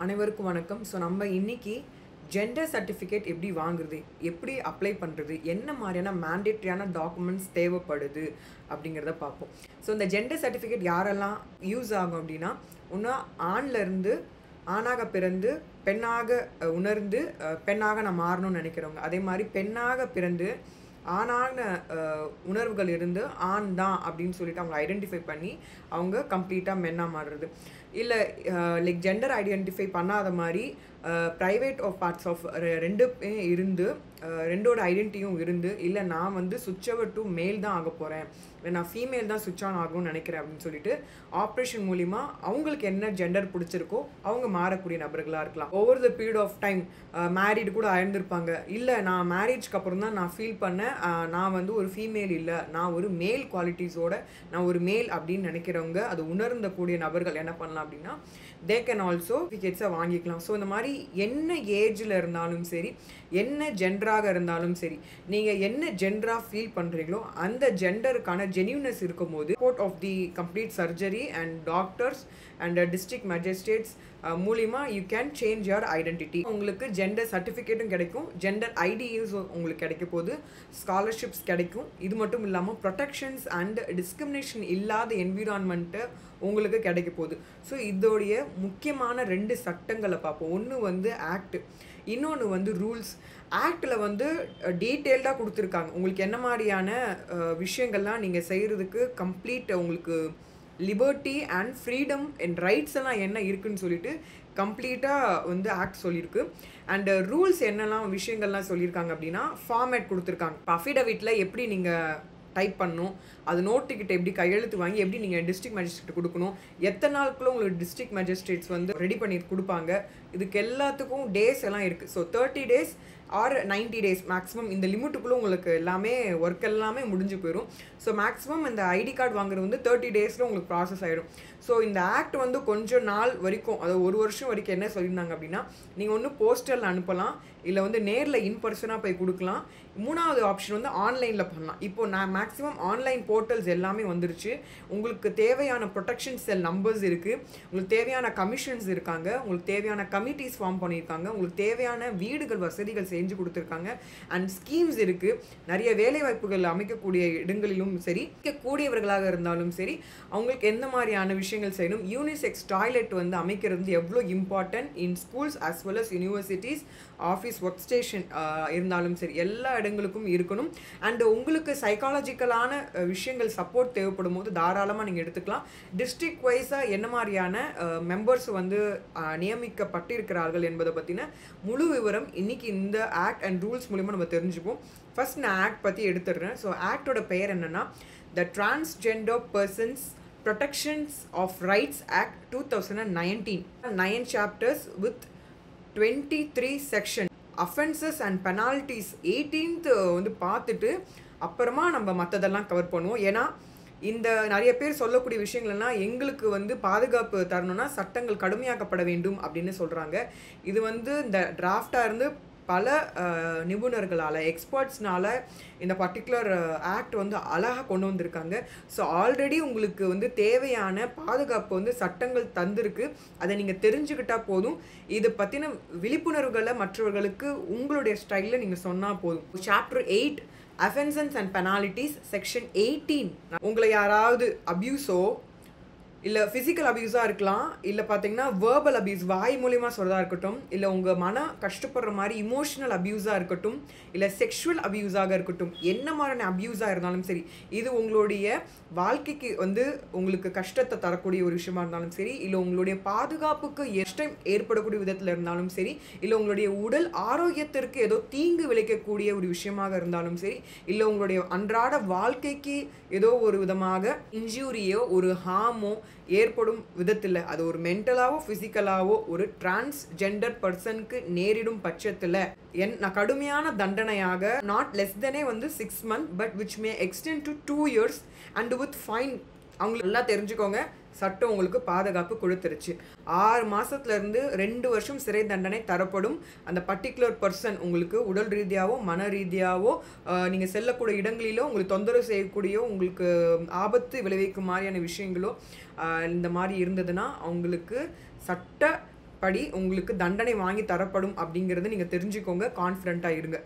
அனைவருக்கும் வணக்கம். ஸோ நம்ம இன்னைக்கு ஜெண்டர் சர்டிஃபிகேட் எப்படி வாங்குறது, எப்படி அப்ளை பண்ணுறது, என்ன மாதிரியான மேண்டேட்ரியான டாக்குமெண்ட்ஸ் தேவைப்படுது அப்படிங்கிறத பார்ப்போம். ஸோ இந்த ஜெண்டர் சர்டிஃபிகேட் யாரெல்லாம் யூஸ் ஆகும் அப்படின்னா, ஒன்று ஆண்லேருந்து ஆணாக பிறந்து பெண்ணாக உணர்ந்து பெண்ணாக நான் மாறணும்னு நினைக்கிறவங்க, அதே மாதிரி பெண்ணாக பிறந்து ஆணான உணர்வுகள் இருந்து ஆண் தான் அப்படின்னு சொல்லிட்டு அவங்க ஐடென்டிஃபை பண்ணி அவங்க கம்ப்ளீட்டாக மென்னாக மாறுறது, இல்லை லைக் ஜெண்டர் ஐடென்டிஃபை பண்ணாத மாதிரி ப்ரைவேட் ஆஃப் பார்ட்ஸ் ஆஃப் ரெண்டுமே இருந்து ரெண்டோட ஐடென்டிட்டியும் இருந்து, இல்லை நான் வந்து சுவிட்ச் ஓவர் டு மேல் தான் ஆக போகிறேன், இல்லை நான் ஃபீமேல் தான் சுவிட்ச் ஆன் ஆகணும்னு நினைக்கிறேன் அப்படின்னு சொல்லிட்டு ஆப்ரேஷன் மூலிமா அவங்களுக்கு என்ன ஜெண்டர் பிடிச்சிருக்கோ அவங்க மாறக்கூடிய நபர்களாக இருக்கலாம். Over the period of time married கூட ஆயிருந்திருப்பாங்க, இல்லை நான் மேரேஜ்க்கு அப்புறம் தான் நான் ஃபீல் பண்ணேன் நான் வந்து ஒரு ஃபீமேல் இல்லை, நான் ஒரு மேல் குவாலிட்டிஸோட நான் ஒரு மேல் அப்படின்னு நினைக்கிறவங்க, அது உணர்ந்தக்கூடிய நபர்கள் என்ன பண்ணலாம் அப்படின்னா தே கேன் ஆல்சோ சர்டிஃபிகேட்ஸை வாங்கிக்கலாம். ஸோ இந்த மாதிரி என்ன ஏஜில் இருந்தாலும் சரி, என்ன ஜெண்டராக இருந்தாலும் சரி, நீங்கள் என்ன ஜெண்டராக ஃபீல் பண்ணுறீங்களோ அந்த ஜெண்டருக்கான ஜென்யூனஸ் இருக்கும்போது course of the complete surgery and doctors and district magistrates மூலிமா you can change your identity. உங்களுக்கு ஜெண்டர் சர்டிஃபிகேட்டும் கிடைக்கும், ஜெண்டர் ஐடியும் உங்களுக்கு கிடைக்க போது, ஸ்காலர்ஷிப்ஸ் கிடைக்கும். இது மட்டும் இல்லாமல் ப்ரொடெக்ஷன்ஸ் அண்ட் டிஸ்கிரிமினேஷன் இல்லாத என்விரான்மெண்ட்டு உங்களுக்கு கிடைக்க போகுது. ஸோ இதோடைய முக்கியமான 2 சட்டங்களை பார்ப்போம். ஒன்று வந்து ஆக்ட், இன்னொன்று வந்து ரூல்ஸ். ஆக்டில் வந்து டீட்டெயில்டாக கொடுத்துருக்காங்க உங்களுக்கு என்ன மாதிரியான விஷயங்கள்லாம் நீங்கள் செய்கிறதுக்கு கம்ப்ளீட் உங்களுக்கு liberty and freedom and rights எல்லாம் என்ன இருக்குதுன்னு சொல்லிட்டு கம்ப்ளீட்டாக வந்து ஆக்ட் சொல்லியிருக்கு. அண்ட் ரூல்ஸ் என்னெல்லாம் விஷயங்கள்லாம் சொல்லியிருக்காங்க அப்படின்னா, ஃபார்மேட் கொடுத்துருக்காங்க. அஃபிடவிட்டில் எப்படி நீங்கள் டைப் பண்ணணும், அது நோட்டுக்கிட்ட எப்படி கையெழுத்து வாங்கி எப்படி நீங்கள் டிஸ்ட்ரிக்ட் மேஜிஸ்ட்ரேட் கொடுக்கணும், எத்தனை நாளுக்குள்ள உங்களுக்கு டிஸ்ட்ரிக்ட் மேஜிஸ்ட்ரேட்ஸ் வந்து ரெடி பண்ணி கொடுப்பாங்க, இதுக்கு எல்லாத்துக்கும் டேஸ் எல்லாம் இருக்குது. So 30 days or 90 days maximum இந்த லிமிட்டுக்குள்ளே உங்களுக்கு எல்லாமே ஒர்க் எல்லாமே முடிஞ்சு போயிடும். ஸோ மேக்ஸிமம் இந்த ஐடி கார்டு வாங்குறது வந்து 30 days உங்களுக்கு ப்ராசஸ் ஆகிடும். ஸோ இந்த ஆக்ட் வந்து கொஞ்சம் நாள் வரைக்கும், அதாவது 1 வருஷம் வரைக்கும் என்ன சொல்லியிருந்தாங்க அப்படின்னா, நீங்கள் ஒன்று போஸ்டரில் அனுப்பலாம், இல்லை வந்து நேரில் இன்பர்சனாக போய் கொடுக்கலாம். 3வது ஆப்ஷன் வந்து ஆன்லைனில் பண்ணலாம். இப்போ நான் மேக்ஸிமம் ஆன்லைன் போர்ட்டல்ஸ் எல்லாமே வந்துருச்சு. உங்களுக்கு தேவையான ப்ரொடெக்ஷன் செல் நம்பர்ஸ் இருக்குது, உங்களுக்கு தேவையான கமிஷன்ஸ் இருக்காங்க, உங்களுக்கு தேவையான கமிட்டிஸ் ஃபார்ம் பண்ணியிருக்காங்க, உங்களுக்கு தேவையான வீடுகள் வசதிகள் செஞ்சு கொடுத்துருக்காங்க, அண்ட் ஸ்கீம்ஸ் இருக்குது. நிறைய வேலைவாய்ப்புகள் அமைக்கக்கூடிய இடங்களிலும் சரி, கூடியவர்களாக இருந்தாலும் சரி, அவங்களுக்கு எந்த மாதிரியான விஷயங்கள் செய்யணும், யூனிசெக்ஸ் டாய்லெட் வந்து அமைக்கிறது எவ்வளோ important in schools as well as universities, office work station இருந்தாலும் சரி, எல்லா இடங்களுக்கும் இருக்கணும். அண்ட் உங்களுக்கு சைக்காலஜிக்கலான விஷயங்கள் சப்போர்ட் தேவைப்படும் போது தாராளமாக நீங்கள் எடுத்துக்கலாம். டிஸ்ட்ரிக்ட் வைஸாக என்ன மாதிரியான மெம்பர்ஸ் வந்து நியமிக்கப்பட்டிருக்கிறார்கள் என்பதை பற்றின முழு விவரம் இன்னைக்கு இந்த ஆக்ட் அண்ட் ரூல்ஸ் மூலிமா நம்ம தெரிஞ்சுப்போம். ஃபர்ஸ்ட் நான் ஆக்ட் பற்றி எடுத்துடுறேன். ஸோ ஆக்டோட பெயர் என்னென்னா the transgender persons protections of rights act 2019. 9 chapters with 23 section. Offences and penalties 18th வந்து பார்த்துட்டு அப்புறமா நம்ம மற்றதெல்லாம் கவர் பண்ணுவோம். ஏன்னா இந்த நிறைய பேர் சொல்லக்கூடிய விஷயங்கள்னா, எங்களுக்கு வந்து பாதுகாப்பு தரணும்னா சட்டங்கள் கடுமையாக்கப்பட வேண்டும் அப்படின்னு சொல்கிறாங்க. இது வந்து இந்த டிராஃப்டாக இருந்து பல நிபுணர்களால் எக்ஸ்பர்ட்ஸ்னால இந்த பர்டிகுலர் ஆக்ட் வந்து அழகாக கொண்டு வந்திருக்காங்க. ஸோ ஆல்ரெடி உங்களுக்கு வந்து தேவையான பாதுகாப்பு வந்து சட்டங்கள் தந்திருக்கு, அதை நீங்கள் தெரிஞ்சுக்கிட்டால் போதும். இதை பற்றின விழிப்புணர்வுகளை மற்றவர்களுக்கு உங்களுடைய ஸ்டைலில் நீங்கள் சொன்னால் போதும். Chapter 8 offences and penalties section 18. உங்களை யாராவது அப்யூஸோ இல்லை ஃபிசிக்கல் அப்யூஸாக இருக்கலாம், இல்லை பார்த்தீங்கன்னா வேர்பல் அப்யூஸ் வாய் மூலிமா சொல்கிறதா இருக்கட்டும், இல்லை உங்கள் மனம் கஷ்டப்படுற மாதிரி இமோஷனல் அப்யூஸாக இருக்கட்டும், இல்லை செக்ஷுவல் அப்யூஸாக இருக்கட்டும், என்ன மாதிரியான அப்யூஸாக இருந்தாலும் சரி, இது உங்களுடைய வாழ்க்கைக்கு வந்து உங்களுக்கு கஷ்டத்தை தரக்கூடிய ஒரு விஷயமா இருந்தாலும் சரி, இல்லை உங்களுடைய பாதுகாப்புக்கு கஷ்டம் ஏற்படக்கூடிய விதத்தில் இருந்தாலும் சரி, இல்லை உங்களுடைய உடல் ஆரோக்கியத்திற்கு ஏதோ தீங்கு விளைக்கக்கூடிய ஒரு விஷயமாக இருந்தாலும் சரி, இல்லை உங்களுடைய அன்றாட வாழ்க்கைக்கு ஏதோ ஒரு விதமாக இன்ஜூரியோ ஒரு ஹார்மோ ஏற்படும் விதத்தில், அது ஒரு மென்டலாவோ ஃபிசிக்கலாவோ ஒரு டிரான்ஸ்ஜெண்டர் பர்சனுக்கு நேரிடும் பட்சத்தில் கடுமையான தண்டனையாக நாட் லெஸ் தெனே வந்து 6 months but which may extend to 2 years and with fine. அவங்களுக்கு நல்லா தெரிஞ்சுக்கோங்க, சட்டம் உங்களுக்கு பாதுகாப்பு கொடுத்துருச்சு. 6 மாதத்துலேருந்து 2 வருஷம் சிறை தண்டனை தரப்படும். அந்த பர்டிகுலர் பர்சன் உங்களுக்கு உடல் ரீதியாகவோ மன ரீதியாகவோ நீங்கள் செல்லக்கூடிய இடங்களிலோ உங்களுக்கு தொந்தரவு செய்யக்கூடியோ உங்களுக்கு ஆபத்து விளைவிக்கும் மாதிரியான விஷயங்களோ இந்த மாதிரி இருந்ததுன்னா அவங்களுக்கு சட்ட படி உங்களுக்கு தண்டனை வாங்கி தரப்படும் அப்படிங்கிறது நீங்கள் தெரிஞ்சுக்கோங்க, கான்ஃபிடண்ட்டாக இருங்க.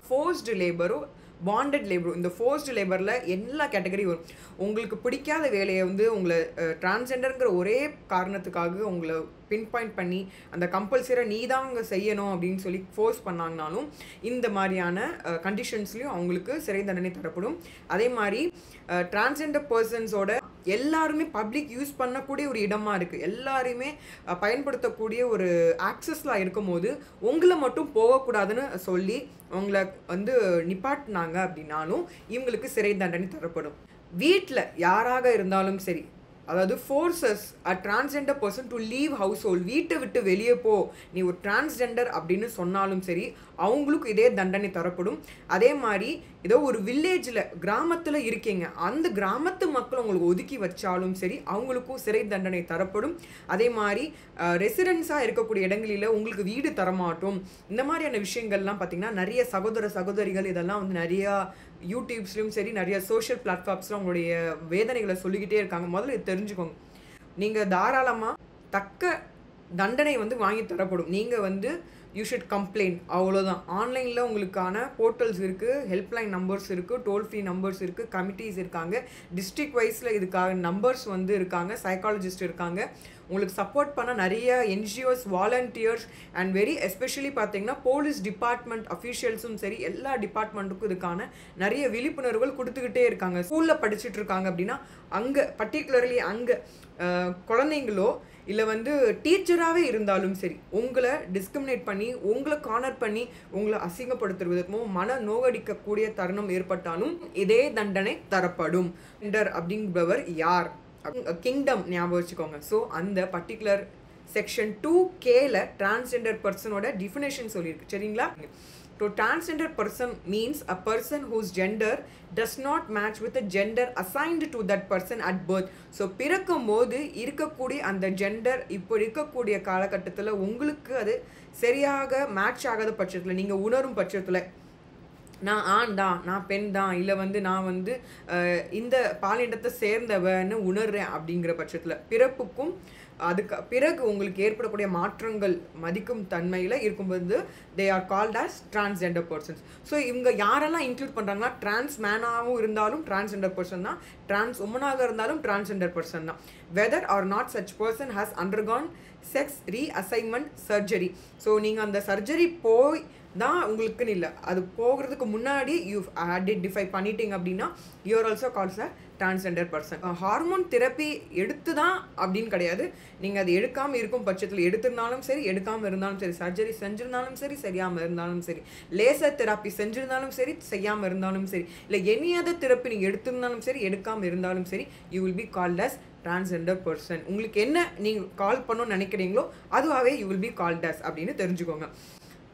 ஃபோர்ஸ்டு லேபரோ பாண்டட் லேபரோ, இந்த ஃபோர்ஸ்டு லேபரில் எல்லா கேட்டகரி வரும். உங்களுக்கு பிடிக்காத வேலையை வந்து உங்களை டிரான்ஸ்ஜெண்டருங்கிற ஒரே காரணத்துக்காக உங்களை பின் பாயிண்ட் பண்ணி அந்த கம்பல்சரியாக நீ தான் அங்கே செய்யணும் அப்படின்னு சொல்லி ஃபோர்ஸ் பண்ணாங்கனாலும் இந்த மாதிரியான கண்டிஷன்ஸ்லையும் அவங்களுக்கு சிறை தண்டனை தரப்படும். அதே மாதிரி டிரான்ஸ்ஜெண்டர் பர்சன்ஸோட எல்லாருமே பப்ளிக் யூஸ் பண்ணக்கூடிய ஒரு இடமா இருக்குது, எல்லாருமே பயன்படுத்தக்கூடிய ஒரு ஆக்சஸ்லாம் இருக்கும் போது உங்களை மட்டும் போகக்கூடாதுன்னு சொல்லி உங்களை வந்து நிப்பாட்டினாங்க அப்படின்னாலும் இவங்களுக்கு சிறை தண்டனை தரப்படும். வீட்டில் யாராக இருந்தாலும் சரி, அதாவது forces a transgender person to leave house hold, வீட்டை விட்டு வெளியே போ நீ ஒரு டிரான்ஸ்ஜெண்டர் அப்படின்னு சொன்னாலும் சரி அவங்களுக்கு இதே தண்டனை தரப்படும். அதே மாதிரி ஏதோ ஒரு வில்லேஜில் கிராமத்தில் இருக்கீங்க, அந்த கிராமத்து மக்கள் உங்களுக்கு ஒதுக்கி வச்சாலும் சரி அவங்களுக்கும் சிறை தண்டனை தரப்படும். அதே மாதிரி ரெசிடென்ஸாக இருக்கக்கூடிய இடங்களில் உங்களுக்கு வீடு தரமாட்டோம். இந்த மாதிரியான விஷயங்கள்லாம் பார்த்திங்கன்னா நிறைய சகோதரிகள் இதெல்லாம் வந்து நிறையா யூடியூப்ஸ்லையும் சரி நிறைய சோஷியல் பிளாட்ஃபார்ம்ஸில் உங்களுடைய வேதனைகளை சொல்லிக்கிட்டே இருக்காங்க. முதல்ல இது தெரிஞ்சுக்கோங்க, நீங்கள் தாராளமாக தக்க தண்டனை வந்து வாங்கி தரப்படும். நீங்கள் வந்து யூ ஷுட் கம்ப்ளைண்ட், அவ்வளோதான். ஆன்லைனில் உங்களுக்கான போர்ட்டல்ஸ் இருக்குது, ஹெல்ப்லைன் நம்பர்ஸ் இருக்குது, டோல் ஃப்ரீ நம்பர்ஸ் இருக்குது, கமிட்டிஸ் இருக்காங்க, டிஸ்ட்ரிக்ட் வைஸில் இதுக்காக நம்பர்ஸ் வந்து இருக்காங்க, சைக்காலஜிஸ்ட் இருக்காங்க, உங்களுக்கு சப்போர்ட் பண்ண நிறைய NGOs, volunteers and very especially பார்த்தீங்கன்னா போலீஸ் டிபார்ட்மெண்ட் அஃபீஷியல்ஸும் சரி எல்லா டிபார்ட்மெண்ட்டுக்கும் இதுக்கான நிறைய விழிப்புணர்வுகள் கொடுத்துக்கிட்டே இருக்காங்க. ஸ்கூலில் படிச்சுட்டு இருக்காங்க அப்படின்னா அங்கே பர்டிகுலர்லி அங்கே குழந்தைங்களோ இல்லை வந்து டீச்சராகவே இருந்தாலும் சரி உங்களை டிஸ்கிரிமினேட் பண்ணி உங்களை கார்னர் பண்ணி உங்களை அசிங்கப்படுத்துவதற்கும் மன நோகடிக்கக்கூடிய தருணம் ஏற்பட்டாலும் இதே தண்டனை தரப்படும். ஜெண்டர் அப்படிங்கிறவர் யார்? கிங்டம் ஞாபகம் வச்சுக்கோங்க. ஸோ அந்த பர்டிகுலர் செக்ஷன் 2Kல டிரான்ஸ்ஜெண்டர் பர்சனோட டிஃபினேஷன் சொல்லியிருக்கு, சரிங்களா? So transgender person means a person whose gender does not match with the gender assigned to that person at birth. So பிறக்கும் போது இருக்கக்கூடிய அந்த ஜெண்டர் இப்போ இருக்கக்கூடிய காலகட்டத்தில் உங்களுக்கு அது சரியாக மேட்ச் ஆகாத பட்சத்தில் நீங்கள் உணரும் பட்சத்தில் நான் ஆண் தான், நான் பெண் தான், இல்லை வந்து நான் வந்து இந்த பாலினத்தை சேர்ந்தவன்னு உணர்றேன் அப்படிங்கிற பட்சத்தில் பிறப்புக்கும் அதுக்கு பிறகு உங்களுக்கு ஏற்படக்கூடிய மாற்றங்கள் மதிக்கும் தன்மையில் இருக்கும்போது they are called as transgender persons. So இவங்க யாரெல்லாம் இன்க்ளூட் பண்ணுறாங்கன்னா டிரான்ஸ் மேனாகவும் இருந்தாலும் டிரான்ஸ்ஜெண்டர் பர்சன் தான், டிரான்ஸ் உமனாக இருந்தாலும் டிரான்ஸ்ஜெண்டர் பர்சன் தான். Whether or not such person has undergone sex reassignment surgery. So நீங்கள் அந்த சர்ஜரி போய் தான் உங்களுக்குன்னு இல்லை, அது போகிறதுக்கு முன்னாடி யூ ஐடென்டிஃபை பண்ணிட்டீங்க அப்படின்னா you are also calls a transgender person. Hormone therapy எடுத்து தான் அப்படின்னு கிடையாது, நீங்கள் அது எடுக்காமல் இருக்கும் பட்சத்தில் எடுத்திருந்தாலும் சரி எடுக்காமல் இருந்தாலும் சரி, சர்ஜரி செஞ்சிருந்தாலும் சரி செய்யாமல் இருந்தாலும் சரி, லேசர் தெரப்பி செஞ்சிருந்தாலும் சரி செய்யாமல் இருந்தாலும் சரி, இல்லை எனி அதர் தெரப்பி நீங்கள் எடுத்திருந்தாலும் சரி எடுக்காமல் இருந்தாலும் சரி you will be called as transgender person. உங்களுக்கு என்ன நீங்கள் கால் பண்ணணும்னு நினைக்கிறீங்களோ அதுவாகவே you will be called as அப்படின்னு தெரிஞ்சுக்கோங்க.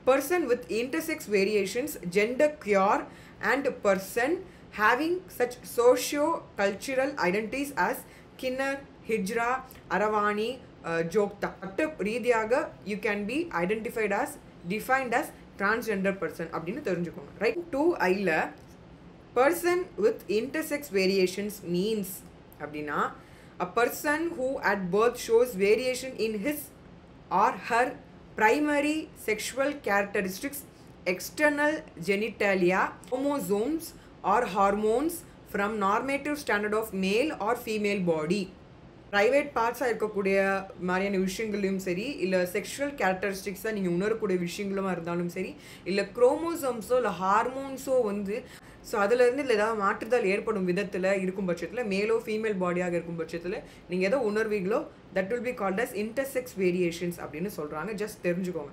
Person with intersex variations, gender queer and person having such socio-cultural identities as Kinner, Hijra, Aravani, Jokta. ரீதியாக you can be identified as, defined as transgender person அப்படின்னு தெரிஞ்சுக்கோங்க. Right 2Iல person with intersex variations means அப்படின்னா a person who at birth shows variation in his or her primary sexual characteristics, external genitalia, chromosomes or hormones from normative standard of male or female body. Private பார்ட்ஸாக இருக்கக்கூடிய மாதிரியான விஷயங்களையும் சரி, இல்லை sexual கேரக்டரிஸ்டிக்ஸாக நீங்கள் உணரக்கூடிய விஷயங்களுமா இருந்தாலும் சரி, இல்லை குரோமோசோம்ஸோ இல்லை ஹார்மோன்ஸோ வந்து ஸோ அதிலேருந்து இல்லை ஏதாவது மாற்றுதல் ஏற்படும் விதத்தில் இருக்கும் பட்சத்தில் மேலோ ஃபீமேல் பாடியாக இருக்கும் பட்சத்தில் நீங்கள் எதோ உணர்வீங்களோ that will be called as intersex variations அப்படின்னு சொல்கிறாங்க. ஜஸ்ட் தெரிஞ்சுக்கோங்க.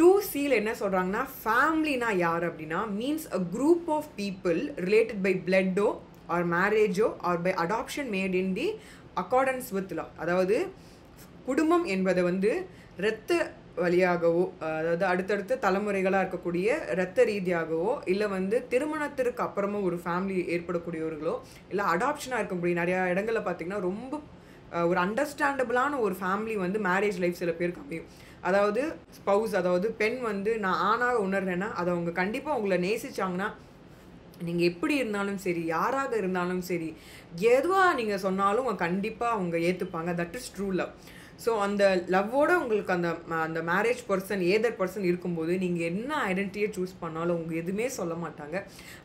2Cல என்ன சொல்கிறாங்கன்னா ஃபேமிலினா யார் அப்படின்னா means a group of people related by பிளட்டோ ஆர் மேரேஜோ or by adoption made in the accordance with law. அதாவது குடும்பம் என்பதை வந்து இரத்த வழியாகவோ அதாவது அடுத்தடுத்த தலைமுறைகளாக இருக்கக்கூடிய இரத்த ரீதியாகவோ இல்லை வந்து திருமணத்திற்கு அப்புறமா ஒரு ஃபேமிலி ஏற்படக்கூடியவர்களோ இல்லை அடாப்ஷனாக இருக்கக்கூடிய நிறையா இடங்களில் பார்த்திங்கன்னா ரொம்ப ஒரு அண்டர்ஸ்டாண்டபிளான ஒரு ஃபேமிலி வந்து மேரேஜ் லைஃப் சில பேருக்கு அமையும். அதாவது ஸ்பவுஸ், அதாவது பெண் வந்து நான் ஆணாக உணர்றேன்னா அதை அவங்க கண்டிப்பாக உங்களை நேசிச்சாங்கன்னா நீங்கள் எப்படி இருந்தாலும் சரி யாராக இருந்தாலும் சரி எதுவாக நீங்கள் சொன்னாலும் அவங்க கண்டிப்பாக அவங்க ஏற்றுப்பாங்க. That is true love. So அந்த லவ்வோட உங்களுக்கு அந்த மேரேஜ் பர்சன் ஏதர் பர்சன் இருக்கும்போது நீங்கள் என்ன ஐடென்டிட்டியை சூஸ் பண்ணாலும் அவங்க எதுவுமே சொல்ல மாட்டாங்க.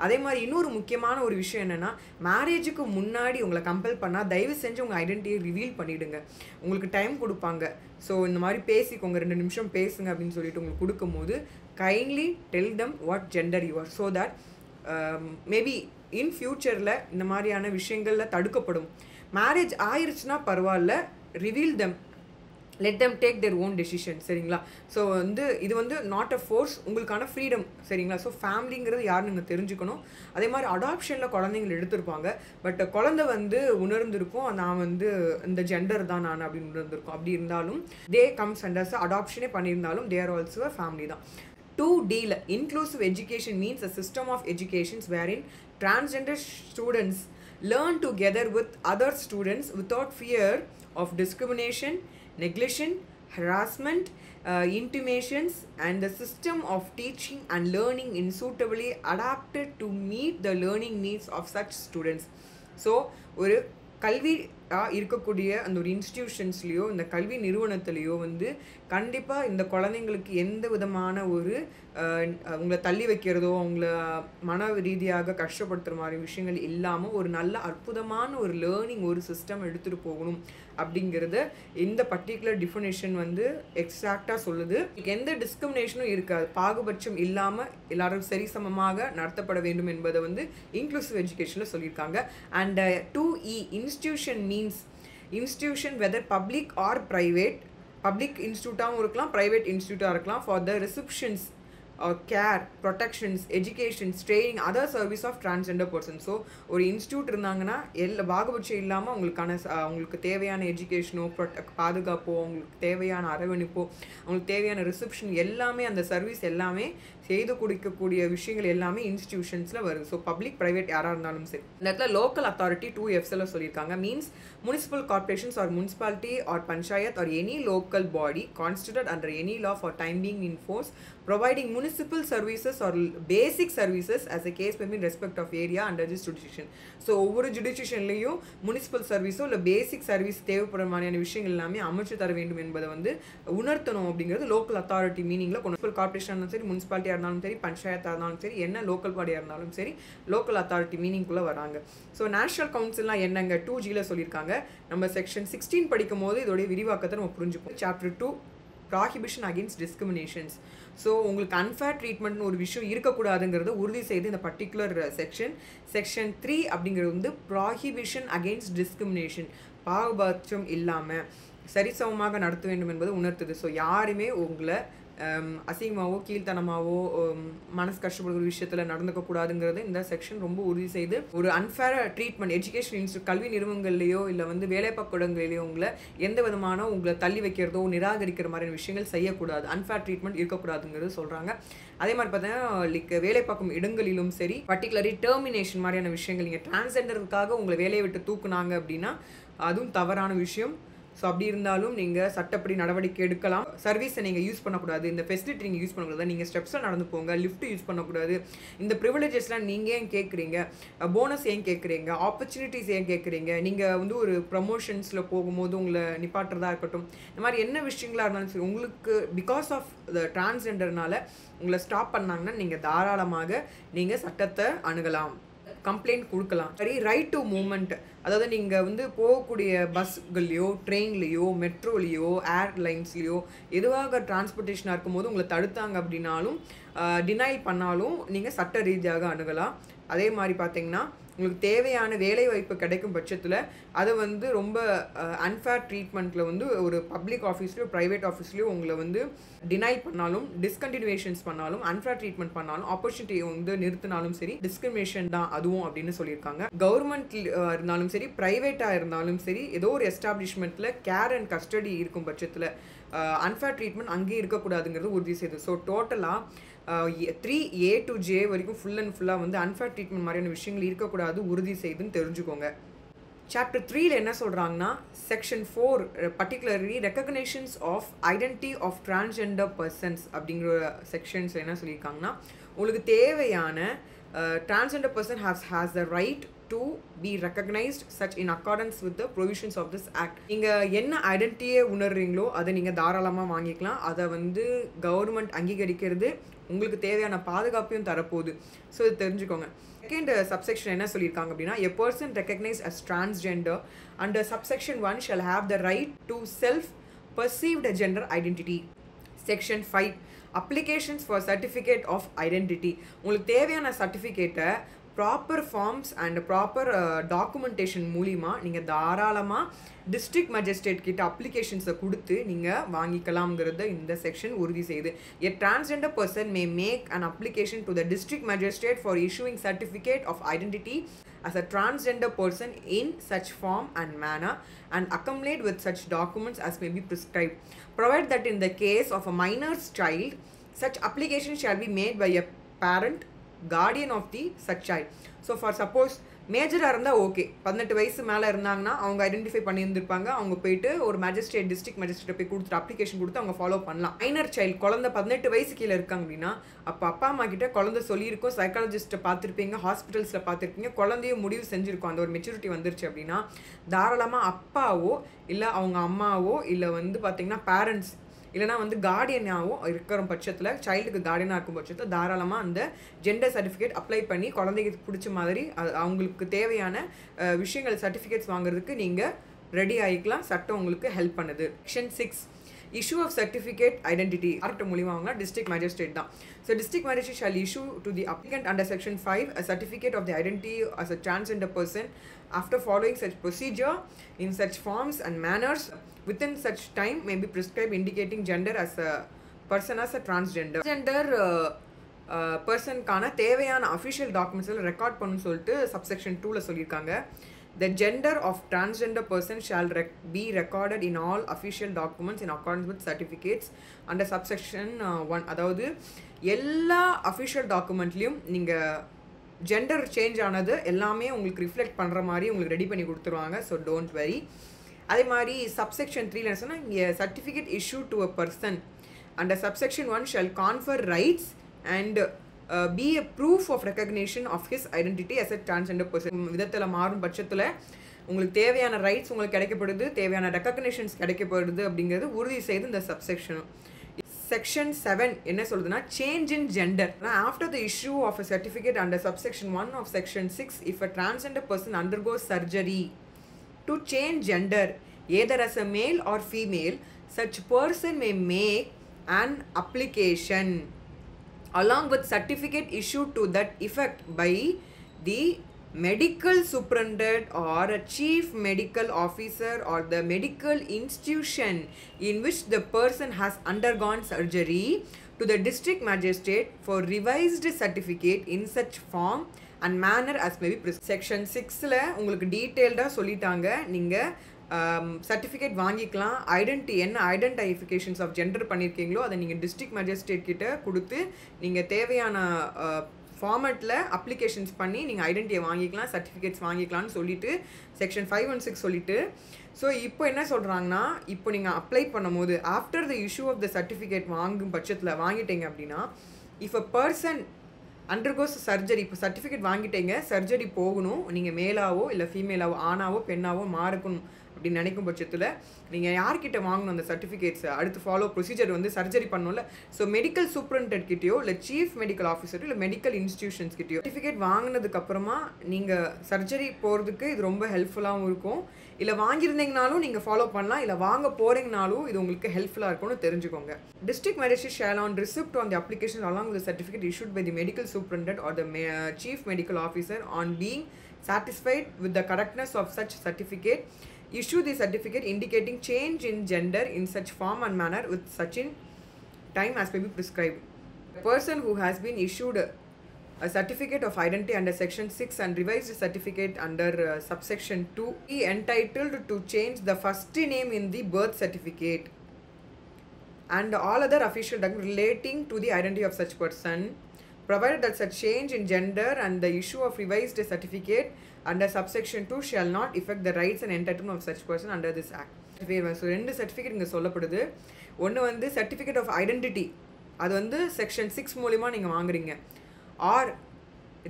அதே மாதிரி இன்னொரு முக்கியமான ஒரு விஷயம் என்னென்னா, மேரேஜுக்கு முன்னாடி உங்களை கம்பல் பண்ணால் தயவு செஞ்சு உங்கள் ஐடென்டிட்டியை ரிவீல் பண்ணிவிடுங்க. உங்களுக்கு டைம் கொடுப்பாங்க. ஸோ இந்த மாதிரி பேசிக்கோங்க, 2 நிமிஷம் பேசுங்க அப்படின்னு சொல்லிட்டு உங்களுக்கு கொடுக்கும்போது kindly tell them what gender you are, so that maybe in ஃப்யூச்சரில் இந்த மாதிரியான விஷயங்களில் தடுக்கப்படும். மேரேஜ் ஆயிடுச்சுன்னா பரவாயில்ல, reveal them, let them take their own decision. சரிங்களா? ஸோ இது நாட் அ ஃபோர்ஸ், உங்களுக்கான ஃப்ரீடம். சரிங்களா? ஸோ ஃபேமிலிங்கிறது யாருன்னு நீங்கள் தெரிஞ்சுக்கணும். அதே மாதிரி அடாப்ஷனில் குழந்தைங்களை எடுத்திருப்பாங்க, பட் குழந்தை உணர்ந்திருக்கும் நான் இந்த ஜெண்டர் தான் நான் அப்படின்னு உணர்ந்திருக்கும். அப்படி இருந்தாலும் தே கம்ஸ் அண்டர்ஸ் அடாப்ஷனே பண்ணியிருந்தாலும் they are also a family தான். 2Dல inclusive education means a system of educations wherein transgender students learn together with other students without fear of discrimination, neglection, harassment, intimations, and the system of teaching and learning is suitably adapted to meet the learning needs of such students. So ஒரு கல்வி இருக்கக்கூடிய அந்த ஒரு இன்ஸ்டிடியூஷன்ஸ்லேயோ இந்த கல்வி நிறுவனத்துலேயோ கண்டிப்பாக இந்த குழந்தைங்களுக்கு எந்த விதமான ஒரு அவங்கள தள்ளி வைக்கிறதோ அவங்கள மன ரீதியாக கஷ்டப்படுத்துகிற மாதிரி விஷயங்கள் இல்லாமல் ஒரு நல்ல அற்புதமான ஒரு லேர்னிங் ஒரு சிஸ்டம் எடுத்துகிட்டு போகணும் அப்படிங்கிறத இந்த பர்டிகுலர் டிஃபினேஷன் எக்ஸாக்டாக சொல்லுது. எந்த டிஸ்கிரிமினேஷனும் இருக்காது, பாகுபட்சம் இல்லாமல் எல்லாரும் சரிசமமாக நடத்தப்பட வேண்டும் என்பதை இன்க்ளூசிவ் எஜுகேஷனில் சொல்லியிருக்காங்க. And 2E institution means institution whether public or private, public institute-ஆகவும் இருக்கலாம், private institute-ஆக இருக்கலாம், for the receptions or care, protections, educations, training, other service of transgender persons. So ஒரு இன்ஸ்டியூட் இருந்தாங்கன்னா பாகுபட்சம் இல்லாமல் உங்களுக்கு தேவையான எஜுகேஷனோ பாதுகாப்போ அவங்களுக்கு தேவையான அரவணைப்போ அவங்களுக்கு தேவையான ரிசப்ஷன் எல்லாமே அந்த சர்வீஸ் எல்லாமே செய்து கொடுக்கக்கூடிய விஷயங்கள் எல்லாமே இன்ஸ்டிடியூஷன்ஸில் வருது. ஸோ பப்ளிக் ப்ரைவேட் யாராக இருந்தாலும் சரி. இந்த இடத்துல லோக்கல் அத்தாரிட்டி 2Fs சொல்லியிருக்காங்க. Means municipal corporations or municipality or panchayat or any local body constituted under any law for time being in force providing municipal services or basic services as a case may be in respect of area under this jurisdiction. So ஒவ்வொரு ஜுடிஷியன்லேயும் municipal சர்வீஸோ இல்லை பேசிக் service தேவைப்படுற மாதிரியான விஷயங்கள் எல்லாமே அமைச்சு தர வேண்டும் என்பதை உணர்த்தணும் அப்படிங்கிறது லோக்கல் அத்தாரிட்டி மீனிங்கில் முனிசிபல் கார்பரேஷன் இருந்தாலும் சரி, முனிசிபாலிட்டியாக இருந்தாலும் சரி, பஞ்சாயத்தாக இருந்தாலும் சரி, என்ன லோக்கல் பாடியாக இருந்தாலும் சரி, லோக்கல் அத்தாரிட்டி மீனிங்குள்ளே வராங்க. ஸோ நேஷனல் கவுன்சில்லாம் என்னங்க 2Gல சொல்லியிருக்காங்க. நம்ம செக்ஷன் 16 படிக்கும் போது இதோடைய விரிவாக்கத்தை நம்ம புரிஞ்சுப்போம். Chapter 2 prohibition against discriminations. So உங்களுக்கு அன்ஃபேர் ட்ரீட்மெண்ட்னு ஒரு விஷயம் இருக்கக்கூடாதுங்கிறத உறுதி செய்து இந்த பர்டிகுலர் செக்ஷன் 3 அப்படிங்கிறது ப்ராஹிபிஷன் அகெயின்ஸ்ட் டிஸ்கிரிமினேஷன், பாகுபாட்சம் இல்லாமல் சரிசமமாக நடத்த வேண்டும் என்பது உணர்த்துது. ஸோ யாருமே உங்களை அசிங்கமாவோ கீழ்த்தனமாவோ மனசு கஷ்டப்படுகிற விஷயத்தில் நடந்துக்கக்கூடாதுங்கிறது இந்த செக்ஷன் ரொம்ப உறுதி செய்து ஒரு அன்ஃபேர் ட்ரீட்மெண்ட் எஜுகேஷன் இன்ஸ்டியூட் கல்வி நிறுவனங்கள்லையோ இல்லை வேலைப்பாக்கூடங்கள்லையோ எந்த விதமான உங்களை தள்ளி வைக்கிறதோ நிராகரிக்கிற மாதிரியான விஷயங்கள் செய்யக்கூடாது, அன்ஃபேர் ட்ரீட்மெண்ட் இருக்கக்கூடாதுங்கிறது சொல்கிறாங்க. அதே மாதிரி பார்த்தீங்கன்னா வேலை பார்க்கும் இடங்களிலும் சரி, பர்டிகுலரி டெர்மினேஷன் மாதிரியான விஷயங்கள், நீங்கள் டிரான்ஸ்ஜெண்டருக்காக உங்களை வேலையை விட்டு தூக்குனாங்க அப்படின்னா அதுவும் தவறான விஷயம். ஸோ அப்படி இருந்தாலும் நீங்கள் சட்டப்படி நடவடிக்கை எடுக்கலாம். சர்வீஸை நீங்கள் யூஸ் பண்ணக்கூடாது, இந்த ஃபெசிலிட்டி நீங்கள் யூஸ் பண்ணக்கூடாது, நீங்கள் ஸ்டெப்ஸில் நடந்து போங்க, லிஃப்ட் யூஸ் பண்ணக்கூடாது, இந்த ப்ரிவிலேஜஸ்லாம் நீங்கள் ஏன் கேட்குறீங்க, போனஸ் ஏன் கேட்குறீங்க, ஆப்பர்ச்சுனிட்டிஸ் ஏன் கேட்குறீங்க, நீங்கள் ஒரு ப்ரமோஷன்ஸில் போகும்போது உங்களை நிப்பாட்டுறதா இருக்கட்டும், இந்த மாதிரி என்ன விஷயங்களாக இருந்தாலும் சரி, உங்களுக்கு பிகாஸ் ஆஃப் த டிரான்ஸ்ஜெண்டர்னால உங்களை ஸ்டாப் பண்ணாங்கன்னா நீங்கள் தாராளமாக நீங்கள் சட்டத்தை அணுகலாம், கம்ப்ளைண்ட் கொடுக்கலாம். சரி, ரைட் டு மூமெண்ட், அதாவது நீங்கள் போகக்கூடிய பஸ்கள்லையோ ட்ரெயின்லேயோ மெட்ரோலேயோ ஏர்லைன்ஸ்லேயோ எதுவாக டிரான்ஸ்போர்ட்டேஷனாக இருக்கும்போது உங்களை தடுத்தாங்க அப்படின்னாலும் டினைல் பண்ணாலும் நீங்கள் சட்ட ரீதியாக அணுகலாம். அதே மாதிரி பார்த்தீங்கன்னா உங்களுக்கு தேவையான வேலை வாய்ப்பு கிடைக்கும் பட்சத்தில் அதை ரொம்ப அன்ஃபேர் ட்ரீட்மெண்ட்டில் ஒரு பப்ளிக் ஆஃபீஸ்லையோ ப்ரைவேட் ஆஃபீஸ்லையோ உங்களை டினை பண்ணாலும் டிஸ்கண்டினியூஷன்ஸ் பண்ணாலும் அன்ஃபேர் ட்ரீட்மெண்ட் பண்ணாலும் ஆப்பர்ச்சுனிட்டியை நிறுத்தினாலும் சரி டிஸ்கிரிமினேஷன் தான் அதுவும் அப்படின்னு சொல்லியிருக்காங்க. கவர்மெண்ட் இருந்தாலும் சரி ப்ரைவேட்டாக இருந்தாலும் சரி ஏதோ ஒரு எஸ்டாப்ளிஷ்மெண்ட்டில் கேர் அண்ட் கஸ்டடி இருக்கும் பட்சத்தில் அன்ஃபேர் ட்ரீட்மெண்ட் அங்கேயே இருக்கக்கூடாதுங்கிறது உறுதி செய்யுது. ஸோ டோட்டலாக 3A to J வரைக்கும் ஃபுல் அண்ட் ஃபுல்லாக அன்ஃபேர் ட்ரீட்மெண்ட் மாதிரியான விஷயங்கள் இருக்கக்கூடாது உறுதி செய்துன்னு தெரிஞ்சுக்கோங்க. சாப்டர் 3ல என்ன சொல்கிறாங்கன்னா section 4 particularly recognitions of identity of transgender persons அப்படிங்கிற செக்ஷன்ஸில் என்ன சொல்லியிருக்காங்கன்னா உங்களுக்கு தேவையான transgender person has the right to be recognized such in accordance with the provisions of this act. நீங்கள் என்ன ஐடென்டிட்டியை உணர்றீங்களோ அதை நீங்கள் தாராளமாக வாங்கிக்கலாம். அதை வந்து கவர்மெண்ட் அங்கீகரிக்கிறது உங்களுக்கு தேவையான பாதுகாப்பையும் தரப்போகுது. ஸோ இது தெரிஞ்சுக்கோங்க. செகண்ட் சப்செக்ஷன் என்ன சொல்லியிருக்காங்க அப்படின்னா, a person recognized as transgender under subsection 1 shall have the right to self-perceived gender identity. Section 5 applications for certificate of identity. உங்களுக்கு தேவையான சர்டிஃபிகேட்டை proper forms and proper documentation மூலிமா நீங்கள் தாராளமாக டிஸ்ட்ரிக்ட் மேஜிஸ்ட்ரேட் கிட்ட அப்ளிகேஷன்ஸை கொடுத்து நீங்கள் வாங்கிக்கலாம்ங்கிறத இந்த செக்ஷன் உறுதி செய்யுது. A transgender person may make an application to the district magistrate for issuing certificate of identity as a transgender person in such form and manner and accompanied with such documents as may be prescribed, provided that in the case of a minor's child, such application shall be made by a parent, guardian of the such child. So for suppose மேஜராக இருந்தால் okay, 18 வயசு மேலே இருந்தாங்கன்னா அவங்க identify பண்ணியிருந்திருப்பாங்க, அவங்க போயிட்டு ஒரு magistrate district magistrate போய் கொடுத்துட்டு அப்ளிகேஷன் கொடுத்து அவங்க ஃபாலோ பண்ணலாம். மைனர் சைல்டு குழந்தை 18 வயசு கீழே இருக்காங்க அப்படின்னா அப்போ அப்பா அம்மா கிட்ட குழந்தை சொல்லியிருக்கோம், சைக்காலஜிஸ்ட்டை பார்த்துருப்பீங்க, ஹாஸ்பிட்டல்ஸில் பார்த்துருப்பீங்க, குழந்தையும் முடிவு செஞ்சுருக்கோம், அந்த ஒரு மெச்சூரிட்டி வந்துருச்சு அப்படின்னா தாராளமாக அப்பாவோ இல்லை அவங்க அம்மாவோ இல்லை வந்து பார்த்திங்கன்னா பேரண்ட்ஸ் இல்லைனா வந்து கார்டியனாகவும் இருக்கிற பட்சத்தில், சைல்டுக்கு கார்டியனாக இருக்கும் பட்சத்தில் தாராளமாக அந்த ஜெண்டர் சர்டிஃபிகேட் அப்ளை பண்ணி குழந்தைக்கு பிடிச்ச மாதிரி அவங்களுக்கு தேவையான விஷயங்கள் சர்டிஃபிகேட்ஸ் வாங்குறதுக்கு நீங்கள் ரெடி ஆகிக்கலாம். சட்டம் உங்களுக்கு ஹெல்ப் பண்ணுது. Section 6 issue of certificate identity art மூலியமாக வாங்கினா டிஸ்ட்ரிக்ட் மேஜிஸ்ட்ரேட் தான். So district magistrate shall issue to the applicant under section 5 a certificate of the identity as a transgender person after following such procedure in such forms and manners within such time may be prescribed indicating gender as a person as a transgender. Transgender personக்கான தேவையான official டாக்குமெண்ட்ஸில் record பண்ணணும்னு சொல்லிட்டு subsection 2ல் சொல்லியிருக்காங்க. The gender of transgender person shall be recorded in all official documents in accordance with certificates under subsection 1. அதாவது எல்லா official டாக்குமெண்ட்லேயும் நீங்கள் gender change ஆனது எல்லாமே உங்களுக்கு ரிஃப்ளெக்ட் பண்ணுற மாதிரி உங்களுக்கு ரெடி பண்ணி கொடுத்துருவாங்க. So don't worry. அதே மாதிரி சப்செக்ஷன் 3ல என்ன சொன்னால், இங்கே certificate issue to a person under subsection 1 shall confer rights and be a proof of recognition of his identity as a transgender person. விதத்தில் மாறும் பட்சத்தில் உங்களுக்கு தேவையான ரைட்ஸ் உங்களுக்கு கிடைக்கப்படுது, தேவையான ரெக்கக்னிஷன்ஸ் கிடைக்கப்படுது அப்படிங்கிறது உறுதி செய்து இந்த சப்செக்ஷன். செக்ஷன் 7 என்ன சொல்லுதுன்னா, change in gender. After the issue of a certificate under subsection 1 of section 6 if a transgender person undergoes surgery to change gender either as a male or female, such person may make an application along with certificate issued to that effect by the medical superintendent or a chief medical officer or the medical institution in which the person has undergone surgery to the district magistrate for revised certificate in such form and manner as may be prescribed. Section 6ல உங்களுக்கு டீட்டெயில்டாக சொல்லிட்டாங்க. நீங்கள் certificate வாங்கிக்கலாம். என்ன identifications of gender பண்ணியிருக்கீங்களோ அதை நீங்கள் district magistrate கிட்ட கொடுத்து நீங்கள் தேவையான ஃபார்மேட்டில் அப்ளிகேஷன்ஸ் பண்ணி நீங்கள் ஐடென்டிட்டியை வாங்கிக்கலாம், சர்டிஃபிகேட்ஸ் வாங்கிக்கலாம்னு சொல்லிட்டு செக்ஷன் 5 and 6 சொல்லிட்டு, ஸோ இப்போ என்ன சொல்கிறாங்கன்னா, இப்போ நீங்கள் அப்ளை பண்ணும்போது after the issue of the certificate வாங்கும் பட்சத்தில் வாங்கிட்டீங்க அப்படின்னா, if a person undergoes surgery, இப்போ சர்டிஃபிகேட் வாங்கிட்டீங்க, சர்ஜரி போகணும், நீங்கள் மேலாவோ இல்லை ஃபீமேலாவோ ஆணாவோ பெண்ணாவோ மாறக்கணும் அப்படின்னு நினைக்கும் பட்சத்தில் நீங்கள் யார்கிட்ட வாங்கணும் அந்த சர்டிஃபிகேட்ஸ், அடுத்து ஃபாலோ ப்ரொசீஜர் வந்து சர்ஜரி பண்ணணும்ல, ஸோ மெடிக்கல் சூப்பரண்டென்ட் கிட்டேயோ இல்லை சீஃப் மெடிக்கல் ஆஃபீஸரோ இல்லை மெடிக்கல் இன்ஸ்டிடியூஷன்ஸ் கிட்டேயோ சர்டிஃபிகேட் வாங்கினதுக்கப்புறமா நீங்கள் சர்ஜரி போகிறதுக்கு இது ரொம்ப ஹெல்ப்ஃபுல்லாகவும் இருக்கும். இல்லை வாங்கியிருந்தீங்கனாலும் நீங்கள் ஃபாலோ பண்ணலாம், இல்லை வாங்க போகிறீங்கனாலும் இது உங்களுக்கு ஹெல்ப்ஃபுல்லாக இருக்கும்னு தெரிஞ்சுக்கோங்க. District magistrate shall on receipt on the application along with the certificate issued by the medical superintendent or the chief medical officer on being satisfied with the correctness of such certificate, issue the certificate indicating change in gender in such form and manner with such in time as may be prescribed. The person who has been issued a certificate of identity under section 6 and revised certificate under subsection 2 be entitled to change the first name in the birth certificate and all other official documents relating to the identity of such person, provided that such change in gender and the issue of revised certificate under subsection 2 shall not affect the rights and entitlement of such person under this act. So 2 certificate இங்கே சொல்லப்படுது. ஒன்று வந்து certificate of identity, அது வந்து section 6 மூலிமா நீங்கள் வாங்குறீங்க. Or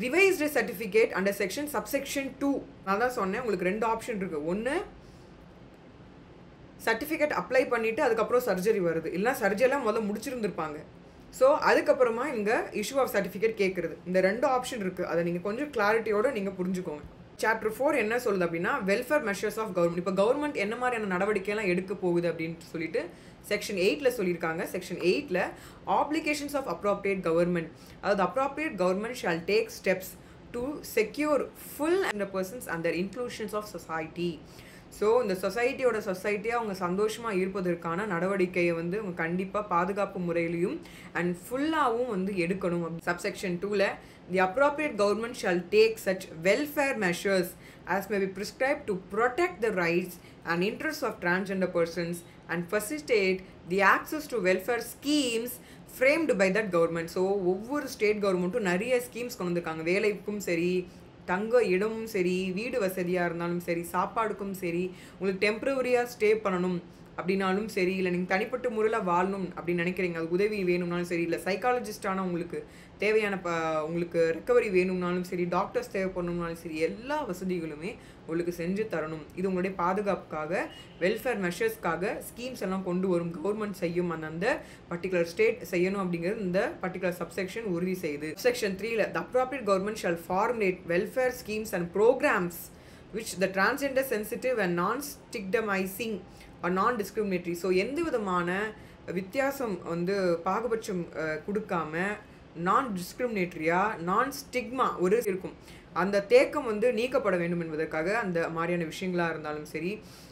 revised certificate under section subsection 2. நான் தான் சொன்னேன் உங்களுக்கு 2 ஆப்ஷன் இருக்குது. ஒன்று சர்டிஃபிகேட் அப்ளை பண்ணிவிட்டு அதுக்கப்புறம் சர்ஜரி வருது, இல்லைனா சர்ஜரிலாம் முதல்ல முடிச்சிருந்துருப்பாங்க. ஸோ அதுக்கப்புறமா இங்கே இஷ்யூ ஆஃப் சர்டிஃபிகேட் கேட்குறது. இந்த 2 ஆப்ஷன் இருக்குது. அதை நீங்கள் கொஞ்சம் கிளாரிட்டியோடு நீங்கள் புரிஞ்சுக்கோங்க. சாப்டர் 4 என்ன சொல்லுது அப்படின்னா வெல்ஃபேர் மெஷர்ஸ் ஆஃப் கவர்மெண்ட். இப்போ கவர்மெண்ட் என்ன மாதிரியான நடவடிக்கைலாம் எடுக்க போகுது அப்படின்னு சொல்லிட்டு செக்ஷன் 8ல் சொல்லியிருக்காங்க. செக்ஷன் 8ல் ஆப்ளிகேஷன்ஸ் ஆஃப் அப்ராப்ரியேட் கவர்மெண்ட், அதாவது appropriate government shall take steps to secure full and persons and their inclusions of society. So இந்த சொசைட்டியாக அவங்க சந்தோஷமாக இருப்பதற்கான நடவடிக்கையை வந்து அவங்க கண்டிப்பாக பாதுகாப்பு முறையிலையும் அண்ட் ஃபுல்லாகவும் வந்து எடுக்கணும். சப்செக்ஷன் 2ல் the appropriate government shall take such welfare measures as may be prescribed to protect the rights and interests of transgender persons and facilitate the access to welfare schemes framed by that government. So ஒவ்வொரு state கவர்மெண்ட்டும் நிறைய schemes கொண்டு வந்திருக்காங்க. வேலைக்கும் சரி, தங்க இடமும் சரி, வீடு வசதியாக இருந்தாலும் சரி, சாப்பாடுக்கும் சரி, உங்களுக்கு டெம்பரவரியாக ஸ்டே பண்ணணும் அப்படின்னாலும் சரி, இல்லை நீங்கள் தனிப்பட்ட முறையில் வாழணும் அப்படின்னு நினைக்கிறீங்க, அது உதவி வேணும்னாலும் சரி, இல்லை சைக்காலஜிஸ்டான உங்களுக்கு தேவையான உங்களுக்கு ரெக்கவரி வேணும்னாலும் சரி, டாக்டர்ஸ் தேவைப்படணும்னாலும் சரி, எல்லா வசதிகளுமே உங்களுக்கு செஞ்சு தரணும். இது உங்களுடைய பாதுகாப்புக்காக வெல்ஃபேர் மெஷர்ஸ்க்காக ஸ்கீம்ஸ் எல்லாம் கொண்டு வரும் கவர்மெண்ட் செய்யும். அந்த பர்டிகுலர் ஸ்டேட் செய்யணும் அப்படிங்கிறது இந்த பர்டிகுலர் சப்செக்ஷன் உறுதி செய்யுது. செக்ஷன் 3ல் the appropriate government shall formulate welfare schemes and programs which the transgender sensitive and non-stigmatizing or non-discriminatory. So எந்த விதமான வித்தியாசம் வந்து பாகுபட்சம் கொடுக்காம நான் டிஸ்கிரிமினேட்டரியாக நான் ஸ்டிக்மா ஒரு இருக்கும், அந்த தேக்கம் வந்து நீக்கப்பட வேண்டும் என்பதற்காக அந்த மாதிரியான விஷயங்களாக இருந்தாலும் சரி,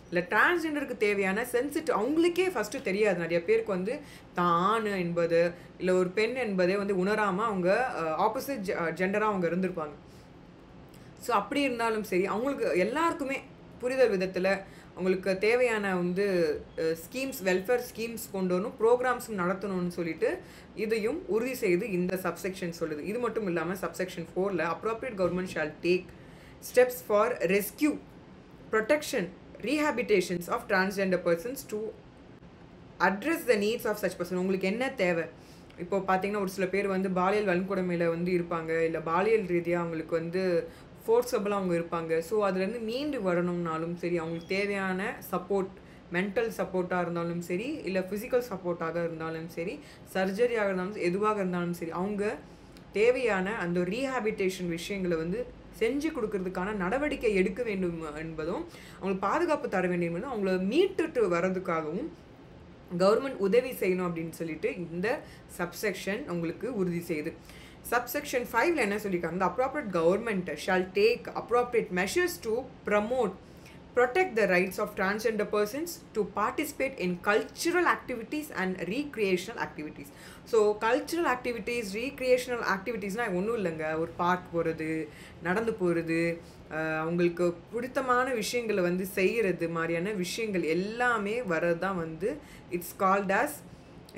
இல்லை டிரான்ஸ்ஜெண்டருக்கு தேவையான சென்சிட்டிவ் அவங்களுக்கே ஃபஸ்ட்டு தெரியாது. நிறைய பேருக்கு வந்து தான் ஆண் என்பது இல்லை ஒரு பெண் என்பதே வந்து உணராமல் அவங்க ஆப்போசிட் ஜெண்டராக அவங்க இருந்திருப்பாங்க. ஸோ அப்படி இருந்தாலும் சரி அவங்களுக்கு எல்லாருக்குமே புரிதல் விதத்தில் அவங்களுக்கு தேவையான வந்து ஸ்கீம்ஸ் வெல்ஃபேர் ஸ்கீம்ஸ் கொண்டு வரணும், ப்ரோக்ராம்ஸும் நடத்தணும்னு சொல்லிட்டு இதையும் உறுதி செய்து இந்த சப்செக்ஷன் சொல்லுது. இது மட்டும் இல்லாமல் சப்செக்ஷன் 4ல் appropriate government shall take steps for rescue, protection, rehabilitations of transgender persons to address the needs of such person. உங்களுக்கு என்ன தேவை? இப்போ பார்த்தீங்கன்னா ஒரு சில பேர் வந்து பாலியல் வன்கொடுமையில் வந்து இருப்பாங்க, இல்லை பாலியல் ரீதியாக அவங்களுக்கு வந்து ஃபோர்ஸபிளாக அவங்க இருப்பாங்க. ஸோ அதுலேருந்து மீண்டு வரணும்னாலும் சரி, அவங்களுக்கு தேவையான சப்போர்ட், மென்டல் சப்போர்ட்டாக இருந்தாலும் சரி, இல்லை ஃபிசிக்கல் சப்போர்ட்டாக இருந்தாலும் சரி, சர்ஜரியாக இருந்தாலும் எதுவாக இருந்தாலும் சரி, அவங்க தேவையான அந்த ரீஹாபிட்டேஷன் விஷயங்களை வந்து செஞ்சு கொடுக்கறதுக்கான நடவடிக்கை எடுக்க வேண்டும் என்பதும், அவங்களுக்கு பாதுகாப்பு தர வேண்டும் என்பதும், அவங்கள மீட்டுட்டு வர்றதுக்காகவும் கவர்மெண்ட் உதவி செய்யணும் அப்படின்னு சொல்லிட்டு இந்த சப்செக்ஷன் உங்களுக்கு உறுதி செய்யுது. Subsection 5ல என்ன சொல்லியிருக்காங்க? The appropriate government shall take appropriate measures to promote, protect the rights of transgender persons to participate in cultural activities and recreational activities. So cultural activities, recreational activities na ஒன்றும் இல்லைங்க, ஒரு park போகிறது, நடந்து போகிறது, அவங்களுக்கு பிடித்தமான விஷயங்களை வந்து செய்கிறது மாதிரியான விஷயங்கள் எல்லாமே வரது தான் வந்து இட்ஸ் கால்ட் ஆஸ்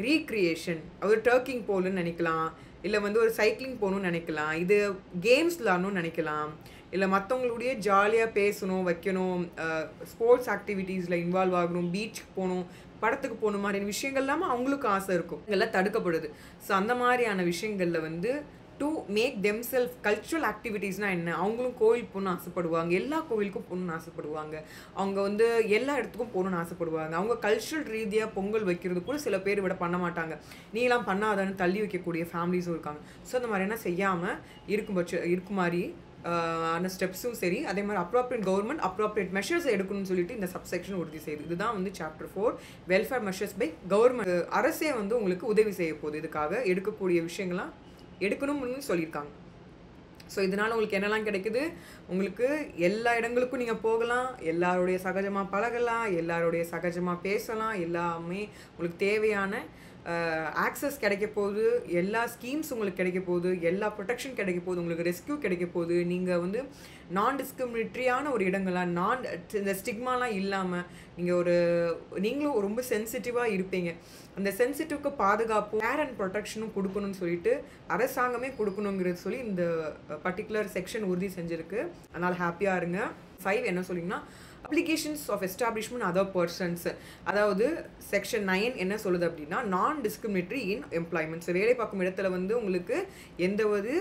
ரீக்ரியேஷன். ஒரு டர்க்கிங் போலுன்னு நினைக்கலாம், இல்லை வந்து ஒரு சைக்கிளிங் போகணும்னு நினைக்கலாம், இது கேம்ஸ் விளாடணும்னு நினைக்கலாம், இல்லை மற்றவங்களுடைய ஜாலியாக பேசணும் வைக்கணும், ஸ்போர்ட்ஸ் ஆக்டிவிட்டீஸில் இன்வால்வ் ஆகணும், பீச்சுக்கு போகணும், படத்துக்கு போகணும் மாதிரியான விஷயங்கள் இல்லாமல் அவங்களுக்கும் ஆசை இருக்கும், இதெல்லாம் தடுக்கப்படுது. ஸோ அந்த மாதிரியான விஷயங்களில் வந்து டு மேக் தெம்செல்ஃப் கல்ச்சுரல் ஆக்டிவிட்டீஸ்னால் என்ன, அவங்களும் கோவில் போகணுன்னு ஆசைப்படுவாங்க, எல்லா கோவிலுக்கும் போகணுன்னு ஆசைப்படுவாங்க, அவங்க வந்து எல்லா இடத்துக்கும் போகணுன்னு ஆசைப்படுவாங்க, அவங்க கல்ச்சுரல் ரீதியாக பொங்கல் வைக்கிறது கூட சில பேர் விட பண்ண மாட்டாங்க, நீலாம் பண்ணாதான்னு தள்ளி வைக்கக்கூடிய ஃபேமிலிஸும் இருக்காங்க. ஸோ அந்த மாதிரி என்ன செய்யாமல் இருக்கும் மாதிரி அந்த ஸ்டெப்ஸும் சரி, அதே மாதிரி அப்ராப்ரியேட் கவர்மெண்ட் அப்ராப்ரியேட் மெஷர்ஸ் எடுக்கணும்னு சொல்லிட்டு இந்த சப்செக்ஷன் உறுதி செய்யுது. இதுதான் வந்து chapter 4 welfare measures by government. அரசே வந்து உங்களுக்கு உதவி செய்ய போகுது, இதுக்காக எடுக்கக்கூடிய விஷயங்கள்லாம் எடுக்கணும்னு சொல்லியிருக்காங்க. ஸோ இதனால் உங்களுக்கு என்னெல்லாம் கிடைக்குது? உங்களுக்கு எல்லா இடங்களுக்கும் நீங்கள் போகலாம், எல்லாருடைய சகஜமாக பழகலாம், எல்லாருடைய சகஜமாக பேசலாம், எல்லாமே உங்களுக்கு தேவையான ஆக்சஸ் கிடைக்க போகுது, எல்லா ஸ்கீம்ஸ் உங்களுக்கு கிடைக்க போகுது, எல்லா ப்ரொடெக்ஷன் கிடைக்க போகுது, உங்களுக்கு ரெஸ்கியூ கிடைக்க போகுது. நீங்கள் வந்து நான் டிஸ்கிரிமினேட்டரியான ஒரு இடங்களாக இந்த ஸ்டிக்மாலாம் இல்லாமல் நீங்களும் ரொம்ப சென்சிட்டிவாக இருப்பீங்க. அந்த சென்சிட்டிவ்க்கு பாதுகாப்பும் கேர் அண்ட் ப்ரொடெக்ஷனும் கொடுக்கணும்னு சொல்லிட்டு அரசாங்கமே கொடுக்கணுங்கிறது சொல்லி இந்த பர்டிகுலர் செக்ஷன் உறுதி செஞ்சுருக்கு. அதனால் ஹாப்பியாக இருங்க. 5 என்ன சொல்லிங்கன்னா applications of establishment other persons, அதாவது செக்ஷன் 9 என்ன சொல்லுது அப்படின்னா நான் டிஸ்கிரிமினேட்டரி இன் எம்ப்ளாய்மெண்ட். ஸோ வேலை பார்க்கும் இடத்துல வந்து உங்களுக்கு எந்த ஒரு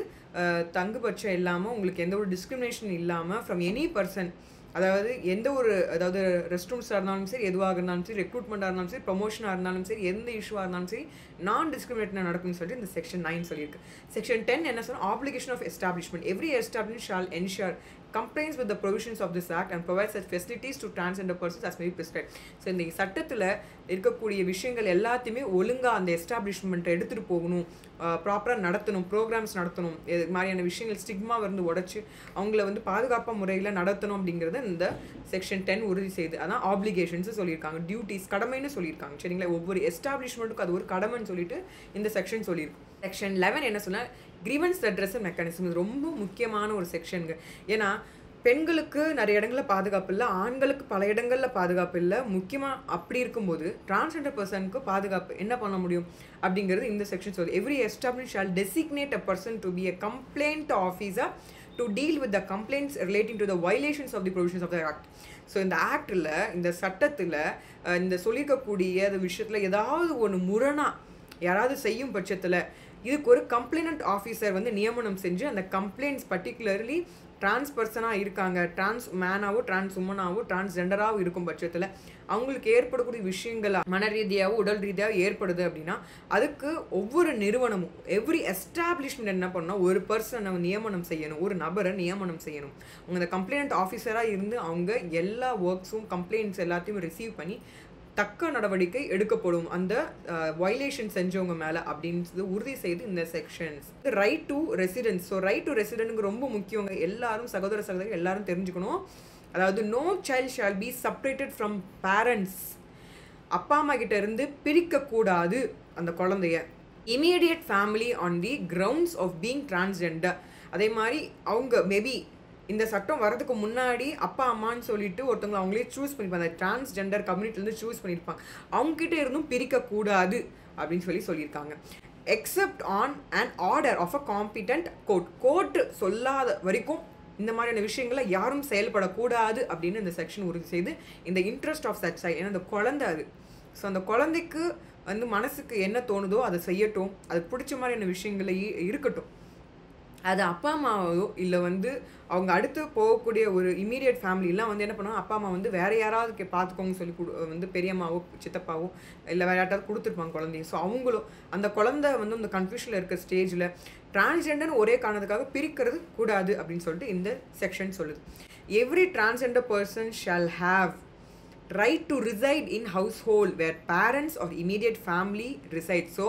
தங்குபட்சம் இல்லாமல், உங்களுக்கு எந்த ஒரு டிஸ்கிரிமினேஷன் இல்லாமல் ஃப்ரம் எனி பர்சன், அதாவது எந்த ஒரு, அதாவது ரெஸ்ட் ரூம்ஸாக இருந்தாலும் சரி, எதுவாக இருந்தாலும் சரி, ரெக்ரூட்மெண்ட்டாக இருந்தாலும் சரி, ப்ரொமோஷனாக இருந்தாலும் சரி, எந்த இஷ்யூவாக இருந்தாலும் சரி நான் டிஸ்கிரிமினேட் நடக்கும்னு சொல்லிட்டு இந்த செக்ஷன் 9 சொல்லியிருக்கு. செக்ஷன் 10 என்ன சொன்னால் application of establishment. Every establishment shall ensure compliance with the provisions of this act and provide such facilities to transgender persons as may be prescribed. So இந்த சட்டத்தில் இருக்கக்கூடிய விஷயங்கள் எல்லாத்தையுமே ஒழுங்காக அந்த எஸ்டாப்ளிஷ்மெண்ட்டை எடுத்துகிட்டு போகணும், ப்ராப்பராக நடத்தணும், ப்ரோக்ராம்ஸ் நடத்தணும், இது மாதிரியான விஷயங்கள் ஸ்டிக்மா வந்து உடச்சி அவங்கள வந்து பாதுகாப்பாக முறையில் நடத்தணும் அப்படிங்கிறத இந்த செக்ஷன் 10 உறுதி செய்யுது. அதான் ஆப்ளிகேஷன்ஸ் சொல்லியிருக்காங்க, டியூட்டிஸ் கடமைன்னு சொல்லியிருக்காங்க. சரிங்களா, ஒவ்வொரு எஸ்டாப்ளிஷ்மெண்ட்டுக்கும் அது ஒரு கடமைன்னு சொல்லிட்டு இந்த செக்ஷன் சொல்லியிருக்கு. செக்ஷன் 11 என்ன சொன்னால் கிரீவன்ஸ் ரெட்ரஸல் மெக்கானிசம். இது ரொம்ப முக்கியமான ஒரு செக்ஷனுங்க. ஏன்னா பெண்களுக்கு நிறைய இடங்களில் பாதுகாப்பு இல்லை, ஆண்களுக்கு பல இடங்களில் பாதுகாப்பு இல்லை. முக்கியமாக அப்படி இருக்கும்போது டிரான்ஸ்ஜெண்டர் பர்சனுக்கு பாதுகாப்பு என்ன பண்ண முடியும் அப்படிங்கிறது இந்த செக்ஷன் சொல்லுது. Every establish shall designate a person to be a complaint officer to deal with the complaints relating to the violations of the provisions of the act. So இந்த ஆக்டில், இந்த சட்டத்தில் இந்த சொல்லியிருக்கக்கூடிய விஷயத்தில் ஏதாவது ஒன்று முரணாக யாராவது செய்யும் பட்சத்தில் இதுக்கு ஒரு கம்ப்ளைனன்ட் ஆஃபீஸர் வந்து நியமனம் செஞ்சு அந்த கம்ப்ளைண்ட்ஸ் பர்டிகுலர்லி டிரான்ஸ் பர்சனாக இருக்காங்க, டிரான்ஸ் மேனாவோ டிரான்ஸ் உமனாவோ டிரான்ஸ்ஜெண்டராகவோ இருக்கும் பட்சத்தில் அவங்களுக்கு ஏற்படக்கூடிய விஷயங்கள் மன ரீதியாகவோ உடல் ரீதியாகவோ ஏற்படுது அப்படின்னா அதுக்கு ஒவ்வொரு நிறுவனமும் எவ்ரி எஸ்டாப்ளிஷ்மெண்ட் என்ன பண்ணணும், ஒரு பர்சனை நியமனம் செய்யணும், ஒரு நபரை நியமனம் செய்யணும். அவங்க அந்த கம்ப்ளைனன்ட் ஆஃபீஸராக இருந்து அவங்க எல்லா ஒர்க்ஸும் கம்ப்ளைண்ட்ஸ் எல்லாத்தையும் ரிசீவ் பண்ணி தக்க நடவடிக்கை எடுக்கப்படும் அந்த வயலேஷன் செஞ்சவங்க மேலே அப்படின்றது உறுதி செய்து இந்த sections. Right to residence. So right to ரெசிடென்ட்க்கு ரொம்ப முக்கியங்க, எல்லாரும் சகோதர சகோதரி எல்லாரும் தெரிஞ்சுக்கணும். அதாவது no child shall be separated from parents. அப்பா அம்மா கிட்ட இருந்து பிரிக்கக்கூடாது அந்த குழந்தைய. Immediate family on the grounds of being transgender. அதே மாதிரி அவங்க மேபி இந்த சட்டம் வரதுக்கு முன்னாடி அப்பா அம்மான்னு சொல்லிட்டு ஒருத்தவங்களை அவங்களே சூஸ் பண்ணிப்பாங்க, அந்த டிரான்ஸ்ஜெண்டர் கம்யூனிட்டிலேருந்து சூஸ் பண்ணியிருப்பாங்க, அவங்ககிட்ட இருந்தும் பிரிக்கக்கூடாது அப்படின்னு சொல்லியிருக்காங்க. Except on and order of a competent court. Court சொல்லாத வரைக்கும் இந்த மாதிரியான விஷயங்களை யாரும் செயல்படக்கூடாது அப்படின்னு இந்த செக்ஷன் உறுதி செய்து இந்த இன்ட்ரெஸ்ட் ஆஃப் சச் சைல்ட். ஏன்னா அந்த குழந்தை அது. ஸோ அந்த குழந்தைக்கு வந்து மனசுக்கு என்ன தோணுதோ அதை செய்யட்டும், அது பிடிச்ச மாதிரியான விஷயங்களை இருக்கட்டும். அது அப்பா அம்மாவோ இல்லை வந்து அவங்க அடுத்து போகக்கூடிய ஒரு இமீடியட் ஃபேமிலிலாம் வந்து என்ன பண்ணுவாங்க, அப்பா அம்மா வந்து வேறு யாராவது பார்த்துக்கோங்க சொல்லி வந்து பெரியம்மாவோ சித்தப்பாவோ இல்லை வேறு யாராவது கொடுத்துருப்பாங்க குழந்தைய. ஸோ அவங்களும் அந்த குழந்தை வந்து அந்த கன்ஃபியூஷனில் இருக்க ஸ்டேஜில் டிரான்ஸ்ஜெண்டர்னு ஒரே காரணத்துக்காக பிரிக்கிறது கூடாது அப்படின்னு சொல்லிட்டு இந்த செக்ஷன் சொல்லுது. Every transgender person shall have right to reside in household where parents or immediate family reside. So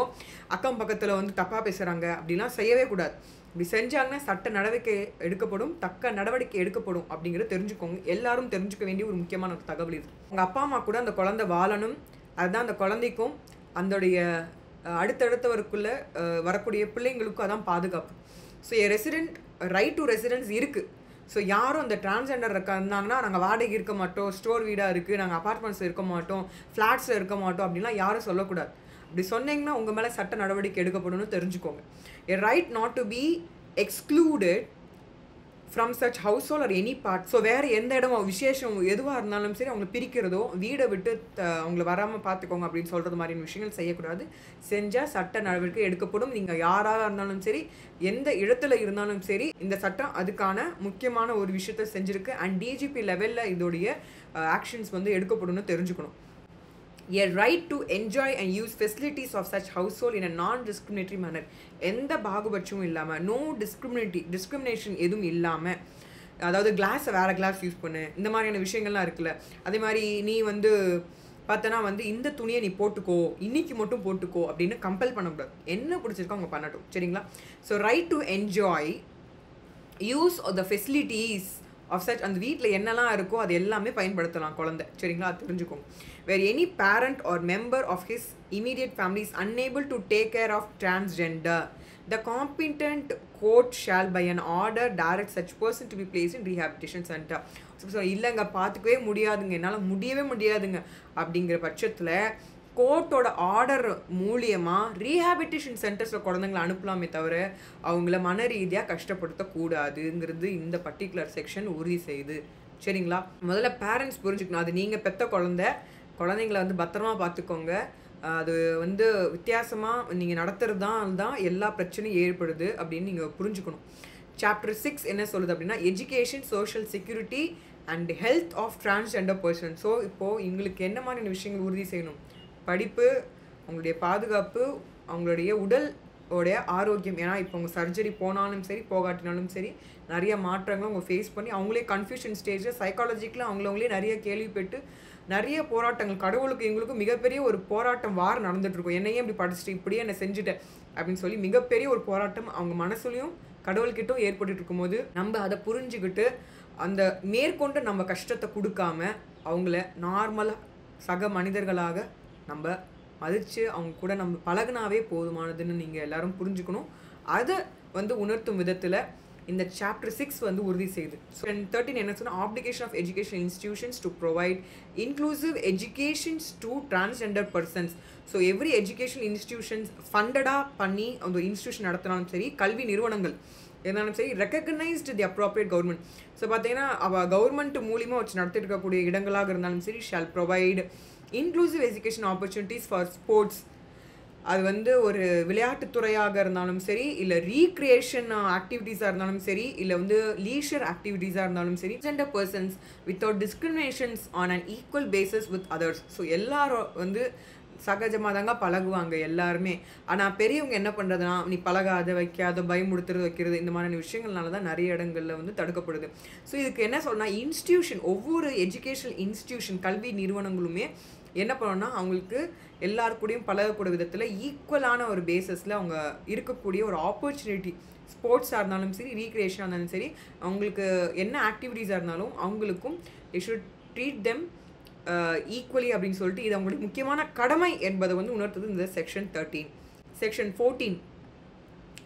அக்கம் பக்கத்தில் வந்து தப்பாக பேசுகிறாங்க அப்படிலாம் செய்யவே கூடாது. இப்படி செஞ்சாங்கன்னா சட்ட நடவடிக்கை எடுக்கப்படும், தக்க நடவடிக்கை எடுக்கப்படும் அப்படிங்கிறத தெரிஞ்சுக்கோங்க. எல்லாரும் தெரிஞ்சுக்க வேண்டிய ஒரு முக்கியமான ஒரு தகவல் இது. உங்கள் அப்பா அம்மா கூட அந்த குழந்தை வாழணும், அதுதான் அந்த குழந்தைக்கும் அதோடைய அடுத்தடுத்தவருக்குள்ளே வரக்கூடிய பிள்ளைங்களுக்கும் அதான் பாதுகாப்பு. So resident right to residence இருக்குது. ஸோ யாரும் அந்த டிரான்ஸ்ஜெண்டர் இருந்தாங்கன்னா நாங்கள் வாடகை இருக்க மாட்டோம், ஸ்டோர் வீடாக இருக்குது, நாங்கள் அப்பார்ட்மெண்ட்ஸில் இருக்க மாட்டோம், ஃப்ளாட்ஸில் இருக்க மாட்டோம் அப்படின்லாம் யாரும் சொல்லக்கூடாது. அப்படி சொன்னீங்கன்னா உங்கள் மேலே சட்ட நடவடிக்கை எடுக்கப்படணும்னு தெரிஞ்சுக்கோங்க. A right not to be excluded from such household or any part. So வேறு எந்த இடமோ விசேஷம் எதுவாக இருந்தாலும் சரி அவங்களை பிரிக்கிறதோ வீடை விட்டு அவங்கள வராமல் பார்த்துக்கோங்க அப்படின்னு சொல்கிறது மாதிரியான விஷயங்கள் செய்யக்கூடாது. செஞ்சால் சட்ட நடவடிக்கை எடுக்கப்படும். நீங்கள் யாராக இருந்தாலும் சரி, எந்த இடத்துல இருந்தாலும் சரி, இந்த சட்டம் அதுக்கான முக்கியமான ஒரு விஷயத்த செஞ்சுருக்கு. அண்ட் டிஜிபி லெவலில் இதோடைய ஆக்ஷன்ஸ் வந்து எடுக்கப்படும்னு தெரிஞ்சுக்கணும். A right to enjoy and use facilities of such household in a non-discriminatory manner. எந்த பாகுபட்சமும் இல்லாமல், நோ டிஸ்கிரிமினேஷன் எதுவும் இல்லாமல், அதாவது கிளாஸை வேறு கிளாஸ் யூஸ் பண்ணு, இந்த மாதிரியான விஷயங்கள்லாம் இருக்குல்ல. அதே மாதிரி நீ வந்து பார்த்தனா வந்து இந்த துணியை நீ போட்டுக்கோ, இன்னைக்கு மட்டும் போட்டுக்கோ அப்படின்னு கம்பல் பண்ணக்கூடாது. என்ன பிடிச்சிருக்கோ அவங்க பண்ணட்டும். சரிங்களா? So right to enjoy use of the facilities of such, அந்த வீட்டில் என்னெல்லாம் இருக்கோ அது எல்லாமே பயன்படுத்தலாம் குழந்தை. சரிங்களா? அது தெரிஞ்சுக்கோங்க. Where any parent or member of his immediate family is unable to take care of transgender, the competent court shall by an order direct such person to be placed in rehabilitation center. So இல்லைங்க பார்த்துக்கவே முடியாதுங்க, என்னால் முடியவே முடியாதுங்க அப்படிங்கிற பட்சத்தில் கோர்ட்டோட order மூலியமாக rehabilitation சென்டர்ஸில் குழந்தைங்களை அனுப்பலாமே தவிர அவங்கள மன ரீதியாக கஷ்டப்படுத்தக்கூடாதுங்கிறது இந்த பர்டிகுலர் செக்ஷன் உறுதி செய்து. சரிங்களா? முதல்ல பேரண்ட்ஸ் புரிஞ்சுக்கணும். அது நீங்கள் பெற்ற குழந்தைங்கள வந்து பத்திரமா பார்த்துக்கோங்க. அது வந்து வித்தியாசமாக நீங்கள் நடத்துறது தான் எல்லா பிரச்சனையும் ஏற்படுது அப்படின்னு நீங்கள் புரிஞ்சுக்கணும். சாப்டர் 6 என்ன சொல்லுது அப்படின்னா, education, social security and health of transgender person. So இப்போது எங்களுக்கு என்ன மாதிரியான விஷயங்கள் உறுதி செய்யணும்? படிப்பு, அவங்களுடைய பாதுகாப்பு, அவங்களுடைய உடலோடைய ஆரோக்கியம். ஏன்னா இப்போ அவங்க சர்ஜரி போனாலும் சரி போகாட்டினாலும் சரி நிறைய மாற்றங்களும் அவங்க ஃபேஸ் பண்ணி அவங்களே கன்ஃபியூஷன் ஸ்டேஜில் சைக்காலஜிக்கலாக அவங்களே நிறைய கேள்விப்பட்டு நிறைய போராட்டங்கள், கடவுளுக்கு எங்களுக்கும் மிகப்பெரிய ஒரு போராட்டம் நடந்துகிட்ருக்கும். என்னையே இப்படி படிச்சுட்டு இப்படியே என்னை செஞ்சுட்டேன் அப்படின்னு சொல்லி மிகப்பெரிய ஒரு போராட்டம் அவங்க மனசுலையும் கடவுள்கிட்டும் ஏற்பட்டு இருக்கும்போது நம்ம அதை புரிஞ்சுக்கிட்டு அந்த மேற்கொண்டு நம்ம கஷ்டத்தை கொடுக்காம அவங்கள நார்மலாக சக மனிதர்களாக நம்ம மதித்து அவங்க கூட நம்ம பழகுனாவே போதுமானதுன்னு நீங்கள் எல்லாரும் புரிஞ்சுக்கணும். அதை வந்து உணர்த்தும் விதத்தில் இந்த சாப்டர் 6 வந்து உறுதி செய்யுது. ஸோ 13 என்ன சொன்னால், application of education institutions to provide inclusive educations to transgender persons. So every education institutions ஃபண்டடாக பண்ணி அந்த இன்ஸ்டிடியூஷன் நடத்தினாலும் சரி, கல்வி நிறுவனங்கள் இருந்தாலும் சரி, recognised the appropriate government. So பார்த்தீங்கன்னா கவர்மெண்ட் மூலியமாக வச்சு நடத்திட்டு இருக்கக்கூடிய இடங்களாக இருந்தாலும் சரி, shall provide inclusive education opportunities for sports. அது வந்து ஒரு விளையாட்டுத்துறையாக இருந்தாலும் சரி, இல்லை ரீக்ரியேஷன் ஆக்டிவிட்டீஸாக இருந்தாலும் சரி, இல்லை வந்து லீஷர் ஆக்டிவிட்டீஸாக இருந்தாலும் சரி, gender persons without discriminations on an equal basis with others. So எல்லாரும் வந்து சகஜமாக தாங்க பழகுவாங்க எல்லாருமே. ஆனால் பெரியவங்க என்ன பண்ணுறதுனா, நீ பழகாத, வைக்காத, பயமுடுத்துறது, வைக்கிறது, இந்த மாதிரியான விஷயங்கள்னால தான் நிறைய இடங்களில் வந்து தடுக்கப்படுது. ஸோ இதுக்கு என்ன சொல்லணும்னா, இன்ஸ்டிடியூஷன், ஒவ்வொரு எஜுகேஷனல் இன்ஸ்டிடியூஷன் கல்வி நிறுவனங்களுமே என்ன பண்ணணும்னா, அவங்களுக்கு எல்லாருக்கூடையும் பழகக்கூடிய விதத்தில் ஈக்குவலான ஒரு பேஸஸில் அவங்க இருக்கக்கூடிய ஒரு ஆப்பர்ச்சுனிட்டி, ஸ்போர்ட்ஸாக இருந்தாலும் சரி, ரீக்ரியேஷனாக இருந்தாலும் சரி, அவங்களுக்கு என்ன ஆக்டிவிட்டீஸாக இருந்தாலும் அவங்களுக்கும் they should treat them equally அப்படின்னு சொல்லிட்டு இது அவங்களுடைய முக்கியமான கடமை என்பதை வந்து உணர்த்துது இந்த section 13. Section 14,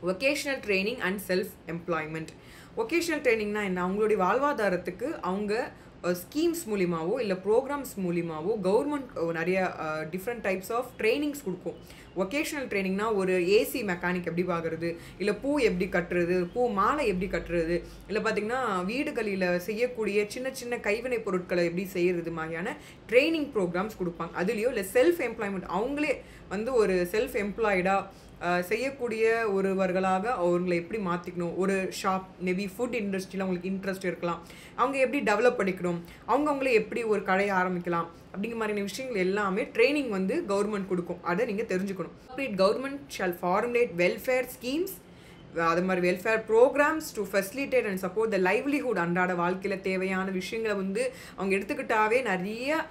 vocational training and self employment. Vocational ட்ரைனிங்னா என்ன? அவங்களுடைய வாழ்வாதாரத்துக்கு அவங்க ஸ்கீம்ஸ் மூலிமாவோ இல்லை ப்ரோக்ராம்ஸ் மூலிமாவோ கவர்மெண்ட் நிறைய டிஃப்ரெண்ட் டைப்ஸ் ஆஃப் ட்ரைனிங்ஸ் கொடுக்கும். வொகேஷனல் ட்ரைனிங்னா ஒரு ஏசி மெக்கானிக் எப்படி பார்க்குறது, இல்லை பூ எப்படி கட்டுறது, பூ மாலை எப்படி கட்டுறது, இல்லை பார்த்திங்கன்னா வீடுகளில் செய்யக்கூடிய சின்ன சின்ன கைவினை பொருட்களை எப்படி செய்கிறது மாதிரியான ட்ரைனிங் ப்ரோக்ராம்ஸ் கொடுப்பாங்க. அதுலேயோ இல்லை செல்ஃப் எம்ப்ளாய்மெண்ட், அவங்களே வந்து ஒரு செல்ஃப் எம்ப்ளாய்டாக செய்யக்கூடிய ஒருவர்களாக அவங்களை எப்படி மாற்றிக்கணும், ஒரு ஷாப், மேபி ஃபுட் இண்டஸ்ட்ரியில் அவங்களுக்கு இன்ட்ரெஸ்ட் இருக்கலாம், அவங்க எப்படி டெவலப் பண்ணிக்கணும், அவங்களே எப்படி ஒரு கடையை ஆரம்பிக்கலாம், அப்படிங்கிற மாதிரியான விஷயங்கள் எல்லாமே ட்ரைனிங் வந்து கவர்மெண்ட் கொடுக்கும். அதை நீங்கள் தெரிஞ்சுக்கணும். Government shall formulate welfare schemes, அது மாதிரி welfare programmes to facilitate and support the livelihood. அன்றாட வாழ்க்கையில் தேவையான விஷயங்களை வந்து அவங்க எடுத்துக்கிட்டாவே நிறைய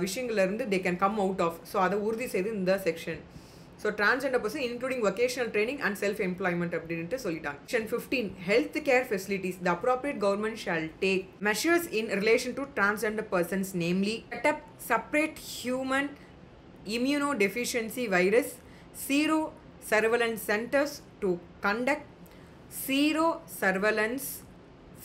விஷயங்கள்லேருந்து they can come out of. So அதை உறுதி செய்து இந்த section. So transgender person including vocational training and self employment அப்படின்ட்டு சொல்லிட்டாங்க. Section 15, health care facilities. The appropriate government shall take measures in relation to transgender persons, namely set up separate human immunodeficiency virus zero surveillance centers to conduct zero surveillance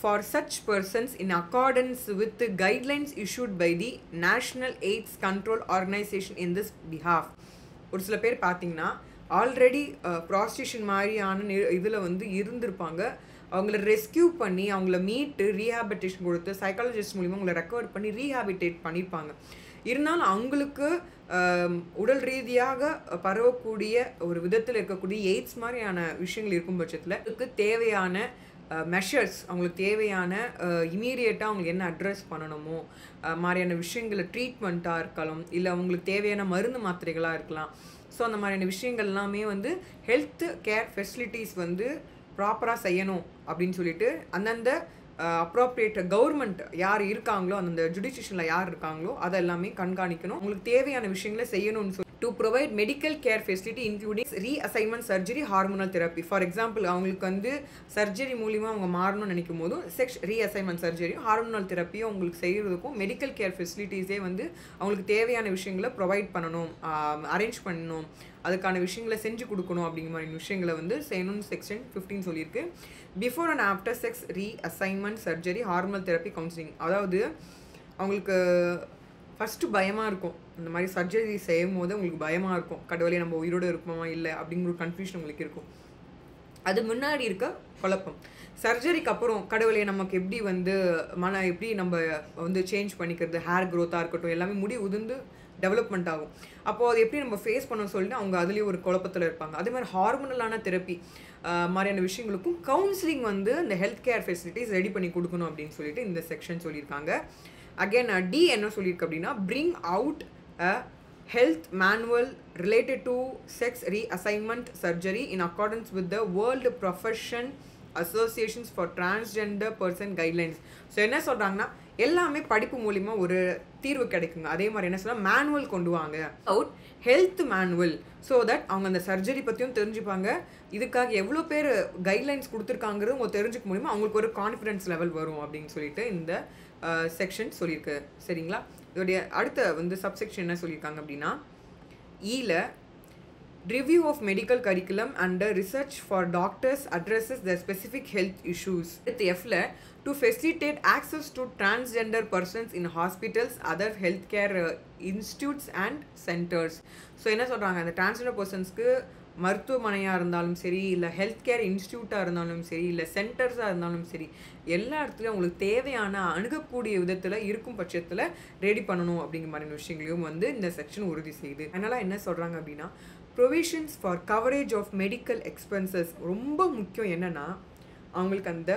for such persons in accordance with the guidelines issued by the National AIDS Control Organization in this behalf. ஒரு சில பேர் பார்த்தீங்கன்னா already prostitution மாதிரியான இதில் வந்து இருந்திருப்பாங்க. அவங்கள rescue பண்ணி அவங்கள மீட்டு ரீஹாபிட்டேஷன் கொடுத்து சைக்காலஜிஸ்ட் மூலிமா அவங்கள ரெக்கவர் பண்ணி ரீஹாபிட்டேட் பண்ணியிருப்பாங்க. இருந்தாலும் அவங்களுக்கு உடல் ரீதியாக பரவக்கூடிய ஒரு விதத்தில் இருக்கக்கூடிய எய்ட்ஸ் மாதிரியான விஷயங்கள் இருக்கும் பட்சத்தில் அதுக்கு தேவையான மெஷர்ஸ், அவங்களுக்கு தேவையான இமீடியட்டாக அவங்களுக்கு என்ன அட்ரஸ் பண்ணணுமோ மாதிரியான விஷயங்களை ட்ரீட்மெண்ட்டாக இருக்கலாம், இல்லை அவங்களுக்கு தேவையான மருந்து மாத்திரைகளாக இருக்கலாம். ஸோ அந்த மாதிரியான விஷயங்கள் எல்லாமே வந்து ஹெல்த் கேர் ஃபெசிலிட்டிஸ் வந்து ப்ராப்பராக செய்யணும் அப்படின்னு சொல்லிட்டு அந்தந்த அப்ராப்ரியேட் கவர்மெண்ட் யார் இருக்காங்களோ, அந்த ஜுடிஷியேஷனில் யார் இருக்காங்களோ அதை எல்லாமே கண்காணிக்கணும். உங்களுக்கு தேவையான விஷயங்களை செய்யணும்னு சொல்லி to provide medical care facility including reassignment surgery, hormonal therapy. For example அவங்களுக்கு வந்து சர்ஜரி மூலிமா அவங்க மாறணும்னு நினைக்கும் போதும் ரீஅசைன்மெண்ட் சர்ஜரியும் ஹார்மோனல் தெரப்பியும் அவங்களுக்கு செய்கிறதுக்கும் மெடிக்கல் கேர் ஃபெசிலிட்டிஸே வந்து அவங்களுக்கு தேவையான விஷயங்களை ப்ரொவைட் பண்ணணும், அரேஞ்ச் பண்ணணும், அதுக்கான விஷயங்களை செஞ்சு கொடுக்கணும் அப்படிங்கிற மாதிரி விஷயங்களை வந்து செய்யணும்னு செக்ஷன் 15 சொல்லியிருக்கு. Before and after sex reassignment surgery, hormonal therapy, counselling. அதாவது அவங்களுக்கு ஃபஸ்ட்டு பயமாக இருக்கும், இந்த மாதிரி சர்ஜரி செய்யும் போது உங்களுக்கு பயமாக இருக்கும், கடவுளே நம்ம உயிரோடு இருப்போமா இல்லை அப்படிங்கிற ஒரு கன்ஃபியூஷன் உங்களுக்கு இருக்கும். அது முன்னாடி இருக்க குழப்பம். சர்ஜரிக்கு அப்புறம் கடவுளே நமக்கு எப்படி வந்து எப்படி நம்ம வந்து சேஞ்ச் பண்ணிக்கிறது, ஹேர் க்ரோத்தாக இருக்கட்டும், எல்லாமே முடி உதிர்ந்து டெவலப்மெண்ட் ஆகும். அப்போது அது எப்படி நம்ம ஃபேஸ் பண்ண சொல்லிட்டு அவங்க அதுலேயும் ஒரு குழப்பத்தில் இருப்பாங்க. அதே மாதிரி ஹார்மோனலான தெரப்பி மாதிரியான விஷயங்களுக்கும் கவுன்சிலிங் வந்து இந்த ஹெல்த் கேர் ஃபெசிலிட்டிஸ் ரெடி பண்ணி கொடுக்கணும் அப்படின்னு சொல்லிட்டு இந்த செக்ஷன் சொல்லியிருக்காங்க. அகேன் டி என்ன சொல்லியிருக்கு அப்படின்னா, bring out a health manual related to sex reassignment surgery in accordance with the World Profession Associations for Transgender Person guidelines. So என்ன சொல்கிறாங்கன்னா, எல்லாமே படிப்பு மூலிமா ஒரு தீர்வு கிடைக்குங்க. அதே மாதிரி என்ன சொன்னால், மேனுவல் கொண்டு வாங்க, out health manual, so that அவங்க அந்த சர்ஜரி பற்றியும் தெரிஞ்சுப்பாங்க. இதுக்காக எவ்வளோ பேர் கைட்லைன்ஸ் கொடுத்துருக்காங்கிறது அவங்க தெரிஞ்சுக்க முடியுமா, அவங்களுக்கு ஒரு கான்ஃபிடன்ஸ் லெவல் வரும் அப்படின்னு சொல்லிட்டு இந்த செக்ஷன் சொல்லியிருக்கு. சரிங்களா? இதோடைய அடுத்த வந்து சப்செக்ஷன் என்ன சொல்லியிருக்காங்க அப்படின்னா, ஈல review of medical curriculum and research for doctors addresses the specific health issues. எஃப்ல to facilitate access to transgender persons in hospitals, other health care institutes and centres. So என்ன சொல்கிறாங்க, அந்த டிரான்ஸ்ஜெண்டர் பர்சன்ஸ்க்கு மருத்துவமனையாக இருந்தாலும் சரி, இல்லை ஹெல்த் கேர் இன்ஸ்டியூட்டாக இருந்தாலும் சரி, இல்லை சென்டர்ஸாக இருந்தாலும் சரி, எல்லா இடத்துலையும் அவங்களுக்கு தேவையான அணுகக்கூடிய விதத்தில் இருக்கும் பட்சத்தில் ரெடி பண்ணணும் அப்படிங்கிற மாதிரியான விஷயங்களையும் வந்து இந்த செக்ஷன் உறுதி செய்யுது. அதனால் என்ன சொல்கிறாங்க அப்படின்னா, provisions for coverage of medical expenses. ரொம்ப முக்கியம் என்னென்னா, அவங்களுக்கு அந்த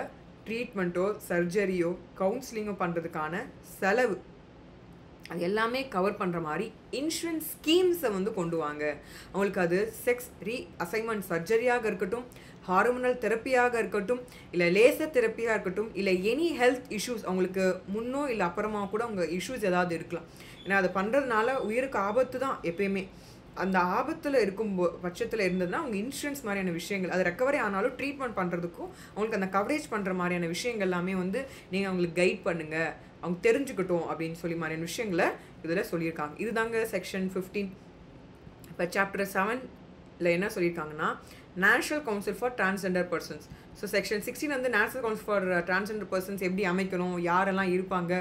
ட்ரீட்மெண்ட்டோ சர்ஜரியோ கவுன்சிலிங்கோ பண்ணுறதுக்கான செலவு அது எல்லாமே கவர் பண்ணுற மாதிரி இன்சூரன்ஸ் ஸ்கீம்ஸை வந்து கொண்டு வாங்க. அவங்களுக்கு அது செக்ஸ் அசைன்மெண்ட் சர்ஜரியாக இருக்கட்டும், ஹார்மோனல் தெரப்பியாக இருக்கட்டும், இல்லை லேசர் தெரப்பியாக இருக்கட்டும், இல்லை எனி ஹெல்த் இஷ்யூஸ் அவங்களுக்கு முன்னோ இல்லை அப்புறமா கூட அவங்க இஷ்யூஸ் ஏதாவது இருக்கலாம். ஏன்னா அதை பண்ணுறதுனால உயிருக்கு ஆபத்து தான் எப்பயுமே. அந்த ஆபத்தில் இருக்கும் பட்சத்தில் இருந்ததுன்னா அவங்க இன்சூரன்ஸ் மாதிரியான விஷயங்கள், அது ரெக்கவரி ஆனாலும் ட்ரீட்மெண்ட் பண்ணுறதுக்கும் அவங்களுக்கு அந்த கவரேஜ் பண்ணுற மாதிரியான விஷயங்கள் எல்லாமே வந்து நீங்கள் அவங்களுக்கு கைட் பண்ணுங்கள், அவங்க தெரிஞ்சுக்கிட்டோம் அப்படின்னு சொல்லி மாதிரியான விஷயங்களை இதில் சொல்லியிருக்காங்க. இதுதாங்க செக்ஷன் 15. இப்போ சாப்டர் 7ல் என்ன சொல்லியிருக்காங்கன்னா, national council for transgender persons. So section 16 வந்து national council for transgender persons எப்படி அமைக்கணும், யாரெல்லாம் இருப்பாங்க,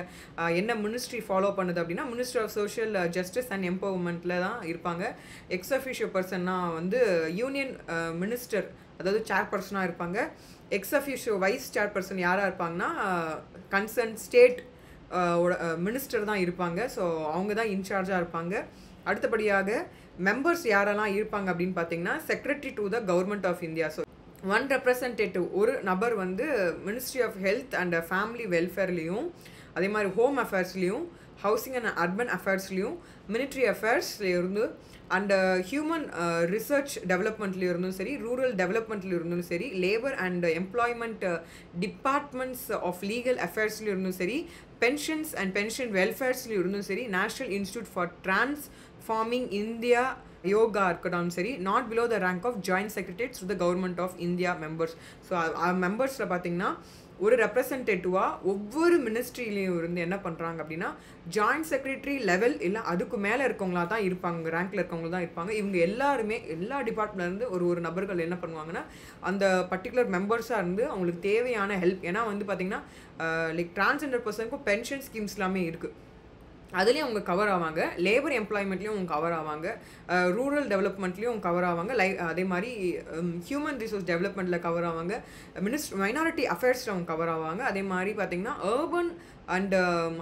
என்ன மினிஸ்ட்ரி ஃபாலோ பண்ணுது அப்படின்னா, ministry of social justice and எம்பவர்மெண்ட்டில் தான் இருப்பாங்க. எக்ஸ் அஃபிஷியோ பர்சன்னா வந்து யூனியன் மினிஸ்டர், அதாவது சேர்பர்சனாக இருப்பாங்க. எக்ஸ் அஃபிஷியோ வைஸ் சேர்பர்சன் யாராக இருப்பாங்கன்னா, கன்சர்ன் ஸ்டேட் மினிஸ்டர் தான் இருப்பாங்க. ஸோ அவங்க தான் இன்சார்ஜாக இருப்பாங்க. அடுத்தபடியாக மெம்பர்ஸ் யாரெல்லாம் இருப்பாங்க அப்படின்னு பார்த்தீங்கன்னா, secretary to the government of India. So one representative, ஒரு நபர் வந்து ministry of health and family வெல்ஃபேர்லேயும், அதே மாதிரி ஹோம் அஃபேர்ஸ்லேயும், ஹவுசிங் அண்ட் அர்பன் அஃபேர்ஸ்லேயும், மிலிட்ரி அஃபேர்ஸ்லேயும் இருந்து, அண்ட் ஹியூமன் ரிசர்ச் டெவலப்மெண்ட்லேயும் இருந்தும் சரி, ரூரல் டெவலப்மெண்ட்லேயும் இருந்தும் சரி, labour and employment departments of legal அஃபேர்ஸ்லேயும் இருந்தும் சரி, பென்ஷன்ஸ் அண்ட் பென்ஷன் வெல்ஃபேர்ஸ்லேயும் இருந்தும் சரி, national institute for transforming India யோகா இருக்கட்டும் சரி, not below the rank of joint secretaries to the government of India members. So மெம்பர்ஸில் பார்த்தீங்கன்னா ஒரு ரெப்ரசன்டேட்டிவாக ஒவ்வொரு மினிஸ்ட்ரியிலையும் இருந்து என்ன பண்ணுறாங்க அப்படின்னா, ஜாயின்ட் செக்ரட்டரி லெவல் இல்லை அதுக்கு மேலே இருக்கவங்களா தான் இருப்பாங்க, ரேங்க்கில் இருக்கவங்க தான் இருப்பாங்க. இவங்க எல்லாருமே எல்லா டிபார்ட்மெண்ட்லேருந்து ஒரு நபர்கள் என்ன பண்ணுவாங்கன்னா, அந்த பர்டிகுலர் மெம்பர்ஸாக இருந்து அவங்களுக்கு தேவையான ஹெல்ப். ஏன்னா வந்து பார்த்திங்கன்னா லைக் டிரான்ஸ்ஜெண்டர் பர்சனுக்கும் பென்ஷன் ஸ்கீம்ஸ் எல்லாமே இருக்குது, அதுலேயும் அவங்க கவர் ஆவாங்க. லேபர் எம்ப்ளாய்மெண்ட்லேயும் அவங்க கவர் ஆவாங்க, ரூரல் டெவலப்மெண்ட்லேயும் அவங்க கவர் ஆவாங்க, அதே மாதிரி ஹியூமன் ரிசோர்ஸ் டெவலப்மெண்ட்டில் கவர் ஆவாங்க, மைனாரிட்டி அஃபேர்ஸில் அவங்க கவர் ஆவாங்க, அதே மாதிரி பார்த்திங்கன்னா அர்பன் அண்ட்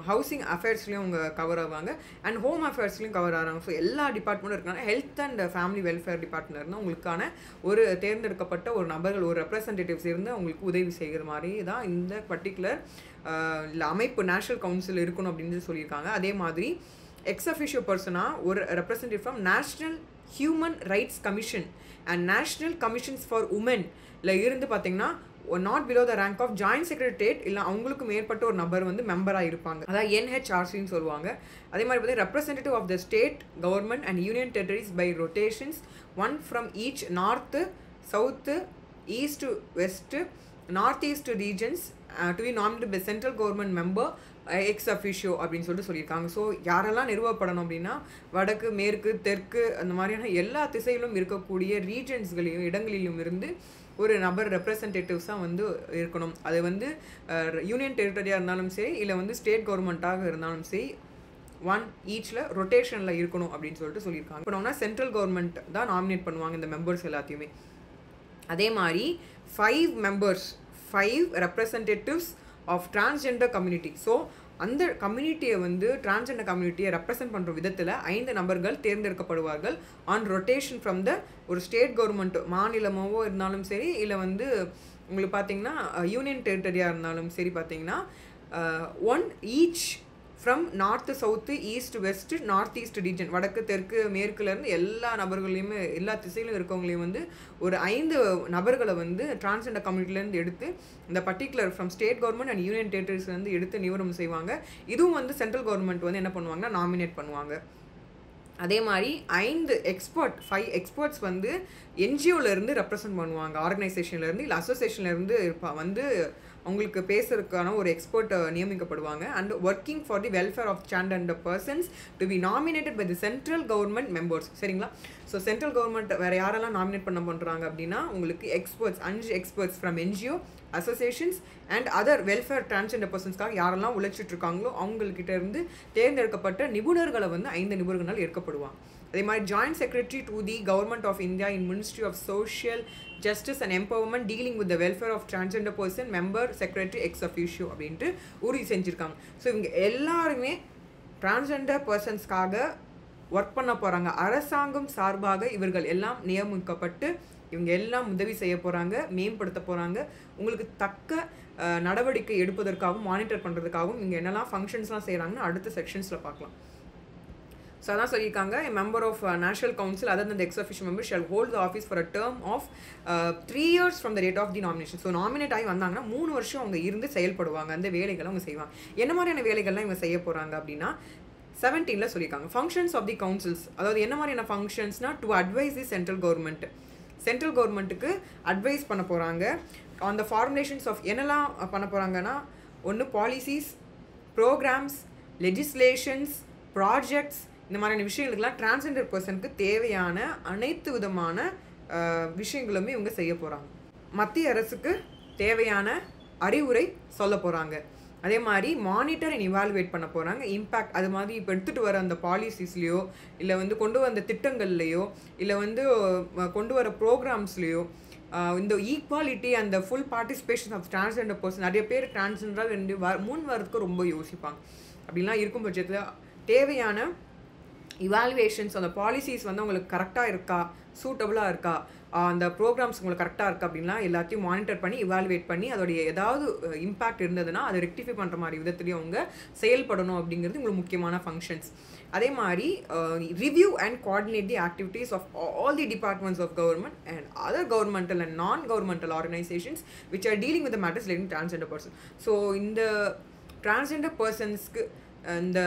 ஹவுசிங் அஃபேர்ஸ்லேயும் அவங்க கவர் ஆவாங்க, அண்ட் ஹோம் அஃபேர்ஸ்லையும் கவர் ஆகிறாங்க. ஸோ எல்லா டிபார்ட்மெண்ட்டும் இருக்காங்க. Health and family welfare department இருந்தால் உங்களுக்கான ஒரு தேர்ந்தெடுக்கப்பட்ட ஒரு நபர்கள், ஒரு ரெப்ரசன்டேட்டிவ்ஸ் இருந்து அவங்களுக்கு உதவி செய்கிற மாதிரி தான் இந்த பர்டிகுலர் அமைப்பு நேஷனல் கவுன்சில் இருக்கணும் அப்படின்னு சொல்லியிருக்காங்க. அதே மாதிரி எக்ஸ் அஃபிஷியோ பர்சனாக ஒரு representative from national human rights commission and national commissions for உமன்ல இருந்து பார்த்தீங்கன்னா not below the rank of joint secretariat இல்லை அவங்களுக்கு மேற்பட்ட ஒரு நபர் வந்து மெம்பராக இருப்பாங்க, அதாவது NHRCன்னு சொல்லுவாங்க. அதே மாதிரி பார்த்தீங்கன்னா representative of the state government and union territories by rotations, one from each north, south, east, west, north east regions to be nominated by central government member ex officio அப்படின்னு சொல்லியிருக்காங்க. ஸோ யாரெல்லாம் நிறுவப்படணும் அப்படின்னா, வடக்கு, மேற்கு, தெற்கு அந்த மாதிரியான எல்லா திசையிலும் இருக்கக்கூடிய ரீஜன்ஸ்களையும் இடங்களிலும் இருந்து ஒரு நபர் ரெப்ரசன்டேட்டிவ்ஸாக வந்து இருக்கணும். அது வந்து யூனியன் டெரிட்டரியாக இருந்தாலும் சரி, இல்லை வந்து ஸ்டேட் கவர்மெண்ட்டாக இருந்தாலும் சரி, ஒன் ஈச்சில் ரொட்டேஷனில் இருக்கணும் அப்படின்னு சொல்லியிருக்காங்க. இப்போ சென்ட்ரல் கவர்மெண்ட் தான் நாமினேட் பண்ணுவாங்க இந்த மெம்பர்ஸ் எல்லாத்தையுமே. அதே மாதிரி 5 members 5 representatives of transgender community. So அந்த கம்யூனிட்டியை வந்து டிரான்ஸ்ஜெண்டர் கம்யூனிட்டியை ரெப்ரசென்ட் பண்ணுற விதத்தில் 5 நபர்கள் தேர்ந்தெடுக்கப்படுவார்கள் ஆன் ரொட்டேஷன் ஃப்ரம் த ஒரு ஸ்டேட் கவர்மெண்ட் மாநிலமாவோ இருந்தாலும் சரி, இல்லை வந்து உங்களுக்கு பார்த்தீங்கன்னா யூனியன் டெரிட்டரியாக இருந்தாலும் சரி, பார்த்தீங்கன்னா 1 each from north south east west north east region, வடக்கு தெற்கு மேற்குலேருந்து எல்லா நபர்களையுமே எல்லா திசையிலும் இருக்கவங்களையும் வந்து ஒரு 5 நபர்களை வந்து டிரான்ஸ்ஜெண்டர் கம்யூனிட்டிலேருந்து எடுத்து இந்த particular from state government and union டெரிட்டரிஸ்லேருந்து எடுத்து நியமனம் செய்வாங்க. இதுவும் வந்து சென்ட்ரல் கவர்மெண்ட் வந்து என்ன பண்ணுவாங்கன்னா நாமினேட் பண்ணுவாங்க. அதே மாதிரி 5 எக்ஸ்பர்ட்ஸ் வந்து என்ஜிஓலேருந்து ரெப்ரசன்ட் பண்ணுவாங்க, ஆர்கனைசேஷன்லேருந்து இல்லை அசோசியேஷன்லேருந்து வந்து அவங்களுக்கு பேசுறதுக்கான ஒரு எக்ஸ்பர்ட் நியமிக்கப்படுவாங்க. And working for the welfare of transgender persons to be nominated by the central government members. சரிங்களா? ஸோ சென்ட்ரல் கவர்மெண்ட் வேறு யாரெல்லாம் நாமினேட் பண்ணுறாங்க அப்படின்னா உங்களுக்கு 5 experts from NGO associations and other welfare transgender பர்சன்ஸ்க்காக யாரெல்லாம் உழைச்சிட்டு இருக்காங்களோ அவங்கக்கிட்ட இருந்து தேர்ந்தெடுக்கப்பட்ட நிபுணர்களை வந்து 5 நிபுணர்கள் எடுக்கப்படுவாங்க. அதே மாதிரி joint secretary to the government of India in ministry of social justice and empowerment dealing with the welfare of transgender person member secretary ex officio அப்படின்ட்டு உறுதி செஞ்சுருக்காங்க. ஸோ இவங்க எல்லாருமே டிரான்ஸ்ஜெண்டர் பர்சன்ஸ்க்காக ஒர்க் பண்ண போகிறாங்க. அரசாங்கம் சார்பாக இவர்கள் எல்லாம் நியமிக்கப்பட்டு இவங்க எல்லாம் உதவி செய்ய போகிறாங்க, மேம்படுத்த போகிறாங்க. உங்களுக்கு தக்க நடவடிக்கை எடுப்பதற்காகவும் மானிட்டர் பண்ணுறதுக்காகவும் இங்கே என்னெல்லாம் ஃபங்க்ஷன்ஸ்லாம் செய்கிறாங்கன்னு அடுத்த செக்ஷன்ஸில் பார்க்கலாம். ஸோ அதான் சொல்லியிருக்காங்க, member of national council other than the ex official member shall hold the office for a term of 3 years from the date of the nomination. So nominate ஆகி வந்தாங்கன்னா 3 வருஷம் அவங்க இருந்து செயல்படுவாங்க, அந்த வேலைகளை அவங்க செய்வாங்க. என்ன மாதிரியான வேலைகள்லாம் இவங்க செய்ய போகிறாங்க அப்படின்னா 17ல் சொல்லியிருக்காங்க ஃபங்க்ஷன்ஸ் ஆஃப் தி கவுன்சில்ஸ். அதாவது என்ன மாதிரியான ஃபங்க்ஷன்ஸ்னால் to advise the central government, central கவர்மெண்ட்டுக்கு அட்வைஸ் பண்ண போகிறாங்க ஆன் த ஃபார்முலேஷன்ஸ் ஆஃப் என்னெல்லாம் பண்ண போகிறாங்கன்னா ஒன்று பாலிசிஸ், ப்ரோக்ராம்ஸ், லெஜிஸ்லேஷன்ஸ், ப்ராஜெக்ட்ஸ், இந்த மாதிரியான விஷயங்களுக்கெல்லாம் டிரான்ஸ்ஜெண்டர் பர்சனுக்கு தேவையான அனைத்து விதமான விஷயங்களுமே இவங்க செய்ய போகிறாங்க. மத்திய அரசுக்கு தேவையான அறிவுரை சொல்ல போகிறாங்க. அதே மாதிரி மானிட்டர் அண்ட் இவாலுவேட் பண்ண போகிறாங்க இம்பேக்ட். அது மாதிரி இப்போ எடுத்துகிட்டு வர அந்த பாலிசிஸ்லேயோ இல்லை வந்து கொண்டு வந்த திட்டங்கள்லையோ இல்லை வந்து கொண்டு வர ப்ரோக்ராம்ஸ்லேயோ இந்த ஈக்வாலிட்டி அந்த full participation of transgender person, நிறைய பேர் டிரான்ஸ்ஜெண்டராக முன் வரதுக்கு ரொம்ப யோசிப்பாங்க. அப்படிலாம் இருக்கும் பட்சத்தில் தேவையான இவாலுவேஷன்ஸ் அந்த பாலிசிஸ் வந்து உங்களுக்கு கரெக்டாக இருக்கா, சூட்டபுளாக இருக்கா, அந்த ப்ரோக்ராம்ஸ் உங்களுக்கு கரெக்டாக இருக்கா அப்படின்லாம் எல்லாத்தையும் மானிட்டர் பண்ணி இவாலுவேட் பண்ணி அதோடைய ஏதாவது இம்பேக்ட் இருந்ததுன்னா அதை ரெக்டிஃபை பண்ணுற மாதிரி விதத்துலேயும் அவங்க செயல்படணும் அப்படிங்கிறது உங்களுக்கு முக்கியமான ஃபங்க்ஷன்ஸ். அதே மாதிரி review and coordinate the activities of all the departments of government and other governmental and non governmental organisations which are dealing with the matters relating transgender person. So இந்த டிரான்ஸ்ஜெண்டர் பர்சன்ஸ்க்கு இந்த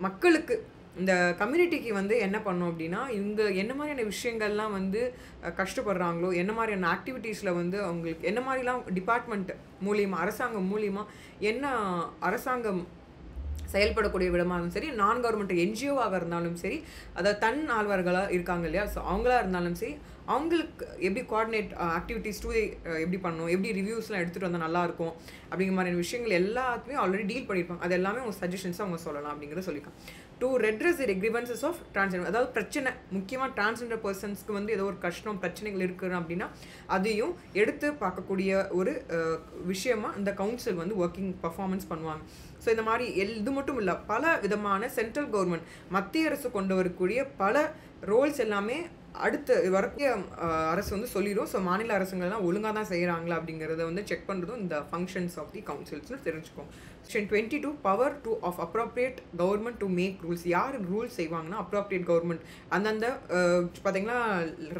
மக்களுக்கு இந்த கம்யூனிட்டிக்கு வந்து என்ன பண்ணோம் அப்படின்னா இவங்க என்ன மாதிரியான விஷயங்கள்லாம் வந்து கஷ்டப்படுறாங்களோ, என்ன மாதிரியான ஆக்டிவிட்டீஸில் வந்து அவங்களுக்கு என்ன மாதிரிலாம் டிபார்ட்மெண்ட் மூலியமாக அரசாங்கம் மூலியமாக என்ன அரசாங்கம் செயல்படக்கூடிய விடமாக இருந்தாலும் சரி, நான் கவர்மெண்ட் என்ஜிஓவாக இருந்தாலும் சரி, அதாவது தன் ஆழ்வார்களாக இருக்காங்க இல்லையா, ஸோ அவங்களா இருந்தாலும் சரி அவங்களுக்கு எப்படி கோஆர்டினேட் ஆக்டிவிட்டீஸ் டூ எப்படி பண்ணணும், எப்படி ரிவ்யூஸ்லாம் எடுத்துகிட்டு வந்தால் நல்லாயிருக்கும் அப்படிங்கிற மாதிரியான விஷயங்கள் எல்லாத்துமே ஆல்ரெடி டீல் பண்ணியிருப்பாங்க. அது எல்லாமே அவங்க சஜஷன்ஸாக அவங்க சொல்லலாம் அப்படிங்கிறத சொல்லியிருக்காங்க. To redress the grievances of transgender, அதாவது பிரச்சனை முக்கியமாக டிரான்ஸ்ஜெண்டர் பர்சன்ஸ்க்கு வந்து ஏதோ ஒரு கஷ்டம் பிரச்சனைகள் இருக்குது அப்படின்னா அதையும் எடுத்து பார்க்கக்கூடிய ஒரு விஷயமாக இந்த கவுன்சில் வந்து ஒர்க்கிங் பர்ஃபார்மன்ஸ் பண்ணுவாங்க. ஸோ இந்த மாதிரி இது மட்டும் இல்லை, பல விதமான சென்ட்ரல் கவர்மெண்ட் மத்திய அரசு கொண்டு வரக்கூடிய பல ரோல்ஸ் எல்லாமே அடுத்து வரக்கூடிய அரசு வந்து சொல்லிடும். ஸோ மாநில அரசுங்கள்லாம் ஒழுங்காக தான் செய்கிறாங்களா அப்படிங்கிறத வந்து செக் பண்ணுறதும் இந்த ஃபங்க்ஷன்ஸ் ஆஃப் தி கவுன்சில்ஸ்னு தெரிஞ்சுக்கோம். Section 22 power to of appropriate government to make rules. யார் ரூல்ஸ் செய்வாங்கன்னா அப்ராப்ரியேட் கவர்மெண்ட். அந்தந்த பார்த்தீங்கன்னா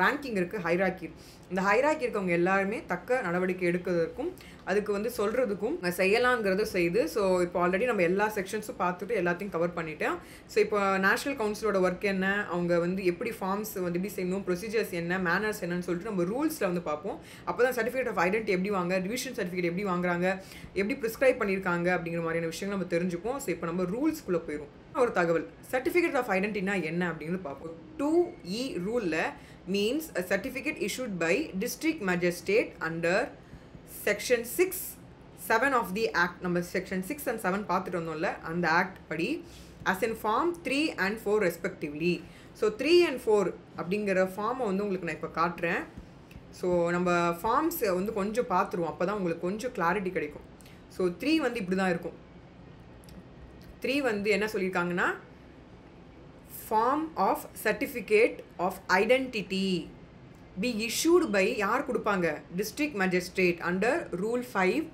ரேங்கிங் இருக்குது, ஹைராக்கி. இந்த ஹைராக்கி இருக்கவங்க எல்லாருமே தக்க நடவடிக்கை எடுக்கிறதுக்கும் அதுக்கு வந்து சொல்கிறதுக்கும் செய்யலாங்கிறத செய்து. ஸோ இப்போ ஆல்ரெடி நம்ம எல்லா செக்ஷன்ஸும் பார்த்துட்டு எல்லாத்தையும் கவர் பண்ணிட்டேன். ஸோ இப்போ நேஷனல் கவுன்சிலோட ஒர்க் என்ன, அவங்க வந்து எப்படி ஃபார்ம்ஸ் வந்து எப்படி செய்யணும், ப்ரொசீஜர்ஸ் என்ன, மேனர்ஸ் என்னன்னு சொல்லிட்டு நம்ம ரூல்ஸில் வந்து பார்ப்போம். அப்போ தான் சர்டிஃபிகேட் ஆஃப் ஐடென்டி எப்படி வாங்க, ரிவிஷன் சர்டிஃபிகேட் எப்படி வாங்குறாங்க, எப்படி ப்ரிஸ்கிரைப் பண்ணியிருக்காங்க அப்படிங்கிற மாதிரியான விஷயங்கள் நம்ம தெரிஞ்சுப்போம். ஸோ இப்போ நம்ம ரூல்ஸ்குள்ளே போயிடும். ஒரு தகவல், சர்டிஃபிகேட் ஆஃப் ஐடென்டிட்டினா என்ன அப்படிங்கிறது பார்ப்போம். 2E ரூலில் means a certificate issued by district magistrate under section 6, 7 of the act. நம்ம section 6 and 7 பார்த்துட்டு வந்தோம்ல, அந்த ஆக்ட் படி as in form 3 and 4 respectively. So 3 and 4 அப்படிங்கிற ஃபார்மை வந்து உங்களுக்கு நான் இப்போ காட்டுறேன். ஸோ நம்ம ஃபார்ம்ஸ் வந்து கொஞ்சம் பார்த்துருவோம், அப்போ தான் உங்களுக்கு கொஞ்சம் கிளாரிட்டி கிடைக்கும். ஸோ 3 வந்து இப்படி தான் இருக்கும். 3 வந்து என்ன சொல்லியிருக்காங்கன்னா, form of certificate of identity be issued by யார் கொடுப்பாங்க, district magistrate under rule 5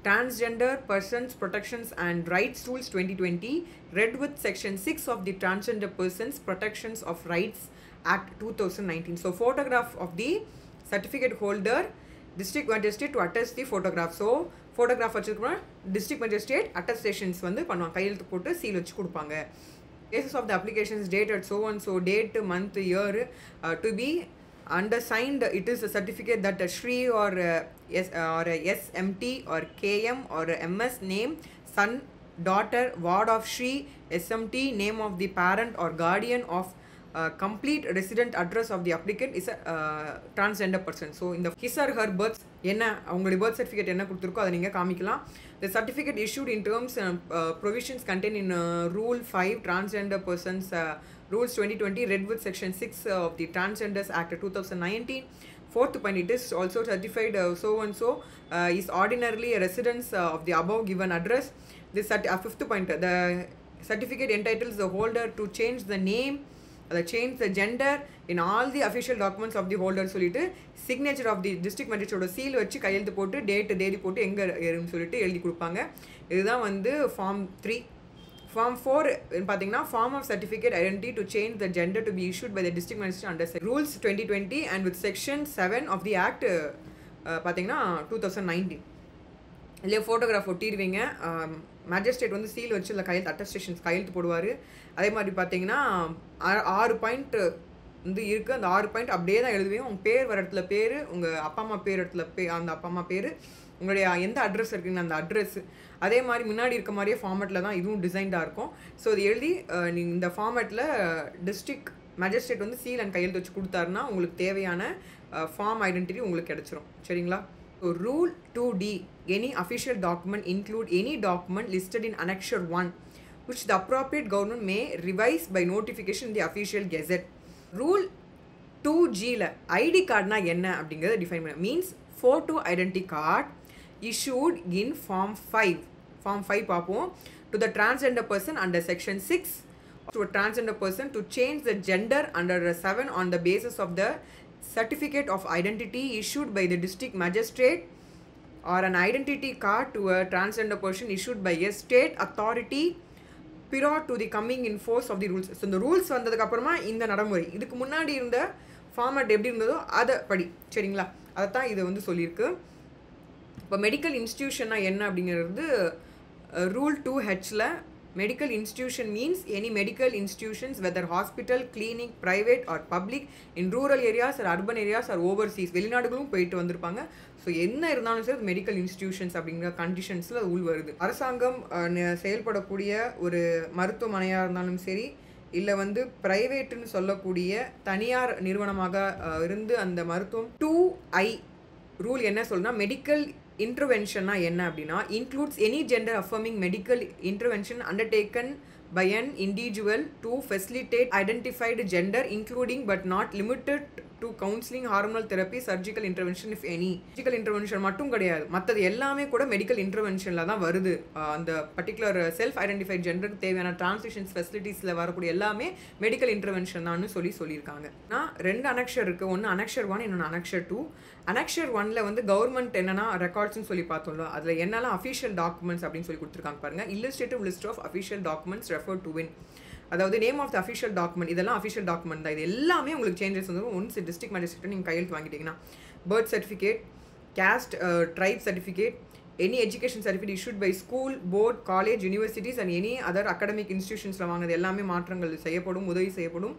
Transgender Persons Protections and Rights Rules 2020 read with section 6 of the Transgender Persons Protections of Rights Act 2019. So photograph of the certificate holder, district magistrate to attest the photograph. So photograph வச்சிருக்கோம்னா district magistrate attestations வந்து பண்ணுவாங்க, கையெழுத்து போட்டு seal வச்சு கொடுப்பாங்க. Cases of the applications dated so and so date, month, year to be undersigned. It is a certificate that a Shri or SMT or KM or MS name, son, daughter, ward of Shri, SMT, name of the parent or guardian of complete resident address of the applicant is a transgender person. So in the his or her birth என்ன அவங்களுடைய birth certificate என்ன கொடுத்துருக்கோ அதை நீங்கள் காமிக்கலாம். The certificate issued in terms and provisions contained in Rule 5 Transgender Persons Rules 2020 read with section 6 of the Transgenders Act 2019. Fourth point, it is also certified so and so is ordinarily a residence of the above given address. This fifth point, the certificate entitles the holder to change the name, change the gender in all the official documents of the holder. சொல்லிட்டு signature of the district magistrate seal வச்சு கையெழுத்து போட்டு date தேதி போட்டு எங்கே இருக்குன்னு சொல்லிட்டு எழுதி கொடுப்பாங்க. இதுதான் வந்து ஃபார்ம் 3. ஃபார்ம் 4 பார்த்தீங்கன்னா form of certificate identity to change the gender to be issued by the district magistrate under rules 2020 and with section 7 of the act பார்த்தீங்கன்னா 2019. இல்லையா ஃபோட்டோகிராஃப் ஒட்டிடுவீங்க, மேஜிஸ்ட்ரேட் வந்து சீல் வச்சு இல்லை கையெழுத்து அட்டஸ்டேஷன்ஸ் கையெழுத்து போடுவார். அதே மாதிரி பார்த்தீங்கன்னா 6 பாயிண்ட் வந்து இருக்குது, அந்த 6 பாயிண்ட் அப்படியே தான் எழுதுவீங்க. உங்கள் பேர் வர இடத்துல பேர், உங்கள் அப்பா அம்மா பேர் இடத்துல அந்த அப்பா அம்மா பேர், உங்களுடைய எந்த அட்ரஸ் இருக்குங்க அந்த அட்ரஸ்ஸு, அதே மாதிரி முன்னாடி இருக்க மாதிரியே ஃபார்மேட்டில் தான் இதுவும் டிசைன்டாக இருக்கும். ஸோ இது எழுதி நீங்கள் இந்த ஃபார்மேட்டில் டிஸ்ட்ரிக்ட் மேஜிஸ்ட்ரேட் வந்து சீல் அண்ட் கையெழுத்து வச்சு கொடுத்தாருன்னா உங்களுக்கு தேவையான ஃபார்ம் ஐடென்டிட்டி உங்களுக்கு கிடச்சிரும். சரிங்களா? So Rule 2D, any official document include any document listed in Annexure 1 which the appropriate government may revise by notification in the official gazette. Rule 2G la ID card na enna அப்படிங்கறத define பண்ண means photo identity card issued in form 5. Form 5 பாப்போம். To the transgender person under section 6, to a transgender person to change the gender under 7 on the basis of the certificate of identity issued by the district magistrate or an identity card to a transgender person issued by a state authority prior to the coming in force of the rules. So இந்த rules வந்ததுக்கு அப்புறமா இந்த நடைமுறை, இதுக்கு முன்னாடி இருந்த format எப்படி இருந்ததோ அதை படி. சரிங்களா? அதை தான் இது வந்து சொல்லியிருக்கு. இப்போ மெடிக்கல் இன்ஸ்டிடியூஷன்னா என்ன அப்படிங்கிறது rule 2Hல medical institution means any medical institutions whether hospital, clinic, private or public in rural areas or urban areas or overseas. வெளிநாடுகளும் போயிட்டு வந்திருப்பாங்க. ஸோ என்ன இருந்தாலும் சரி மெடிக்கல் இன்ஸ்டிடியூஷன்ஸ் அப்படிங்கிற கண்டிஷன்ஸில் உள் வருது. அரசாங்கம் செயல்படக்கூடிய ஒரு மருத்துவமனையாக இருந்தாலும் சரி, இல்லை வந்து ப்ரைவேட்டுன்னு சொல்லக்கூடிய தனியார் நிறுவனமாக இருந்து அந்த மருத்துவம் 2I ரூல் என்ன சொல்லுன்னா மெடிக்கல் இன்டர்வென்ஷன்னா என்ன அப்படின்னா includes any gender affirming medical intervention undertaken by an individual to facilitate identified gender including but not limited to counseling, hormonal therapy, surgical intervention if any. Surgical intervention மட்டும் கிடையாது, மற்றது எல்லாமே கூட medical இன்டர்வென்ஷனில் தான் வருது. அந்த பர்டிகுலர் செல்ஃப் ஐடென்டிஃபைட் ஜெண்டருக்கு தேவையான translations ஃபெசிலிட்டிஸில் வரக்கூடிய எல்லாமே மெடிக்கல் இன்டர்வென்ஷன் தான் சொல்லியிருக்காங்க. நான் 2 அனெக்ஷர் இருக்குது, ஒன்று அனெக்ஷர் 1, இன்னொன்று அனெக்ஷர் 2. அனெக்ஷர் 1ல வந்து கவர்மெண்ட் என்னென்னா ரெக்கார்ட்ஸ்னு சொல்லி பார்த்தோம்ல, அதில் என்னெல்லாம் அஃபிஷியல் டாக்குமெண்ட்ஸ் அப்படின்னு சொல்லி கொடுத்துருக்காங்க பாருங்கள். Illustrative list of official documents refer to win, அதாவது name of the official document, இதெல்லாம் அஃபிஷியல் டாக்குமெண்ட் தான். இது எல்லாமே உங்களுக்கு சேஞ்சஸ் வந்து ஒன்ஸ் டிஸ்ட்ரிக்ட் மேஜிஸ்ட்ரேட் நீங்கள் கையெழுத்து வாங்கிட்டீங்கன்னா birth certificate, caste, tribe certificate, any education certificate issued by school, board, college, universities and any other academic institutions வாங்கினது எல்லாமே மாற்றங்கள் செய்யப்படும், உதவி செய்யப்படும்.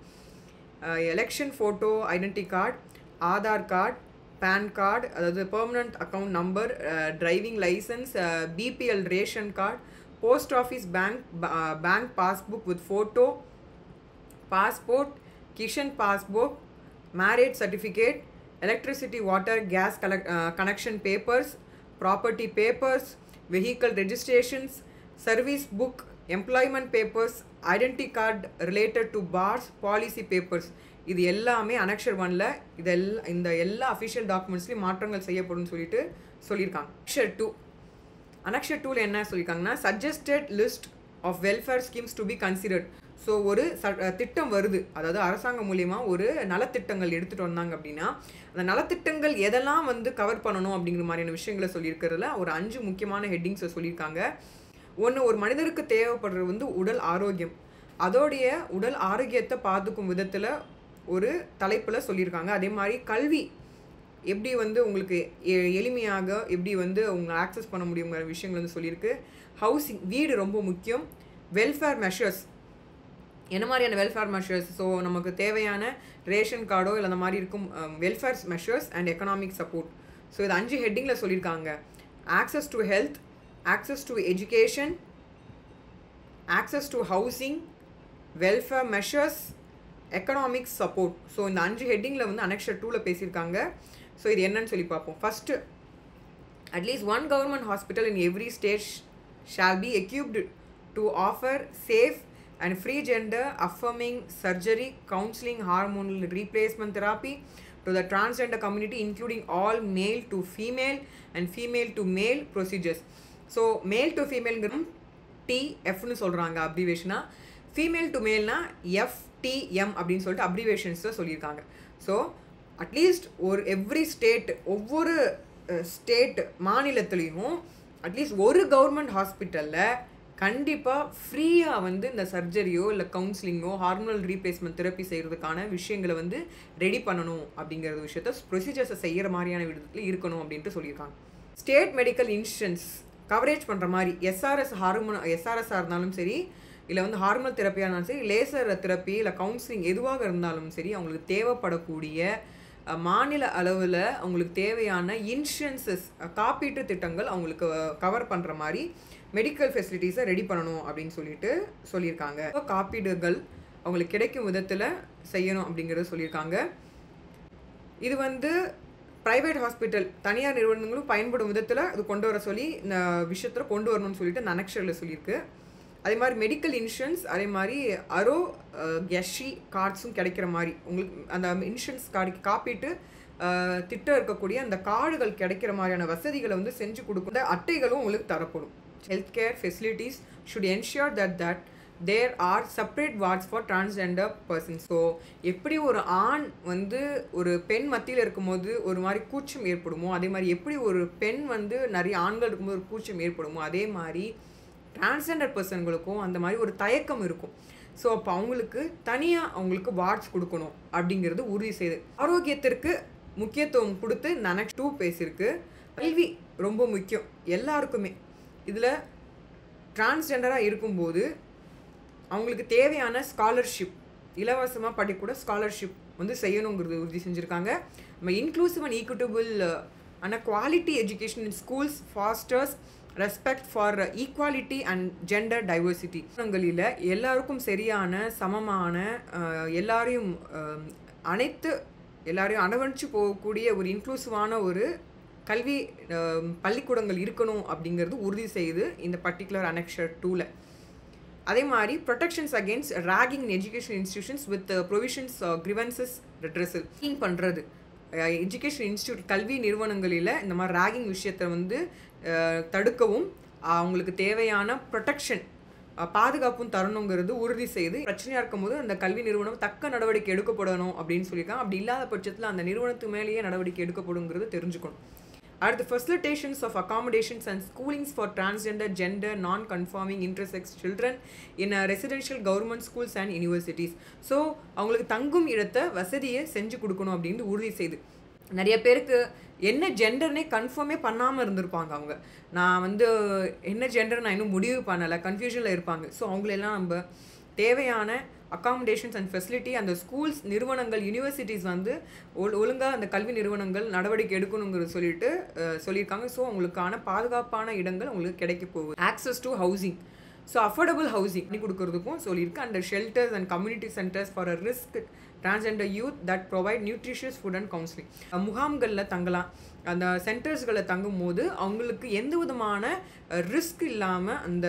Election photo identity card, Aadhaar card, PAN card, அதாவது permanent account number, driving licence, BPL ration card, post office bank passbook with photo, passport, kitchen passbook, marriage certificate, electricity, water, gas connection papers, property papers, vehicle registrations, service book, employment papers, identity card related to bars, policy papers. இது எல்லாமே annexure 1ல இந்த எல்லா official டாக்குமெண்ட்ஸ்லையும் மாற்றங்கள் செய்யப்படும்னு சொல்லிட்டு சொல்லியிருக்காங்க. Annexure 2ல என்ன சொல்லியிருக்காங்கன்னா suggested list of welfare schemes to be considered. So ஒரு திட்டம் வருது, அதாவது அரசாங்கம் மூலிமா ஒரு நலத்திட்டங்கள் எடுத்துகிட்டு வந்தாங்க அப்படின்னா அந்த நலத்திட்டங்கள் எதெல்லாம் வந்து கவர் பண்ணணும் அப்படிங்கிற மாதிரியான விஷயங்களை சொல்லியிருக்கிறதுல ஒரு 5 முக்கியமான ஹெட்டிங்ஸை சொல்லியிருக்காங்க. ஒன்று, ஒரு மனிதருக்கு தேவைப்படுறது வந்து உடல் ஆரோக்கியம். அதோடைய உடல் ஆரோக்கியத்தை பார்த்துக்கும் விதத்தில் ஒரு தலைப்பில் சொல்லியிருக்காங்க. அதே மாதிரி கல்வி எப்படி வந்து உங்களுக்கு எளிமையாக எப்படி வந்து அவங்க ஆக்சஸ் பண்ண முடியுங்கிற விஷயங்கள் வந்து சொல்லியிருக்கு. ஹவுசிங், வீடு ரொம்ப முக்கியம். வெல்ஃபேர் மெஷர்ஸ், என்ன மாதிரியான வெல்ஃபேர் மெஷர்ஸ், ஸோ நமக்கு தேவையான ரேஷன் கார்டோ இல்லை அந்த மாதிரி இருக்கும் welfare measures and economic support. So இது 5 ஹெட்டிங்கில் சொல்லியிருக்காங்க. Access to health, access to education, access to housing, welfare measures, economic support. So இந்த 5 ஹெட்டிங்கில் வந்து அனெக்ஷர் 2ல பேசியிருக்காங்க. ஸோ இது என்னன்னு சொல்லி பார்ப்போம். First, at least 1 government hospital in every state shall be equipped to offer safe and free gender affirming surgery, counseling, hormonal replacement therapy to the transgender community, including all male to female and female to male procedures. So male to female TF னு சொல்கிறாங்க அப்ரிவேஷனாக, female to மேல்னா FTM அப்படின்னு சொல்லிட்டு அப்ரிவேஷன்ஸை சொல்லியிருக்காங்க. So at least every state, ஒவ்வொரு state மாநிலத்துலேயும் at least ஒரு government ஹாஸ்பிட்டலில் கண்டிப்பாக ஃப்ரீயாக வந்து இந்த சர்ஜரியோ இல்லை கவுன்சிலிங்கோ ஹார்மோனல் ரீப்ளேஸ்மெண்ட் தெரப்பி செய்கிறதுக்கான விஷயங்களை வந்து ரெடி பண்ணணும் அப்படிங்கிற விஷயத்த ப்ரொசீஜர்ஸை செய்கிற மாதிரியான விதத்தில் இருக்கணும் அப்படின்ட்டு சொல்லியிருக்காங்க. ஸ்டேட் மெடிக்கல் இன்சூரன்ஸ் கவரேஜ் பண்ணுற மாதிரி எஸ்ஆர்எஸ்ஸாக இருந்தாலும் சரி, இல்லை வந்து ஹார்மோனல் தெரப்பியாக இருந்தாலும் சரி, லேசர் தெரப்பி இல்லை கவுன்சிலிங் எதுவாக இருந்தாலும் சரி, அவங்களுக்கு தேவைப்படக்கூடிய மாநில அளவில் அவங்களுக்கு தேவையான இன்சூரன்சஸ் காப்பீட்டு திட்டங்கள் அவங்களுக்கு கவர் பண்ணுற மாதிரி மெடிக்கல் ஃபெசிலிட்டிஸை ரெடி பண்ணணும் அப்படின்னு சொல்லியிருக்காங்க. காப்பீடுகள் அவங்களுக்கு கிடைக்கும் விதத்தில் செய்யணும் அப்படிங்கிறத சொல்லியிருக்காங்க. இது வந்து ப்ரைவேட் ஹாஸ்பிட்டல், தனியார் நிறுவனங்களும் பயன்படும் விதத்தில் இது கொண்டு வர சொல்லி இந்த விஷயத்தில் கொண்டு வரணும்னு சொல்லிட்டு இந்த அனெக்ஷரில் சொல்லியிருக்கு. அதே மாதிரி மெடிக்கல் இன்சூரன்ஸ், அதே மாதிரி கெஷி கார்ட்ஸும் கிடைக்கிற மாதிரி உங்களுக்கு அந்த இன்சூரன்ஸ் காப்பீட்டு திட்டம் இருக்கக்கூடிய அந்த கார்டுகள் கிடைக்கிற மாதிரியான வசதிகளை வந்து செஞ்சு கொடுக்குற அட்டைகளும் உங்களுக்கு தரப்படும். Health care facilities should ensure that there are separate wards for transgender persons. So எப்படி ஒரு ஆண் வந்து ஒரு பெண் மத்தியில் இருக்கும்போது ஒரு மாதிரி கூச்சம் ஏற்படுமோ, அதே மாதிரி எப்படி ஒரு பெண் வந்து நிறைய ஆண்கள் இருக்கும்போது ஒரு கூச்சம் ஏற்படுமோ, அதே மாதிரி டிரான்ஸ்ஜெண்டர் பர்சன்களுக்கும் அந்த மாதிரி ஒரு தயக்கம் இருக்கும். ஸோ அப்போ அவங்களுக்கு தனியாக அவங்களுக்கு வார்ட்ஸ் கொடுக்கணும் அப்படிங்கிறது உறுதி செய்யுது. ஆரோக்கியத்திற்கு முக்கியத்துவம் கொடுத்து நெக்ஸ்ட் 2 பேசியிருக்கு. கல்வி ரொம்ப முக்கியம் எல்லாருக்குமே. இதில் டிரான்ஸ்ஜெண்டராக இருக்கும்போது அவங்களுக்கு தேவையான ஸ்காலர்ஷிப், இலவசமாக படிக்கூட ஸ்காலர்ஷிப் வந்து செய்யணுங்கிறது உறுதி செஞ்சுருக்காங்க. நம்ம இன்க்ளூசிவ் அண்ட் ஈக்குவட்டபிள் ஆனால் quality education in schools fosters respect for equality and gender diversity. ங்களில் எல்லாருக்கும் சரியான சமமான எல்லாரையும் அனுவணிச்சு போகக்கூடிய ஒரு இன்க்ளூசிவான ஒரு கல்வி பள்ளிக்கூடங்கள் இருக்கணும் அப்படிங்கிறது உறுதி செய்யுது இந்த பர்டிகுலர் அனெக்ஷர் 2ல. அதே மாதிரி protections against ragging in education institutions with provisions grievances redressal பண்ணுறது. எஜுகேஷன் இன்ஸ்டியூட் கல்வி நிறுவனங்களில் இந்த மாதிரி ராகிங் விஷயத்தை வந்து தடுக்கவும் அவங்களுக்கு தேவையான ப்ரொடெக்ஷன் பாதுகாப்பும் தரணுங்கிறது உறுதி செய்து பிரச்சனையாக இருக்கும்போது அந்த கல்வி நிறுவனம் தக்க நடவடிக்கை எடுக்கப்படணும் அப்படின்னு சொல்லியிருக்காங்க. அப்படி இல்லாத பட்சத்தில் அந்த நிறுவனத்து மேலேயே நடவடிக்கை எடுக்கப்படுங்கிறது தெரிஞ்சுக்கணும். அடுத்து facilitations of accommodations and schoolings for transgender gender non conforming intersex children in residential government schools and universities. So அவங்களுக்கு தங்கும் இடத்தை வசதியை செஞ்சு கொடுக்கணும் அப்படின்னு உறுதி செய்து. நிறைய பேருக்கு என்ன ஜெண்டர்னே கன்ஃபார்மே பண்ணாமல் இருந்திருப்பாங்க. அவங்க நான் வந்து என்ன ஜெண்டர் நான் இன்னும் முடிவு பண்ணலை, கன்ஃபியூஷனில் இருப்பாங்க. ஸோ அவங்களெல்லாம் நம்ம தேவையான அகாமடேஷன்ஸ் அண்ட் ஃபெசிலிட்டி அந்த ஸ்கூல்ஸ் நிறுவனங்கள் யூனிவர்சிட்டிஸ் வந்து ஒழுங்காக அந்த கல்வி நிறுவனங்கள் நடவடிக்கை எடுக்கணுங்கிறது சொல்லியிருக்காங்க. ஸோ அவங்களுக்கான பாதுகாப்பான இடங்கள் அவங்களுக்கு கிடைக்க போகுது. Access to housing, so affordable housing பண்ணி கொடுக்கறதுக்கும் சொல்லியிருக்கு. And shelters and community centres for a risk transgender youth that provide nutritious food and counselling. முகாம்களில் தங்கலாம். அந்த சென்டர்ஸ்களை தங்கும் போது அவங்களுக்கு எந்த விதமான ரிஸ்க் இல்லாமல் அந்த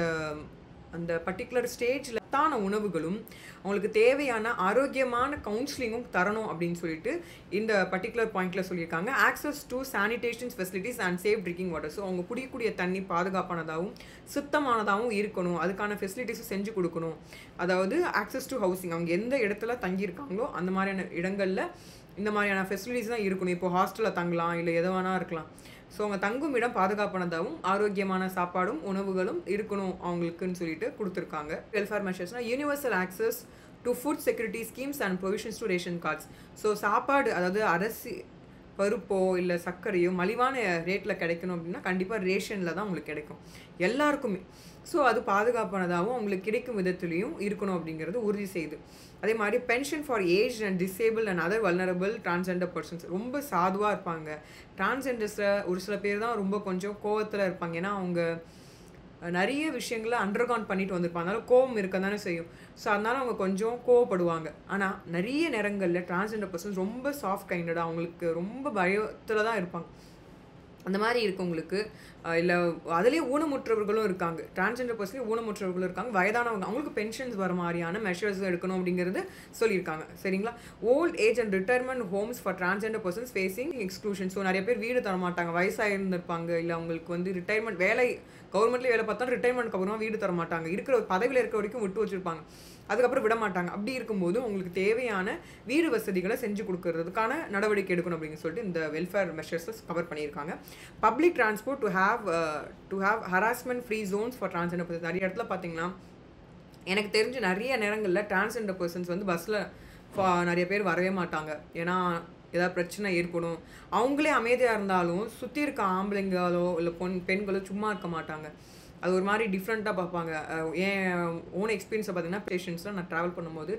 அந்த பர்டிகுலர் ஸ்டேஜில் தான உணவுகளும் அவங்களுக்கு தேவையான ஆரோக்கியமான கவுன்சிலிங்கும் தரணும் அப்படின்னு சொல்லிட்டு இந்த பர்டிகுலர் பாயிண்ட்டில் சொல்லியிருக்காங்க. Access to sanitations facilities and safe drinking water. So அவங்க குடிக்கக்கூடிய தண்ணி பாதுகாப்பானதாகவும் சுத்தமானதாகவும் இருக்கணும், அதுக்கான ஃபெசிலிட்டிஸும் செஞ்சு கொடுக்கணும். அதாவது ஆக்சஸ் டு ஹவுசிங், அவங்க எந்த இடத்துல தங்கியிருக்காங்களோ அந்த மாதிரியான இடங்களில் இந்த மாதிரியான ஃபெசிலிட்டிஸ் தான் இருக்கணும். இப்போ ஹாஸ்டலில் தங்கலாம், இல்லை எது வேணா இருக்கலாம். ஸோ அவங்க தங்கும் இடம் பாதுகாப்பானதாகவும் ஆரோக்கியமான சாப்பாடும் உணவுகளும் இருக்கணும் அவங்களுக்குன்னு சொல்லிட்டு கொடுத்துருக்காங்க. வெல்ஃபேர் மெஷர்ஸ்னால் universal access to food security schemes and provisions to ration cards. So சாப்பாடு, அதாவது அரிசி பருப்போ இல்லை சர்க்கரையோ மலிவான ரேட்டில் கிடைக்கணும் அப்படின்னா கண்டிப்பாக ரேஷனில் தான் உங்களுக்கு கிடைக்கும் எல்லாருக்குமே. ஸோ அது பாதுகாப்பானதாகவும் அவங்களுக்கு கிடைக்கும் விதத்துலேயும் இருக்கணும் அப்படிங்கிறது உறுதி செய்யுது. அதே மாதிரி pension for age and disable and other vulnerable transgender persons. ரொம்ப சாதுவாக இருப்பாங்க டிரான்ஸ்ஜெண்டர்ஸில். ஒரு சில பேர் தான் ரொம்ப கொஞ்சம் கோவத்தில் இருப்பாங்க, ஏன்னா அவங்க நிறைய விஷயங்களை அண்டர்கான் பண்ணிட்டு வந்திருப்பாங்க, அதனால கோவம் இருக்க தானே செய்யும். ஸோ அதனால அவங்க கொஞ்சம் கோவப்படுவாங்க. ஆனால் நிறைய நேரங்களில் டிரான்ஸ்ஜெண்டர் பர்சன்ஸ் ரொம்ப சாஃப்ட் கைண்டடாக அவங்களுக்கு ரொம்ப பயத்தில் தான் இருப்பாங்க. அந்த மாதிரி இருக்கவங்களுக்கு இல்லை அதுலேயே ஊனமுற்றவர்களும் இருக்காங்க, டிரான்ஸ்ஜெண்டர் பர்சன்லேயே ஊனமுற்றவர்களும் இருக்காங்க, வயதானவங்க, அவங்களுக்கு பென்ஷன்ஸ் வர மாதிரியான மெஷர்ஸ் எடுக்கணும் அப்படிங்கிறது சொல்லியிருக்காங்க. சரிங்களா? Old age and retirement homes for transgender persons facing exclusion. So நிறைய பேர் வீடு தர மாட்டாங்க, வயசாக இருந்திருப்பாங்க, இல்லை அவங்களுக்கு வந்து ரிட்டையர்மெண்ட் வேலை கவர்மெண்ட்லேயே வேலை பார்த்தாலும் ரிட்டையர்மெண்ட்க்கு அப்புறமா வீடு தர மாட்டாங்க, இருக்கிற பதவியில் இருக்க வரைக்கும் விட்டு வச்சுருப்பாங்க, அதுக்கப்புறம் விட மாட்டாங்க. அப்படி இருக்கும்போது உங்களுக்கு தேவையான வீடு வசதிகளை செஞ்சு கொடுக்கறதுக்கான நடவடிக்கை எடுக்கணும் அப்படின்னு சொல்லிட்டு இந்த வெல்ஃபேர் மெஷர்ஸை கவர் பண்ணியிருக்காங்க. Public transport to have harassment free Jones for transgender persons. நிறைய இடத்துல பார்த்தீங்கன்னா எனக்கு தெரிஞ்சு நிறைய நேரங்களில் டிரான்ஸ்ஜெண்டர் பர்சன்ஸ் வந்து பஸ்ஸில் நிறைய பேர் வரவே மாட்டாங்க, ஏன்னா ஏதாவது பிரச்சனை ஏற்படும். அவங்களே அமைதியாக இருந்தாலும் சுற்றி இருக்க ஆம்பளைங்களோ இல்லை பெண்களோ சும்மா இருக்க மாட்டாங்க, அது ஒரு மாதிரி டிஃப்ரெண்ட்டாக பார்ப்பாங்க. என் ஓன் எக்ஸ்பீரியன்ஸை பார்த்தீங்கன்னா பேஷண்ட்ஸில் நான் ட்ராவல் பண்ணும்போது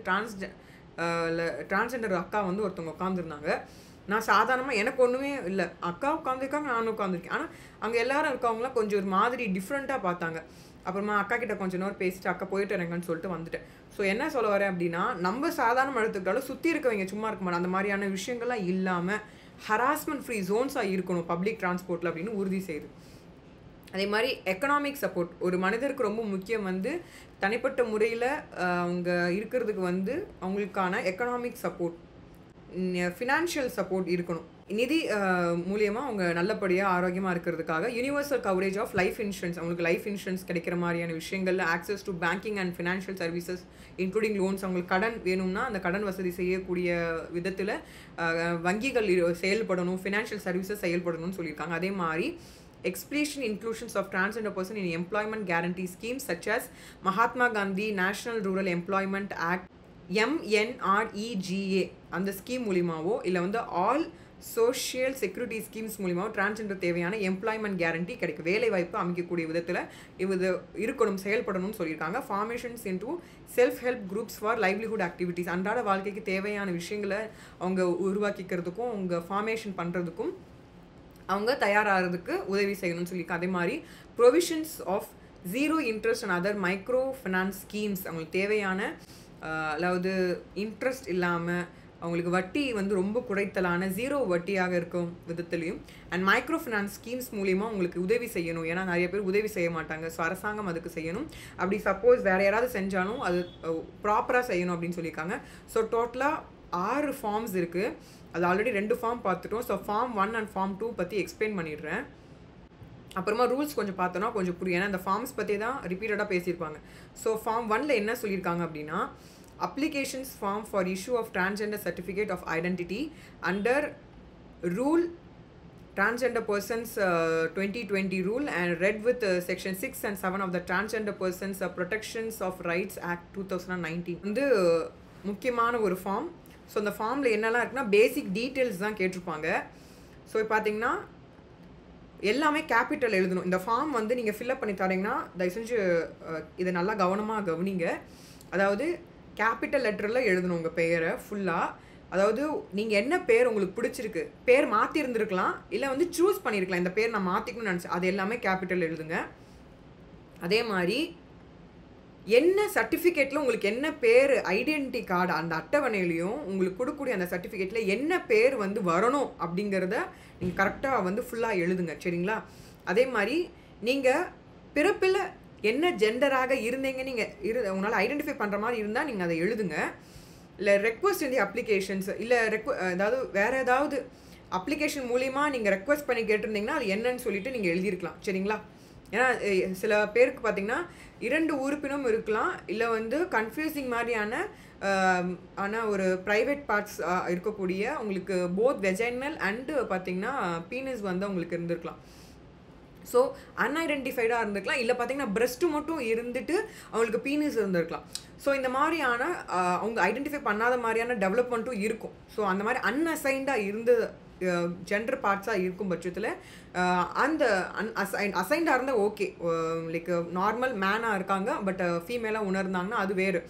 டிரான்ஸ்ஜெண்டர் அக்கா வந்து ஒருத்தவங்க உட்காந்துருந்தாங்க. நான் சாதாரணமாக எனக்கு ஒன்றுமே இல்லை, அக்கா உட்காந்துருக்காங்க, நானும் உட்காந்துருக்கேன். ஆனால் அங்கே எல்லாரும் இருக்கவங்களாம் கொஞ்சம் ஒரு மாதிரி டிஃப்ரெண்ட்டாக பார்த்தாங்க. அப்புறமா அக்கா கிட்ட கொஞ்சம் நேரம் பேசிட்டு அக்கா போயிட்டு இறங்கன்னு சொல்லிட்டு வந்துட்டேன். ஸோ என்ன சொல்ல வரேன் அப்படின்னா, நம்ம சாதாரண எடுத்துக்கிட்டாலும் சுற்றி இருக்கவங்க சும்மா இருக்க மாட்டாங்க, அந்த மாதிரியான விஷயங்கள்லாம் இல்லாமல் ஹராஸ்மெண்ட் ஃப்ரீ ஜோன்ஸாக இருக்கணும் பப்ளிக் டிரான்ஸ்போர்ட்டில் அப்படின்னு உறுதி செய்யுது. அதே மாதிரி எக்கனாமிக் சப்போர்ட் ஒரு மனிதருக்கு ரொம்ப முக்கியம். வந்து தனிப்பட்ட முறையில் அவங்க இருக்கிறதுக்கு வந்து அவங்களுக்கான எக்கனாமிக் சப்போர்ட், ஃபினான்ஷியல் சப்போர்ட் இருக்கணும். நிதி மூலியமாக அவங்க நல்லபடியாக ஆரோக்கியமாக இருக்கிறதுக்காக universal coverage of life insurance, அவங்களுக்கு லைஃப் இன்சூரன்ஸ் கிடைக்கிற மாதிரியான விஷயங்களில் access to banking and financial services including loans. அவங்களுக்கு கடன் வேணும்னா அந்த கடன் வசதி செய்யக்கூடிய விதத்தில் வங்கிகள் செயல்படணும், ஃபினான்ஷியல் சர்வீசஸ் செயல்படணும்னு சொல்லியிருக்காங்க. அதே மாதிரி explicit inclusions of transgender person in employment guarantee schemes such as Mahatma Gandhi National Rural Employment Act MNREGA அந்த ஸ்கீம் மூலிமாவோ இல்லை வந்து ஆல் சோஷியல் செக்யூரிட்டி ஸ்கீம்ஸ் மூலிமாவோ டிரான்ஸ்ஜெண்டர் தேவையான எம்ப்ளாய்மெண்ட் கேரண்டி கிடைக்கும், வேலை வாய்ப்பு அமைக்கக்கூடிய விதத்தில் இது இருக்கணும், செயல்படணும்னு சொல்லியிருக்காங்க. Formations into self help groups for livelihood activities, அன்றாட வாழ்க்கைக்கு தேவையான விஷயங்களை அவங்க உருவாக்கிக்கிறதுக்கும் அவங்க ஃபார்மேஷன் பண்ணுறதுக்கும் அவங்க தயாராகிறதுக்கு உதவி செய்யணும்னு சொல்லியிருக்காங்க. அதே மாதிரி provisions of zero interest and other micro finance schemes, அவங்களுக்கு தேவையான அதாவது இன்ட்ரெஸ்ட் இல்லாமல் அவங்களுக்கு வட்டி வந்து ரொம்ப குறைத்தலான ஜீரோ வட்டியாக இருக்கும் விதத்துலையும் அண்ட் மைக்ரோ ஃபினான்ஸ் ஸ்கீம்ஸ் மூலிமா உங்களுக்கு உதவி செய்யணும். ஏன்னா நிறைய பேர் உதவி செய்ய மாட்டாங்க, ஸோ அரசாங்கம் அதுக்கு செய்யணும். அப்படி சப்போஸ் வேறு யாராவது செஞ்சாலும் அது ப்ராப்பராக செய்யணும் அப்படின்னு சொல்லியிருக்காங்க. ஸோ டோட்டலாக 6 ஃபார்ம்ஸ் இருக்குது, அது ஆல்ரெடி 2 ஃபார்ம் பார்த்துட்டோம். ஸோ ஃபார்ம் 1 அண்ட் ஃபார்ம் 2 பற்றி எக்ஸ்பிளைன் பண்ணிடுறேன். அப்புறமா ரூல்ஸ் கொஞ்சம் பார்த்தோன்னா கொஞ்சம் புரியும், ஏன்னா அந்த ஃபார்ம்ஸ் பற்றி தான் ரிப்பீட்டடாக பேசியிருப்பாங்க. ஸோ ஃபார்ம் 1ல் என்ன சொல்லியிருக்காங்க அப்படின்னா, applications form for issue of transgender certificate of identity under rule transgender persons 2020 rule and read with section 6 and 7 of the transgender persons protections of rights act 2019 வந்து முக்கியமான ஒரு ஃபார்ம். ஸோ அந்த ஃபார்மில் என்னெல்லாம் இருக்குன்னா பேசிக் டீட்டெயில்ஸ் தான் கேட்டிருப்பாங்க. ஸோ பார்த்தீங்கன்னா எல்லாமே கேபிட்டல் எழுதணும். இந்த ஃபார்ம் வந்து நீங்கள் ஃபில்அப் பண்ணி தரீங்கன்னா தயவு செஞ்சு இதை நல்லா கவனமாக கவனிங்க. அதாவது கேபிட்டல் லெட்டரில் எழுதணும் உங்கள் பெயரை ஃபுல்லாக. அதாவது நீங்கள் என்ன பேர் உங்களுக்கு பிடிச்சிருக்கு, பேர் மாற்றிருந்துருக்கலாம் இல்லை வந்து சூஸ் பண்ணியிருக்கலாம், இந்த பேர் நான் மாற்றிக்கணும்னு நினச்சேன், அது எல்லாமே கேபிட்டல் எழுதுங்க. அதே மாதிரி என்ன சர்டிஃபிகேட்டில் உங்களுக்கு என்ன பேர், ஐடென்டிட்டி கார்டு அந்த அட்டவணையிலையும் உங்களுக்கு கொடுக்கக்கூடிய அந்த சர்டிஃபிகேட்டில் என்ன பேர் வந்து வரணும் அப்படிங்கிறத நீங்கள் கரெக்டாக வந்து ஃபுல்லாக எழுதுங்க, சரிங்களா? அதே மாதிரி நீங்கள் பிறப்பில் என்ன ஜெண்டராக இருந்தீங்க நீங்கள் உங்களால் ஐடென்டிஃபை பண்ணுற மாதிரி இருந்தால் நீங்கள் அதை எழுதுங்க. இல்லை ரெக்வஸ்ட் இந்த அப்ளிகேஷன்ஸ் இல்லை அதாவது வேறு ஏதாவது அப்ளிகேஷன் மூலிமா நீங்கள் ரெக்வஸ்ட் பண்ணி கேட்டிருந்தீங்கன்னா அது என்னன்னு சொல்லிட்டு நீங்கள் எழுதியிருக்கலாம். சரிங்களா? ஏன்னா சில பேருக்கு பார்த்தீங்கன்னா 2 உறுப்பினும் இருக்கலாம், இல்லை வந்து கன்ஃபியூசிங் மாதிரியான ஆனால் ஒரு ப்ரைவேட் பார்ட்ஸ் இருக்கக்கூடிய உங்களுக்கு போத் வெஜைனல் அண்டு பார்த்தீங்கன்னா பீனஸ் வந்து உங்களுக்கு இருந்திருக்கலாம். ஸோ அன்ஐடென்டிஃபைடாக இருந்திருக்கலாம், இல்லை பார்த்தீங்கன்னா பிரெஸ்ட்டு மட்டும் இருந்துட்டு அவங்களுக்கு பீனஸ் இருந்திருக்கலாம். ஸோ இந்த மாதிரியான அவங்க ஐடென்டிஃபை பண்ணாத மாதிரியான டெவலப்மெண்ட்டும் இருக்கும். ஸோ அந்த மாதிரி அன்அசைன்டாக இருந்து ஜெண்டர் பார்ட்ஸாக இருக்கும் பட்சத்தில் அந்த அசைன்டாக இருந்தால் ஓகே, லைக் நார்மல் மேனாக இருக்காங்க பட் ஃபீமேலாக உணர்ந்தாங்கன்னா அது வேறு.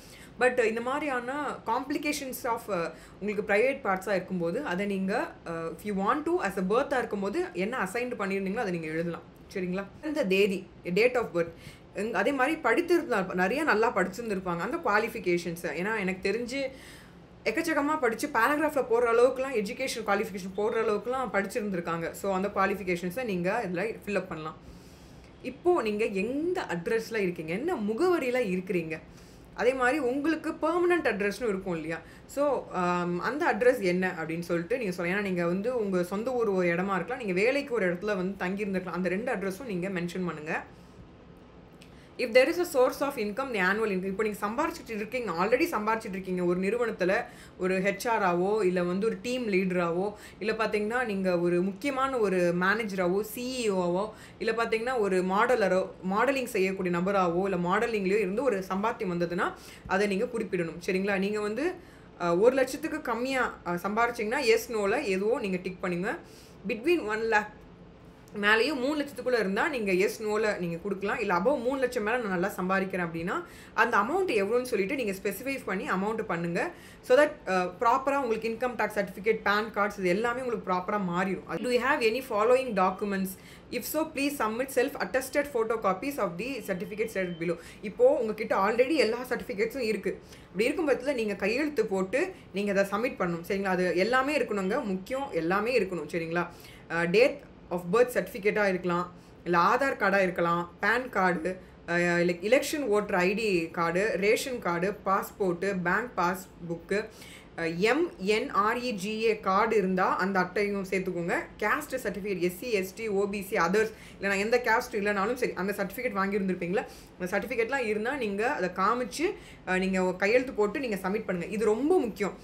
பட் இந்த மாதிரியான காம்ப்ளிகேஷன்ஸ் ஆஃப் உங்களுக்கு ப்ரைவேட் பார்ட்ஸாக இருக்கும்போது அதை நீங்கள் if you want to as a பர்த்தாக இருக்கும்போது என்ன அசைன்டு பண்ணியிருந்தீங்களோ அதை நீங்கள் எழுதலாம். சரிங்களா? இந்த தேதி டேட் ஆஃப் பர்த் அதே மாதிரி படித்திருந்தால் நிறைய நல்லா படிச்சிருந்துருப்பாங்க அந்த குவாலிஃபிகேஷன்ஸை. ஏன்னா எனக்கு தெரிஞ்சு எக்கச்சக்கமாக படித்து பேராகிராஃபில் போடுற அளவுக்குலாம் எஜுகேஷன் குவாலிஃபிகேஷன் போடுற அளவுக்குலாம் படிச்சிருந்துருக்காங்க. ஸோ அந்த குவாலிஃபிகேஷன்ஸை நீங்கள் இதில் ஃபில்அப் பண்ணலாம். இப்போது நீங்கள் எந்த அட்ரஸில் இருக்கீங்க, என்ன முகவரியில் இருக்கிறீங்க, அதே மாதிரி உங்களுக்கு பெர்மனண்ட் அட்ரஸ்னு இருக்கும் இல்லையா? ஸோ அந்த அட்ரஸ் என்ன அப்படின்னு சொல்லிட்டு நீங்கள் சொல்லலாம். ஏன்னா நீங்கள் வந்து உங்கள் சொந்த ஊர் ஒரு இடமா இருக்கலாம், நீங்கள் வேலைக்கு ஒரு இடத்துல வந்து தங்கியிருந்துருக்கலாம். அந்த 2 அட்ரஸும் நீங்கள் மென்ஷன் பண்ணுங்கள். If there is a source of income the annual income, இப்போ நீங்கள் சம்பாரிச்சிட்டு இருக்கீங்க, ஆல்ரெடி சம்பாரிச்சிட்டு இருக்கீங்க ஒரு நிறுவனத்தில் ஒரு ஹெச்ஆராவோ இல்லை வந்து ஒரு டீம் லீடராகவோ இல்லை பார்த்தீங்கன்னா நீங்கள் ஒரு முக்கியமான ஒரு மேனேஜராகவோ சிஇஓவோ இல்லை பார்த்தீங்கன்னா ஒரு மாடலிங் செய்யக்கூடிய நபராகவோ இல்லை மாடலிங்லேயோ இருந்து ஒரு சம்பாத்தியம் வந்ததுன்னா அதை நீங்கள் குறிப்பிடணும். சரிங்களா? நீங்கள் வந்து 1 லட்சத்துக்கு கம்மியாக சம்பாரிச்சிங்கன்னா எஸ் நோவில் எதுவோ நீங்கள் டிக் பண்ணுங்க. பிட்வீன் 1 lakh மேலேயும் 3 லட்சத்துக்குள்ளே இருந்தால் நீங்கள் எஸ் நோவில் நீங்கள் கொடுக்கலாம். இல்லை அபவ் 3 லட்சம் மேலே நான் நல்லா சம்பாதிக்கிறேன் அப்படின்னா அந்த அமௌண்ட் எவ்வளோன்னு சொல்லிட்டு நீங்கள் ஸ்பெசிஃபை பண்ணி அமௌண்ட்டு பண்ணுங்கள். ஸோ தட் ப்ராப்பராக உங்களுக்கு income tax certificate, PAN cards இது எல்லாமே உங்களுக்கு ப்ராப்பராக மாறிடும். Do you have any following documents? If so please submit self attested photo copies of the certificate stated below. இப்போது உங்ககிட்ட ஆல்ரெடி எல்லா சர்டிஃபிகேட்ஸும் இருக்குது. இப்படி இருக்கும் பட்சத்தில் நீங்கள் கையெழுத்து போட்டு நீங்கள் அதை சப்மிட் பண்ணணும். சரிங்களா? அது எல்லாமே இருக்கணுங்க, முக்கியம் எல்லாமே இருக்கணும். சரிங்களா? டேட் ஆஃப் பர்த் சர்டிஃபிகேட்டாக இருக்கலாம், இல்லை ஆதார் கார்டாக இருக்கலாம், PAN card, like election voter ID card, ration card, passport, bank passbook, MNREGA card இருந்தால் அந்த அட்டையும் சேர்த்துக்கோங்க. Caste certificate SC ST OBC others இல்லை நான் எந்த கேஸ்ட் இல்லைனாலும் சரி அந்த சர்டிஃபிகேட் வாங்கியிருந்துருப்பீங்களா, அந்த சர்டிஃபிகேட்லாம் இருந்தால் நீங்கள் அதை காமிச்சு நீங்கள் கையெழுத்து போட்டு நீங்கள் சப்மிட் பண்ணுங்கள். இது ரொம்ப முக்கியம்.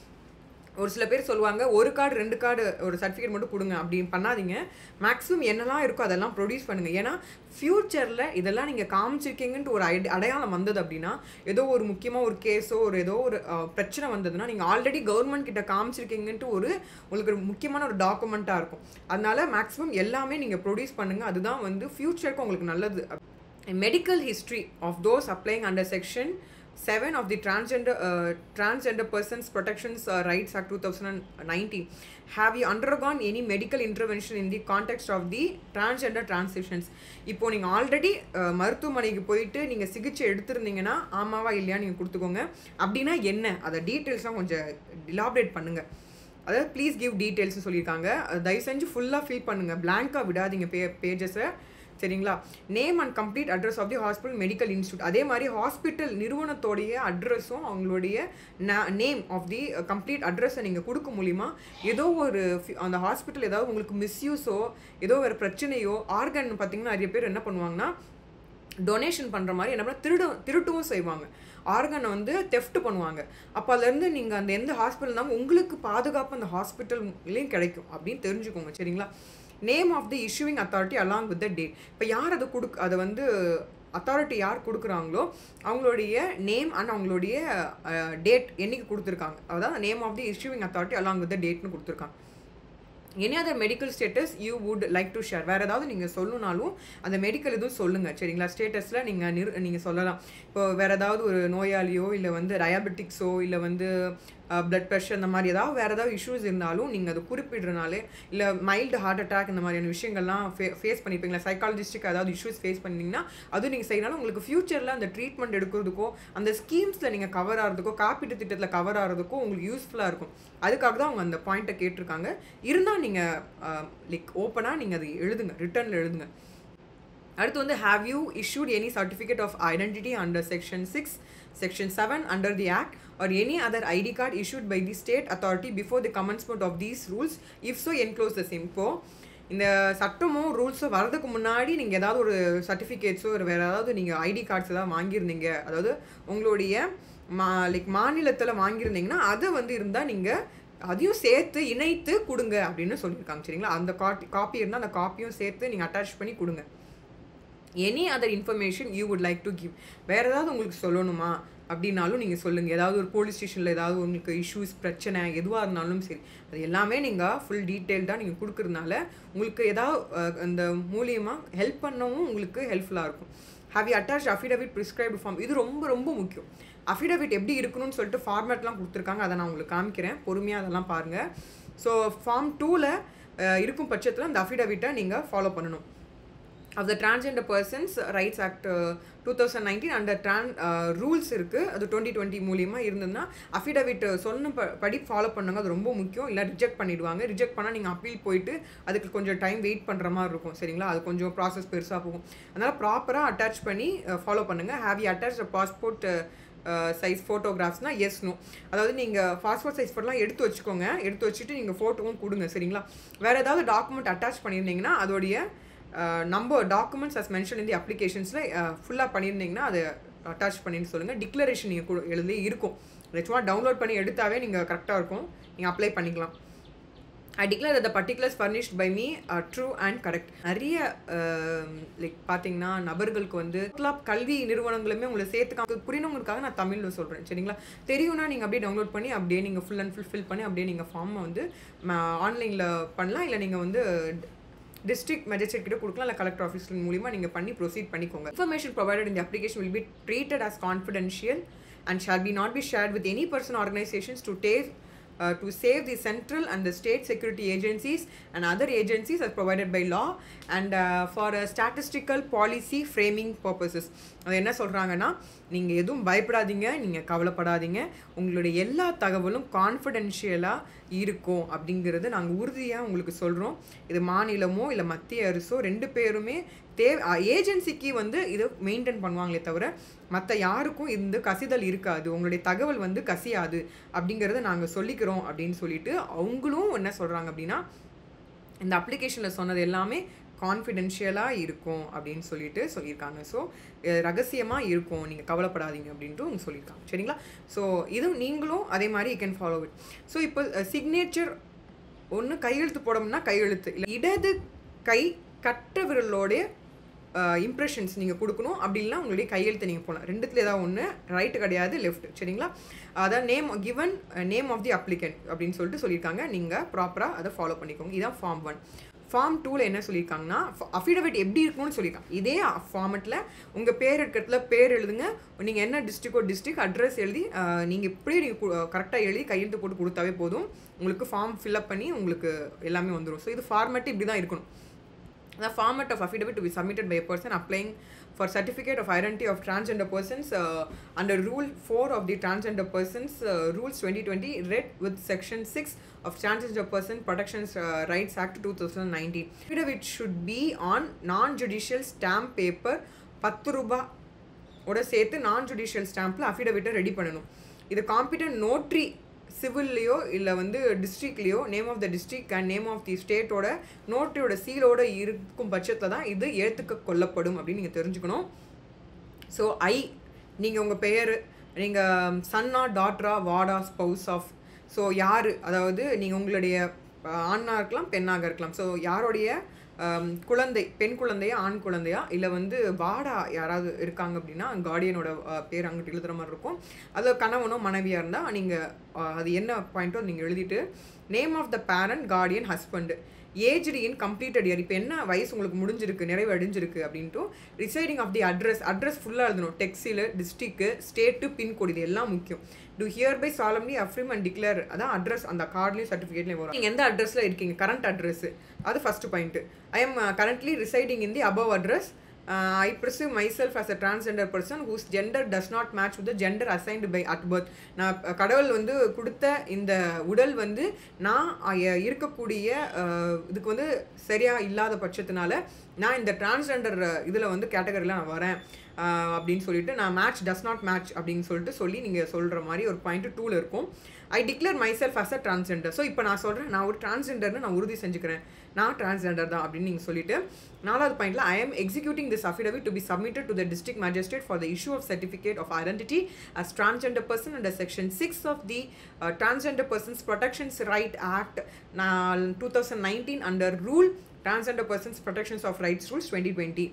ஒரு சில பேர் சொல்லுவாங்க 1 கார்டு 2 கார்டு ஒரு சர்டிஃபிகேட் மட்டும் கொடுங்க அப்படின்னு பண்ணாதீங்க. மேக்ஸிமம் என்னெல்லாம் இருக்கோ அதெல்லாம் ப்ரொடியூஸ் பண்ணுங்கள். ஏன்னா ஃப்யூச்சரில் இதெல்லாம் நீங்கள் காமிச்சிருக்கீங்கன்ட்டு ஒரு அடையாளம் வந்தது அப்படின்னா ஏதோ ஒரு முக்கியமாக ஒரு கேஸோ ஒரு ஏதோ ஒரு பிரச்சனை வந்ததுன்னா நீங்கள் ஆல்ரெடி கவர்மெண்ட் கிட்ட காமிச்சிருக்கீங்கன்ட்டு உங்களுக்கு ஒரு முக்கியமான ஒரு டாக்குமெண்ட்டாக இருக்கும். அதனால மேக்ஸிமம் எல்லாமே நீங்கள் ப்ரொடியூஸ் பண்ணுங்கள். அதுதான் வந்து ஃப்யூச்சருக்கு உங்களுக்கு நல்லது. Medical history of those applying under section 7 of the Transgender Persons Protections Rights Act 2019. Have you undergone any medical intervention in the context of the transgender transitions? இப்போ நீங்கள் ஆல்ரெடி மருத்துவமனைக்கு போயிட்டு நீங்கள் சிகிச்சை எடுத்திருந்தீங்கன்னா ஆமாவா இல்லையா நீங்கள் கொடுத்துக்கோங்க. அப்படின்னா என்ன அதை டீட்டெயில்ஸாக கொஞ்சம் டிலாபரேட் பண்ணுங்கள். அதாவது ப்ளீஸ் கிவ் டீட்டெயில்ஸ்னு சொல்லியிருக்காங்க. தயவு செஞ்சு ஃபுல்லாக ஃபில் பண்ணுங்கள், பிளாங்காக விடாதீங்க பேஜஸை. சரிங்களா? Name and complete address of the hospital medical institute. அதே மாதிரி ஹாஸ்பிட்டல் நிறுவனத்தோடைய அட்ரஸும் அவங்களுடைய நேம் ஆஃப் தி கம்ப்ளீட் அட்ரஸை நீங்கள் கொடுக்க மூலிமா ஏதோ ஒரு அந்த ஹாஸ்பிட்டல் ஏதாவது உங்களுக்கு மிஸ்யூஸோ ஏதோ வேறு பிரச்சனையோ ஆர்கன் பார்த்திங்கன்னா நிறைய பேர் என்ன பண்ணுவாங்கன்னா டொனேஷன் பண்ணுற மாதிரி என்ன பண்ணால் திருட்டவும் செய்வாங்க. ஆர்கனை வந்து தெஃப்ட் பண்ணுவாங்க. அப்போ அதுலேருந்து நீங்கள் அந்த எந்த ஹாஸ்பிட்டல் இருந்தாலும் உங்களுக்கு பாதுகாப்பு அந்த ஹாஸ்பிட்டல்லையும் கிடைக்கும் அப்படின்னு தெரிஞ்சுக்கோங்க. சரிங்களா? Name of the issuing authority along with the date. இப்போ யார் அதை வந்து அத்தாரிட்டி யார் கொடுக்குறாங்களோ அவங்களுடைய நேம் அண்ட் அவங்களுடைய டேட் என்னைக்கு கொடுத்துருக்காங்க, அதாவது name of the issuing authority along with the டேட்னு கொடுத்துருக்காங்க. Any other medical status you would like to share. வேறு ஏதாவது நீங்கள் சொல்லணுனாலும் அந்த மெடிக்கல் இதுவும் சொல்லுங்கள். சரிங்களா? ஸ்டேட்டஸில் நீங்கள் சொல்லலாம். இப்போ வேறு ஏதாவது ஒரு நோயாளியோ இல்லை வந்து டயாபெட்டிக்ஸோ இல்லை வந்து பிளட் ப்ரெஷர் இந்த மாதிரி வேறு ஏதாவது இஷ்யூஸ் இருந்தாலும் நீங்கள் அதை குறிப்பிடுறனாலே இல்லை மைல்டு ஹார்ட் அட்டாக் இந்த மாதிரியான விஷயங்கள்லாம் ஃபேஸ் பண்ணிப்பீங்களா, சைக்காலஜிஸ்டிக் ஏதாவது இஷ்யூஸ் ஃபேஸ் பண்ணிங்கன்னா அதுவும் நீங்கள் செய்யனாலும் உங்களுக்கு ஃப்யூச்சரில் அந்த ட்ரீட்மெண்ட் எடுக்கிறதுக்கோ அந்த ஸ்கீம்ஸில் நீங்கள் கவர் ஆகிறதுக்கோ காப்பீட்டு திட்டத்தில் கவர் ஆகிறதுக்கோ உங்களுக்கு யூஸ்ஃபுல்லாக இருக்கும். அதுக்காக தான் அவங்க அந்த பாயிண்ட்டை கேட்டிருக்காங்க. இருந்தால் நீங்கள் லைக் ஓப்பனாக நீங்கள் அதை எழுதுங்க, ரிட்டனில் எழுதுங்க. அடுத்து வந்து have you issued any certificate of identity under section 6 section 7 under the act or any other ID card issued by the state authority before the commencement of these rules, if so enclose the same. இப்போ இந்த சட்டமும் ரூல்ஸும் வரதுக்கு முன்னாடி நீங்கள் ஏதாவது ஒரு சர்டிஃபிகேட்ஸோ ஒரு வேறு ஏதாவது நீங்கள் ஐடி கார்ட்ஸ் ஏதாவது வாங்கியிருந்தீங்க, அதாவது உங்களுடைய மாநிலத்தில் வாங்கியிருந்தீங்கன்னா அது வந்து இருந்தால் நீங்கள் அதையும் சேர்த்து இணைத்து கொடுங்க அப்படின்னு சொல்லியிருக்காங்க. சரிங்களா? அந்த காப்பி இருந்தால் அந்த காப்பியும் சேர்த்து நீங்கள் அட்டாச் பண்ணி கொடுங்க. Any other information you would like to give, வேறு ஏதாவது உங்களுக்கு சொல்லணுமா அப்படின்னாலும் நீங்கள் சொல்லுங்கள். ஏதாவது ஒரு போலீஸ் ஸ்டேஷனில் ஏதாவது உங்களுக்கு இஷ்யூஸ் பிரச்சனை எதுவாக இருந்தாலும் சரி, அது எல்லாமே நீங்கள் ஃபுல் டீட்டெயில்டாக நீங்கள் கொடுக்குறதுனால உங்களுக்கு ஏதாவது அந்த மூலியமாக ஹெல்ப் பண்ணவும் உங்களுக்கு ஹெல்ப்ஃபுல்லாக இருக்கும். Have you attach affidavit prescribed form, இது ரொம்ப ரொம்ப முக்கியம். அஃபிடவிட் எப்படி இருக்கணும்னு சொல்லிட்டு ஃபார்மேட்லாம் கொடுத்துருக்காங்க, அதை நான் உங்களுக்கு காமிக்கிறேன், பொறுமையாக அதெல்லாம் பாருங்கள். ஸோ ஃபார்ம் 2ல் இருக்கும் பட்சத்தில் அந்த அஃபிடவிட்டை நீங்கள் ஃபாலோ பண்ணணும். of the Transgender Persons Rights Act 2019 under rules இருக்குது, அது 2020 மூலியமாக இருந்ததுன்னா அஃபிடவிட் சொன்ன படி ஃபாலோ பண்ணுங்க, அது ரொம்ப முக்கியம். இல்லை ரிஜெக்ட் பண்ணிவிடுவாங்க. ரிஜெக்ட் பண்ணால் நீங்கள் அப்பீல் போயிட்டு அதுக்கு கொஞ்சம் டைம் வெயிட் பண்ணுற மாதிரி இருக்கும். சரிங்களா? அது கொஞ்சம் ப்ராசஸ் பெருசாக போகும். அதனால் ப்ராப்பராக அட்டாச் பண்ணி ஃபாலோ பண்ணுங்கள். Have you attach passport size ஃபோட்டோகிராஃப்ஸ்னால் எஸ் நோ, அதாவது நீங்கள் பாஸ்போர்ட் சைஸ் ஃபோட்டோலாம் எடுத்து வச்சுக்கோங்க, எடுத்து வச்சுட்டு நீங்கள் ஃபோட்டோவும் கொடுங்க. சரிங்களா? வேறு ஏதாவது டாக்குமெண்ட் அட்டாச் பண்ணியிருந்தீங்கன்னா அதோடைய நம்பர் டாக்குமெண்ட்ஸ் அஸ் மென்ஷன் இந்த அப்ளிகேஷன்ஸில் ஃபுல்லாக பண்ணியிருந்தீங்கன்னா அதை அட்டாச் பண்ணின்னு சொல்லுங்கள். டிக்ளரேஷன் நீங்கள் எழுதி இருக்கும், சும்மா டவுன்லோட் பண்ணி எடுத்தாவே நீங்கள் கரெக்டாக இருக்கும், நீங்கள் அப்ளை பண்ணிக்கலாம். I declare that the particulars furnished by me are true and correct. நிறைய பார்த்தீங்கன்னா நபர்களுக்கு வந்து கல்வி நிறுவனங்களுமே உங்களை சேர்த்துக்காம புரியணுங்கிறதுக்காக நான் தமிழில் சொல்கிறேன். சரிங்களா? தெரியும்னா நீங்கள் அப்படியே டவுன்லோட் பண்ணி அப்படியே நீங்கள் ஃபுல் அண்ட் ஃபுல் ஃபில் பண்ணி அப்படியே நீங்கள் ஃபார்மை வந்து ஆன்லைனில் பண்ணலாம். இல்லை நீங்கள் வந்து district magistrate கிட்ட கொடுக்கலாம், இல்லை கலெக்டர் ஆஃபீஸ் மூலிமா நீங்கள் பண்ணி ப்ரொசீட் பண்ணிக்கோங்க. Information provided in the application will be treated as confidential and shall be not be shared with any person or organizations to save the central and the state security agencies and other agencies as provided by law and for statistical policy framing purposes. அது என்ன சொல்கிறாங்கன்னா, நீங்கள் எதுவும் பயப்படாதீங்க, நீங்கள் கவலைப்படாதீங்க, உங்களுடைய எல்லா தகவலும் கான்ஃபிடென்ஷியலாக இருக்கும் அப்படிங்கிறது நாங்கள் உறுதியாக உங்களுக்கு சொல்கிறோம். இது மாநிலமோ இல்லை மத்திய அரசோ ரெண்டு பேருமே ஏஜென்சிக்கு வந்து இதை மெயின்டைன் பண்ணுவாங்களே தவிர மற்ற யாருக்கும் இந்த கசிதல் இருக்காது, உங்களுடைய தகவல் வந்து கசியாது அப்படிங்கிறத நாங்கள் சொல்லிக்கிறோம் அப்படின்னு சொல்லிட்டு அவங்களும் என்ன சொல்கிறாங்க அப்படின்னா, இந்த அப்ளிகேஷனில் சொன்னது எல்லாமே கான்ஃபிடென்ஷியலாக இருக்கும் அப்படின்னு சொல்லியிருக்காங்க. ஸோ ரகசியமாக இருக்கும், நீங்கள் கவலைப்படாதீங்க அப்படின்ட்டு அவங்க சொல்லியிருக்காங்க. சரிங்களா? ஸோ இது நீங்களும் அதே மாதிரி you can follow it. So இப்போ சிக்னேச்சர் ஒன்று கையெழுத்து போடணும்னா கையெழுத்து, இல்லை இடது கை கட்ட விரலோடைய இம்ப்ரெஷன்ஸ் நீங்கள் கொடுக்கணும். அப்படி இல்லைனா உங்களுடைய கையெழுத்து நீங்கள் போகலாம். ரெண்டுத்துல ஏதாவது ஒன்று, ரைட்டு கிடையாது லெஃப்ட். சரிங்களா? அதான் நேம் ஆஃப் தி அப்ளிகண்ட் அப்படின்னு சொல்லிட்டு சொல்லியிருக்காங்க. நீங்கள் ப்ராப்பராக அதை ஃபாலோ பண்ணிக்கோங்க. இதுதான் ஃபார்ம் 1. ஃபார்ம் 2ல் என்ன சொல்லியிருக்காங்கன்னா, அஃபிடவிட் எப்படி இருக்கணும்னு சொல்லியிருக்காங்க. இதே ஃபார்மெட்டில் உங்கள் பேர் இருக்கிறதுல பேர் எழுதுங்க, நீங்கள் என்ன டிஸ்ட்ரிக்ட் அட்ரஸ் எழுதி நீங்கள் இப்படி நீங்கள் கரெக்டாக எழுதி கையெழுத்து போட்டு கொடுத்தாவே போதும், உங்களுக்கு ஃபார்ம் ஃபில்அப் பண்ணி உங்களுக்கு எல்லாமே வந்துடும். ஸோ இது ஃபார்மேட்டு இப்படி தான் இருக்கணும். The format of affidavit to be submitted by a person applying for certificate of identity of transgender persons under Rule 4 of the Transgender Persons Rules 2020 read with Section 6 of Transgender Person Protections Rights Act 2019. Affidavit should be on non-judicial stamp paper 10 ரூபாய் ஓட சேர்த்து non-judicial ஸ்டாம்பில் அஃபிடவிட்டை ready பண்ணணும். இது competent Notre சிவில்லையோ இல்லை வந்து டிஸ்ட்ரிக்ட்லேயோ name of the district and name of the ஸ்டேட்டோட நோட்டரியோட சீலோட இருக்கும் பட்சத்தில் தான் இது ஏற்றுக்க கொள்ளப்படும் அப்படின்னு நீங்கள் தெரிஞ்சுக்கணும். ஸோ நீங்கள் உங்கள் பெயர், நீங்கள் சன்னா, டாட்டரா, வாடா, ஸ்பவுஸ் ஆஃப், ஸோ யார், அதாவது நீங்கள் உங்களுடைய ஆணாக இருக்கலாம் பெண்ணாக இருக்கலாம். ஸோ யாருடைய குழந்தை, பெண் குழந்தையா ஆண் குழந்தையா, இல்லை வந்து வாடா யாராவது இருக்காங்க அப்படின்னா கார்டியனோட பேர் அங்கிட்டு எழுதுகிற மாதிரி இருக்கும். அது கணவனோ மனைவியாக இருந்தால் நீங்கள் அது என்ன பாயிண்ட்டோ நீங்கள் எழுதிட்டு name of the parent, guardian, husband, aged in completed year, இப்போ என்ன வயசு உங்களுக்கு முடிஞ்சிருக்கு, நிறைவு அடைஞ்சிருக்கு அப்படின்ட்டு, ரிசைடிங் ஆஃப் தி அட்ரஸ் ஃபுல்லாக எழுதணும், டெக்ஸில், டிஸ்ட்ரிக்ட்டு, ஸ்டேட்டு, பின்கோடு, இது எல்லாம் முக்கியம். Do hereby solemnly affirm and declare, அதான் அட்ரஸ் அந்த கார்ட்லேயும் சர்டிஃபிகேட்லேயும் வரும். நீங்கள் எந்த அட்ரஸில் இருக்கீங்க, கரண்ட் அட்ரஸ், அது first point. I am currently residing in the above address I perceive myself as a transgender person whose gender does not match with the gender assigned by at birth. நான் கடவுள் வந்து கொடுத்த இந்த உடல் வந்து நான் இருக்கக்கூடிய இதுக்கு வந்து சரியா இல்லாத பட்சத்தினால நான் இந்த டிரான்ஸ்ஜெண்டர் இதில் வந்து கேட்டகரியில் நான் வரேன் அப்படின்னு சொல்லிட்டு நான் மேட்ச் டஸ் நாட் மேட்ச் அப்படின்னு சொல்லிட்டு சொல்லி நீங்கள் சொல்கிற மாதிரி ஒரு பாயிண்ட் 2ல் இருக்கும். I declare myself as a transgender. So இப்போ நான் சொல்கிறேன் நான் ஒரு டிரான்ஸ்ஜெண்டர்னு நான் உறுதி செஞ்சுக்கிறேன், நான் டிரான்ஸ்ஜெண்டர் தான் அப்படின்னு நீங்கள் சொல்லிட்டு 4வது பாயிண்டில் I am executing this affidavit to be submitted to the district magistrate for the issue of certificate of identity as transgender person under section 6 of the transgender persons protections right act 2019 under rule transgender persons protections of rights rules 2020.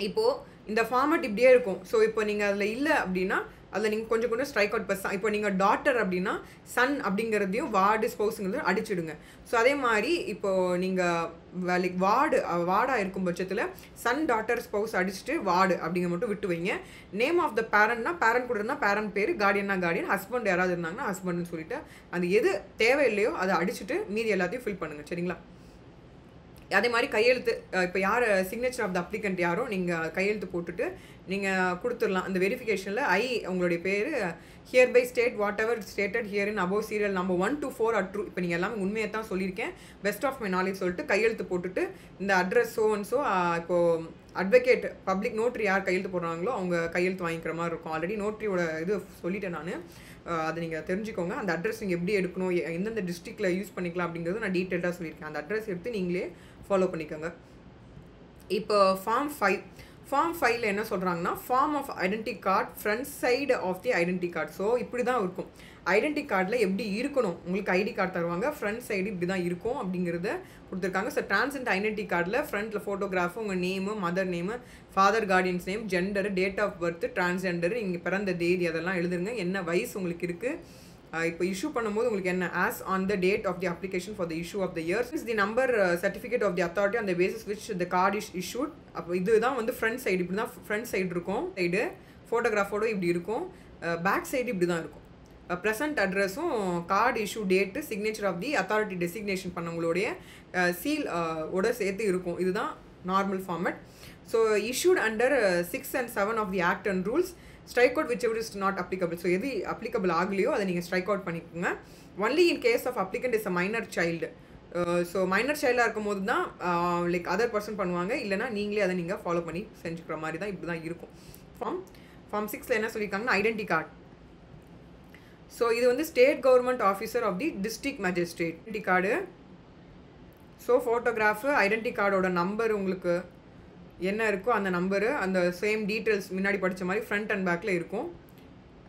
இப்போது இந்த format இப்படியே இருக்கும். So இப்போ நீங்கள் அதில் இல்லை அப்படின்னா அதில் நீங்கள் கொஞ்சம் கொஞ்சம் ஸ்ட்ரைக் அவுட் பஸ். இப்போ நீங்கள் டாட்டர் அப்படின்னா சன் அப்படிங்கிறதையும் வார்டு ஸ்பௌஸுங்கிறதையும் அடிச்சிடுங்க. ஸோ அதே மாதிரி இப்போது நீங்கள் லைக் வார்டாக இருக்கும் பட்சத்தில் சன் டாட்டர் ஸ்பௌஸ் அடிச்சுட்டு வார்டு அப்படிங்கிற மட்டும் விட்டு வைங்க. நேம் ஆஃப் த பேரண்ட்னா பேரண்ட் கூட இருந்தால் பேரண்ட் பேர், கார்டியன்னா கார்டியன், ஹஸ்பண்ட் யாராவது இருந்தாங்கன்னா ஹஸ்பண்ட்னு சொல்லிட்டு அது எது தேவையில்லையோ அதை அடிச்சுட்டு மீதி எல்லாத்தையும் ஃபில் பண்ணுங்கள். சரிங்களா? அதே மாதிரி கையெழுத்து, இப்போ யார் சிக்னேச்சர் ஆஃப் த அப்ளிகண்ட் யாரோ நீங்கள் கையெழுத்து போட்டுட்டு நீங்கள் கொடுத்துடலாம். அந்த வெரிஃபிகேஷனில் உங்களுடைய பேர் hereby state whatever stated herein above serial number 1 to 4 are true. இப்போ நீங்கள் எல்லாமே உண்மையை தான் சொல்லியிருக்கேன், பெஸ்ட் ஆஃப் மை நாலேஜ் சொல்லிட்டு கையெழுத்து போட்டுட்டு இந்த அட்ரஸ் ஸோ இப்போது அட்வொகேட் பப்ளிக் நோட்ரி யார் கையெழுத்து போடுறாங்களோ அவங்க கையெழுத்து வாங்கிக்கிற மாதிரி இருக்கும். ஆல்ரெடி நோட்ரியோட இது சொல்லிட்டேன் நான், அதை நீங்கள் தெரிஞ்சுக்கோங்க. அந்த அட்ரஸ் நீங்கள் எப்படி எடுக்கணும், எந்தெந்த டிஸ்ட்ரிக்டில் யூஸ் பண்ணிக்கலாம் அப்படிங்கிறது நான் டீட்டெயிலாக சொல்லியிருக்கேன். அந்த அட்ரஸ் எடுத்து நீங்களே ஃபாலோ பண்ணிக்கோங்க. இப்போ ஃபார்ம் 5ல் என்ன சொல்கிறாங்கன்னா form of identity card front side of the identity card. So இப்படி தான் இருக்கும் ஐடென்டி கார்டில் எப்படி இருக்கணும், உங்களுக்கு ஐடி கார்டு தருவாங்க, ஃப்ரண்ட் சைடு இப்படி தான் இருக்கும் அப்படிங்கிறத கொடுத்துருக்காங்க. ஸோ டிரான்ஸ்ஜெண்டர் ஐடென்டி கார்டில் ஃப்ரண்ட்டில் ஃபோட்டோகிராஃபு, உங்கள் name, mother name, father guardians name, gender, date of birth, transgender, இங்கே பிறந்த தேதி அதெல்லாம் எழுதுங்க. என்ன வயசு உங்களுக்கு இருக்குது, இப்போ இஷ்யூ பண்ணும்போது உங்களுக்கு என்ன as on the date of the application for the issue of the year is the number certificate of the authority on the basis which the card is issued. அப்போ இதுதான் வந்து ஃப்ரண்ட் சைடு, இப்படி தான் front side இருக்கும். Side ஃபோட்டோகிராஃபோட இப்படி இருக்கும், back side இப்படி தான் இருக்கும். ப்ரெசன்ட் அட்ரஸும் card issue date signature of the authority designation பண்ணவங்களுடைய சீல் ஓட சேர்த்து இருக்கும். இதுதான் normal format. So issued under 6 and 7 of the act and rules, strike out whichever is not applicable. So எது அப்ளிகபிள் ஆகலையோ அதை நீங்கள் ஸ்ட்ரைக் அவுட் பண்ணிக்கோங்க. Only in case of applicant is a minor child. So minor சைல்டாக இருக்கும் போது தான் like other person பண்ணுவாங்க, இல்லைனா நீங்களே அதை நீங்கள் ஃபாலோ பண்ணி செஞ்சுக்கிற மாதிரி தான் இப்படி தான் இருக்கும். ஃபார்ம் 6ல் என்ன சொல்லியிருக்காங்கன்னா ஐடென்டி கார்டு. ஸோ இது வந்து state government officer of the district magistrate identity card. So photograph, identity கார்டோட நம்பர் உங்களுக்கு என்ன இருக்கோ அந்த நம்பரு, அந்த சேம் டீட்டெயில்ஸ் முன்னாடி படித்த மாதிரி ஃப்ரண்ட் அண்ட் பேக்கில் இருக்கும்.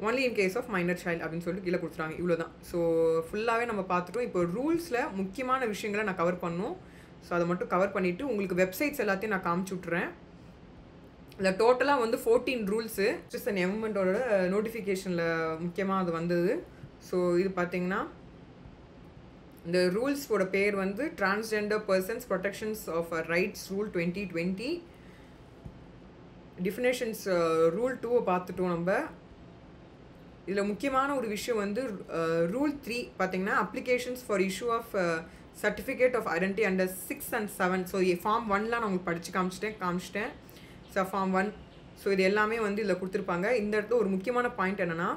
Only in case of minor child அப்படின்னு சொல்லிட்டு கீழே கொடுத்துறாங்க. இவ்வளோ தான். ஸோ ஃபுல்லாகவே நம்ம பார்த்துட்டோம். இப்போ ரூல்ஸில் முக்கியமான விஷயங்களை நான் கவர் பண்ணணும். ஸோ அதை மட்டும் கவர் பண்ணிவிட்டு உங்களுக்கு வெப்சைட்ஸ் எல்லாத்தையும் நான் காமிச்சு விட்றேன். இந்த டோட்டலாக வந்து 14 ரூல்ஸு ஜஸ்ட் அண்ட் எம்மெண்ட்டோட நோட்டிஃபிகேஷனில் முக்கியமாக அது வந்தது. ஸோ இது பார்த்தீங்கன்னா இந்த ரூல்ஸோட பேர் வந்து transgender persons protections of rights rule 2020. Definitions rule 2 பார்த்துட்டோம் நம்ம. இதில் முக்கியமான ஒரு விஷயம் வந்து ரூல் 3 பார்த்தீங்கன்னா applications for issue of certificate of identity under 6 and 7. So form 1லாம் நான் உங்களுக்கு படித்து காமிச்சிட்டேன். So form 1. ஸோ இது எல்லாமே வந்து இதில் கொடுத்துருப்பாங்க. இந்த இடத்துல ஒரு முக்கியமான பாயிண்ட் என்னென்னா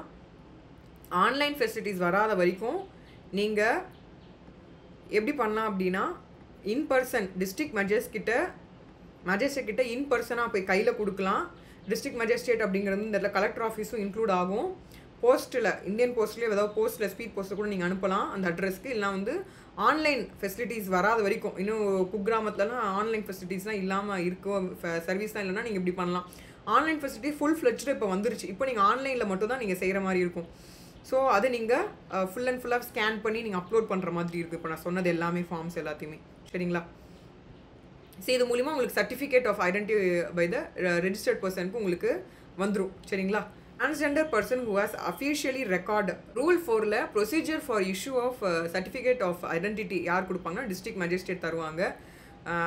ஆன்லைன் ஃபெசிலிட்டிஸ் வராத வரைக்கும் நீங்கள் எப்படி பண்ணலாம் அப்படின்னா இன் பர்சன் டிஸ்ட்ரிக்ட் மேஜிஸ்ட்ரேட் கிட்ட இன் பர்சனாக போய் கையில் கொடுக்கலாம். டிஸ்ட்ரிக்ட் மேஜிஸ்ட்ரேட் அப்படிங்கிறது இந்த இடத்துல கலெக்டர் ஆஃபீஸும் இன்க்ளூட் ஆகும். போஸ்ட்டில் இந்தியன் போஸ்ட்லேயே ஏதாவது போஸ்ட்டில் ஸ்பீட் போஸ்ட்டில் கூட நீங்கள் அனுப்பலாம் அந்த அட்ரஸ்க்கு. இல்லை வந்து ஆன்லைன் ஃபெசிலிட்டிஸ் வராத வரைக்கும், இன்னும் குக்கிராமத்துலலாம் ஆன்லைன் ஃபெசிலிட்டிஸ்லாம் இல்லாமல் இருக்கும், சர்வீஸ்லாம் இல்லைனா நீங்கள் இப்படி பண்ணலாம். ஆன்லைன் ஃபெசிலிட்டி ஃபுல் ஃப்ளெட்ஜ்டு இப்போ வந்துருச்சு. இப்போ நீங்கள் ஆன்லைனில் மட்டும் தான் நீங்கள் செய்கிற மாதிரி இருக்கும். ஸோ அது நீங்கள் ஃபுல் அண்ட் ஃபுல்லாக ஸ்கேன் பண்ணி நீங்கள் அப்லோட் பண்ணுற மாதிரி இருக்குது. இப்போ நான் சொன்னது எல்லாமே ஃபார்ம்ஸ் எல்லாத்தையுமே. சரிங்களா? ஸோ இது மூலிமா உங்களுக்கு certificate of identity by the registered பர்சனுக்கு உங்களுக்கு வந்துடும். சரிங்களா? Transgender person who has officially record rule 4ல் procedure for issue of certificate of identity யார் கொடுப்பாங்கன்னா டிஸ்ட்ரிக்ட் மேஜிஸ்ட்ரேட் தருவாங்க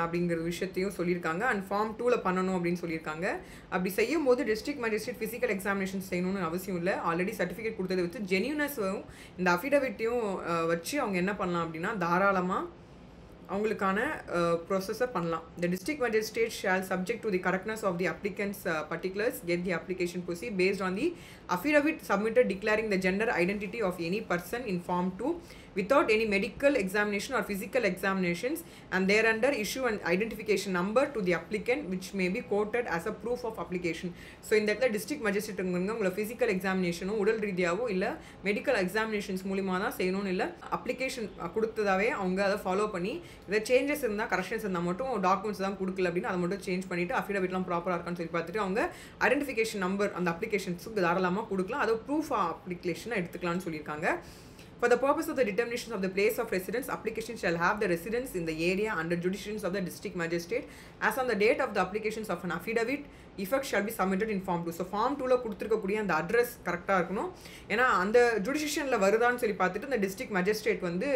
அப்படிங்கிற விஷயத்தையும் சொல்லியிருக்காங்க. அண்ட் ஃபார்ம் 2ல் பண்ணணும் அப்படின்னு சொல்லியிருக்காங்க. அப்படி செய்யும் போது டிஸ்ட்ரிக்ட் மேஜிஸ்ட்ரேட் ஃபிசிக்கல் எக்ஸாமினேஷன் செய்யணும்னு அவசியம் இல்லை. ஆல்ரெடி சர்டிஃபிகேட் கொடுத்ததை வச்சு ஜென்யூனஸும் இந்த அஃபிடவிட்டையும் வச்சு அவங்க என்ன பண்ணலாம் அப்படின்னா தாராளமாக அவங்களுக்கான ப்ரொசஸை பண்ணலாம். The district magistrate shall, subject to the correctness of the applicant's particulars, get the application proceed based on the affidavit submitted declaring the gender identity of any person in Form 2 without any medical examination or physical examinations, and thereunder issue an identification number to the applicant which may be quoted as a proof of application. So இந்த இடத்துல district magistrate உங்களை physical எக்ஸாமினேஷனோ உடல் ரீதியாவோ இல்லை medical examinations மூலிமா தான் செய்யணும்னு இல்லை, application கொடுத்ததாவே அவங்க அதை ஃபாலோ பண்ணி இதை சேஞ்சஸ் இருந்தால் கரெக்ஷன்ஸ் இருந்தால் மட்டும் டாக்குமெண்ட்ஸ் தான் கொடுக்கல அப்படின்னா அதை மட்டும் சேஞ்ச் பண்ணிவிட்டு அஃபிடவிட்லாம் ப்ராப்பராக இருக்கான்னு சொல்லி பார்த்துட்டு அவங்க ஐடென்டிஃபிகேஷன் நம்பர் அந்த அப்ளிகேஷன்ஸுக்கு தாராளமாக கொடுக்கலாம், அதை ப்ரூஃப் அப்ளிகேஷனை எடுத்துக்கலாம்னு சொல்லியிருக்காங்க. For the purpose of the determination of the place of residence, application shall have the residence in the area under jurisdiction of the district magistrate as on the date of the applications of an affidavit effect shall be submitted in Form 2. So Form 2ல கொடுத்துருக்கக்கூடிய அந்த address கரெக்டாக இருக்கணும். ஏன்னா அந்த ஜுடிஷியனில் வருதான்னு சொல்லி பார்த்துட்டு இந்த டிஸ்ட்ரிக்ட் மேஜிஸ்ட்ரேட் வந்து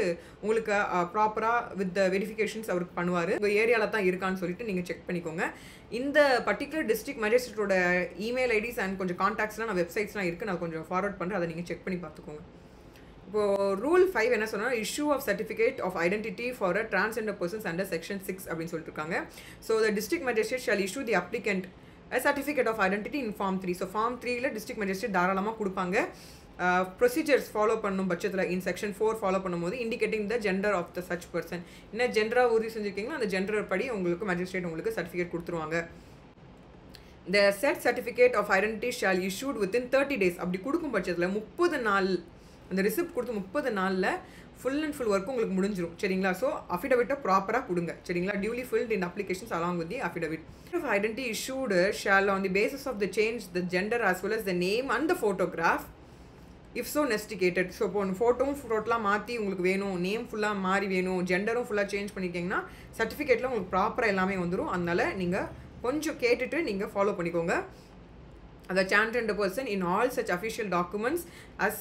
உங்களுக்கு ப்ராப்பராக வித் த வெரிஃபிகேஷன்ஸ் அவருக்கு பண்ணுவார். உங்கள் ஏரியாவில் தான் இருக்கான்னு சொல்லிட்டு நீங்கள் செக் பண்ணிக்கோங்க. இந்த பர்டிகுலர் டிஸ்ட்ரிக்ட் மேஜிஸ்ட்ரேட்டோட இமெயில் ஐடிஸ் அண்ட் கொஞ்சம் கான்டாக்ட்ஸ்லாம் நான் வெப்சைட்ஸ்லாம் இருக்குது, நான் கொஞ்சம் ஃபார்வர்ட் பண்ணுறேன், அதை நீங்கள் செக் பண்ணி பார்த்துக்கோங்க. இப்போ ரூல் 5 என்ன சொன்னால் issue of certificate of identity for a transgender persons under section 6 அப்படின்னு சொல்லிட்டு இருக்காங்க. So the district magistrate shall issue the applicant a certificate of identity in Form 3. So Form 3ல டிஸ்ட்ரிக்ட் மேஜிஸ்ட்ரேட் தாராளமாக கொடுப்பாங்க. ப்ரொசீஜர்ஸ் ஃபாலோ பண்ணும் பட்சத்தில் in section 4 follow பண்ணும்போது indicating the gender of the such person, என்ன ஜெண்டராக உறுதி செஞ்சுருக்கீங்களோ அந்த ஜெண்டர் படி உங்களுக்கு மேஜிஸ்ட்ரேட் உங்களுக்கு சர்டிஃபிகேட் கொடுத்துருவாங்க. The said certificate of identity shall issued within 30 days. அப்படி கொடுக்கும் பட்சத்தில் 30 நாள் அந்த ரிசிப்ட் கொடுத்து 30 நாளில் ஃபுல் அண்ட் ஃபுல் ஒர்க் உங்களுக்கு முடிஞ்சிடும். சரிங்களா? ஸோ அஃபிடவிட்டை ப்ராப்பராக கொடுங்க. சரிங்களா? Duly field in applications along with the affidavit. Of identity issued shall on the basis of the change the gender as well as the name and the photograph if so necessitated. So இப்போ ஃபோட்டோவும் ஃபோட்டோலாம் மாற்றி உங்களுக்கு வேணும், name ஃபுல்லாக மாறி வேணும், ஜெண்டரும் ஃபுல்லாக சேஞ்ச் பண்ணிக்கிங்கன்னா சர்டிஃபிகேட்டில் உங்களுக்கு ப்ராப்பராக எல்லாமே வந்துடும். அதனால் நீங்கள் கொஞ்சம் கேட்டுட்டு நீங்கள் ஃபாலோ பண்ணிக்கோங்க. The transgender person in all such official documents as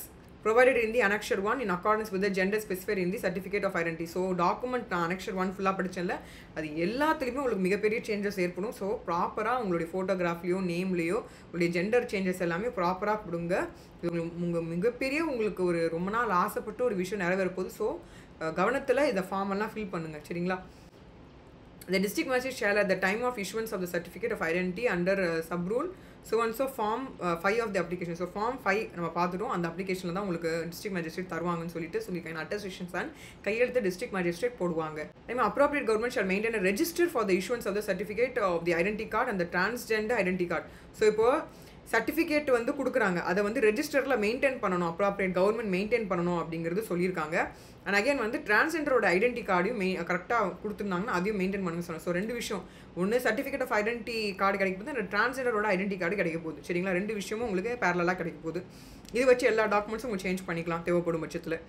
provided in the annexure 1 in accordance with the gender specified in the certificate of identity. So document நான் annexure 1 ஃபுல்லாக படித்தேன்ல, அது எல்லாத்துலேயுமே உங்களுக்கு மிகப்பெரிய சேஞ்சஸ் ஏற்படும். ஸோ ப்ராப்பராக உங்களுடைய ஃபோட்டோகிராஃப்லேயோ நேம்லேயோ உங்களுடைய ஜெண்டர் சேஞ்சஸ் எல்லாமே ப்ராப்பராக கொடுங்க. இது உங்கள் மிகப்பெரிய உங்களுக்கு ஒரு ரொம்ப நாள் ஆசைப்பட்டு ஒரு விஷயம் நிறைவேற போகுது. ஸோ கவனத்தில் இதை ஃபார்ம் எல்லாம் ஃபில் பண்ணுங்கள். சரிங்களா? The district magistrate shall at the time of issuance of the certificate of identity under sub-rule so and so Form 5 of the application. So Form 5 நம்ம பார்த்துட்டோம். அந்த அப்ளிகேஷனில் தான் உங்களுக்கு டிஸ்ட்ரிக்ட் மேஜிஸ்ட்ரேட் தருவாங்கன்னு சொல்லியிருக்காங்க. அட்டஸ்டேஷன்ஸ் அண்ட் கையெழுத்து டிஸ்ட்ரிக்ட் மேஜிஸ்ட்ரேட் போடுவாங்க. Then appropriate government shall maintain a register for the issuance of the certificate of the identity card and the transgender identity card. So இப்போ சர்டிஃபிகேட் வந்து கொடுக்குறாங்க, அதை வந்து ரெஜிஸ்டரில் மெயின்டைன் பண்ணணும், அப்ராப்ரியேட் கவர்மெண்ட் மெயின்டைன் பண்ணணும் அப்படிங்கிறது சொல்லியிருக்காங்க. அண்ட் அகைன் வந்து டிரான்ஸ்ஜெண்டரோட ஐடென்டி கார்டையும் கரெக்டாக கொடுத்துருந்தாங்கன்னா அதையும் மெயின்டைன் பண்ணணும்னு சொன்னாங்க. ஸோ 2 விஷயம், ஒன்று சர்டிஃபிகேட் ஆஃப் ஐடென்டி கார்டு கிடைக்க போகுது, அந்த டிரான்ஸ்ஜெண்டரோட ஐடென்டி கார்டு கிடைக்க போகுது. சரிங்களா? 2 விஷயமும் உங்களுக்கு பேரலாக கிடைக்க போகுது. இது வச்சு எல்லா டாக்குமெண்ட்ஸும் உங்களுக்கு சேஞ்ச் பண்ணிக்கலாம் தேவைப்படும் பட்சத்தில்.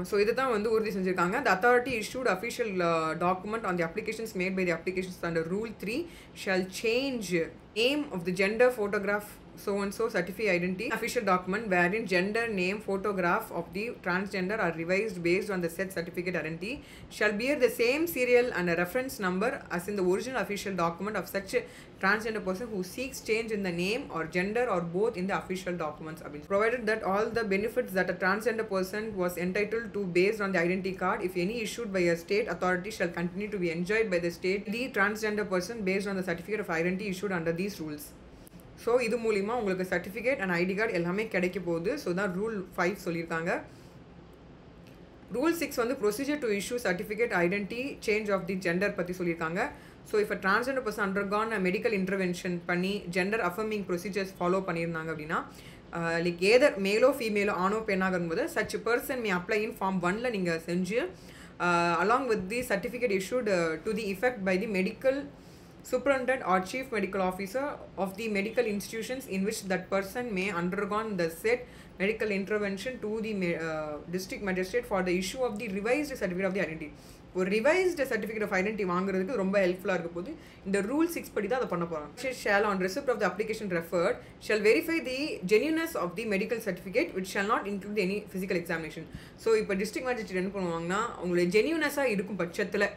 ஸோ இதை தான் வந்து உறுதி செஞ்சுருக்காங்க. The authority issued official document on the applications made by the applications under Rule 3 shall change name of the gender, photograph, so and so certificate identity official document wherein gender, name, photograph of the transgender are revised based on the said certificate identity shall bear the same serial and a reference number as in the original official document of such a transgender person who seeks change in the name or gender or both in the official documents, provided that all the benefits that a transgender person was entitled to based on the identity card, if any issued by a state authority, shall continue to be enjoyed by the state the transgender person based on the certificate of identity issued under these rules. So இது மூலிமா உங்களுக்கு certificate and ID card எல்லாமே கிடைக்க போகுது. So தான் rule 5 சொல்லியிருக்காங்க. Rule 6 வந்து procedure to issue certificate identity change of the gender பற்றி சொல்லியிருக்காங்க. ஸோ இப்போ transgender person undergone medical intervention பண்ணி ஜெண்டர் அஃபர்மிங் ப்ரொசீஜர்ஸ் ஃபாலோ பண்ணியிருந்தாங்க அப்படின்னா லைக் ஏதர் மேலோ ஃபீமேலோ ஆனோ பெண்ணாக இருக்கும்போது such person may apply in Form 1ல நீங்கள் செஞ்சு along with the certificate issued to the effect by the medical superintendent or chief medical officer of the medical institutions in which that person may undergone the said medical intervention to the district magistrate for the issue of the revised certificate of the identity. ஒரு revised certificate of identity வாங்குறதுக்கு ரொம்ப ஹெல்ப்ஃபுல்லாக இருக்க போது இந்த rule 6 படி தான் அதை பண்ண போகிறாங்க. Shall on receipt of the application referred shall verify the genuineness of the medical certificate which shall not include any physical examination. So இப்போ டிஸ்ட்ரிக்ட் மேஜிஸ்ட்ரேட் என்ன பண்ணுவாங்கன்னா அவங்களுடைய ஜென்யூனஸாக இருக்கும் பட்சத்தில்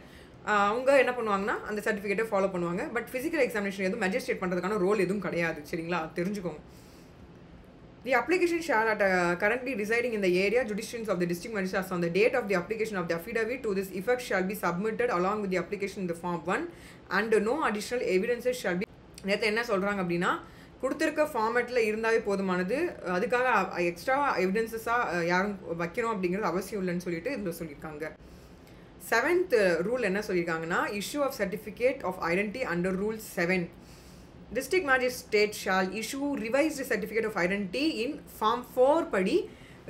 அவங்க என்ன பண்ணுவாங்கன்னா அந்த சர்டிஃபிகேட்டை ஃபாலோ பண்ணுவாங்க. பட் ஃபிசிக்கல் எக்ஸாமினேஷன் எதுவும் மேஜிஸ்ட்ரேட் பண்ணுறதுக்கான ரோல் எதுவும் கிடையாது. சரிங்களா? தெரிஞ்சுக்கோங்க. The application shall currently residing in the area jurisdictions of the district magistrates on the date of the application of the affidavit to this effect shall be submitted along with the application in the form 1 and no additional evidences shall be. நேற்று என்ன சொல்கிறாங்க அப்படின்னா, கொடுத்துருக்க ஃபார்மேட்டில் இருந்தாவே போதுமானது, அதுக்காக extra எவிடன்சஸாக யாரும் வைக்கணும் அப்படிங்கிறது அவசியம் இல்லைன்னு சொல்லிட்டு இதில் சொல்லியிருக்காங்க. 7th ரூல் என்ன சொல்லியிருக்காங்கன்னா, issue of certificate of identity under rule 7. District Magistrate shall issue revised certificate of identity in Form 4 படி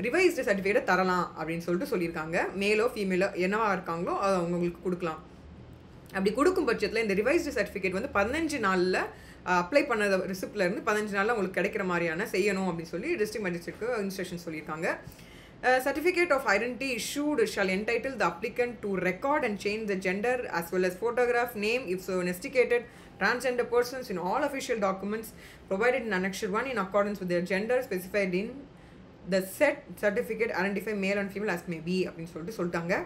revised certificate தரலாம் அப்படின்னு சொல்லிட்டு சொல்லியிருக்காங்க. மேலோ ஃபீமேலோ என்னவா இருக்காங்களோ அதை அவங்களுக்கு கொடுக்கலாம். அப்படி கொடுக்கும் பட்சத்தில் இந்த ரிவைஸ்டு சர்டிஃபிகேட் வந்து 15 நாளில் அப்ளை பண்ண ரிசிப்ட்லேருந்து 15 நாளில் உங்களுக்கு கிடைக்கிற மாதிரியான செய்யணும் அப்படின்னு சொல்லி டிஸ்ட்ரிக்ட் மேஜிஸ்ட்ரேட்க்கு இன்ஸ்ட்ரக்ஷன் சொல்லியிருக்காங்க. Certificate of identity issued shall entitle the applicant to record and change the gender as well as photograph, name if so investigated, transgender persons in all official documents provided in Annexure 1 in accordance with their gender specified in the said certificate identify male and female as may be அப்படின்னு சொல்லிட்டு சொல்லிட்டாங்க.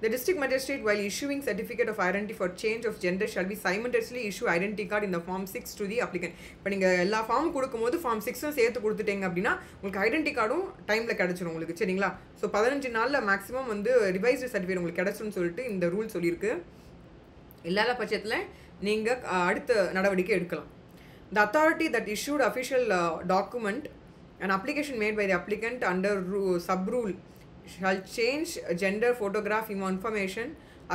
The district magistrate while issuing certificate of identity for change of gender shall be simultaneously issue identity card in the form 6 to the applicant. இப்போ நீங்கள் எல்லா form கொடுக்கும்போது form 6 சேர்த்து கொடுத்துட்டீங்க அப்படின்னா உங்களுக்கு ஐடென்டி கார்டும் டைமில் கிடச்சிரும் உங்களுக்கு, சரிங்களா? ஸோ 15 நாளில் மேக்ஸிமம் வந்து ரிவைஸ்டு சர்டிஃபிகேட் உங்களுக்கு கிடச்சிரும்னு சொல்லிட்டு இந்த ரூல் சொல்லியிருக்கு. இல்லாத பட்சத்தில் நீங்கள் அடுத்த நடவடிக்கை எடுக்கலாம். The authority that issued official document an application made by the applicant under sub-rule shall change gender photograph information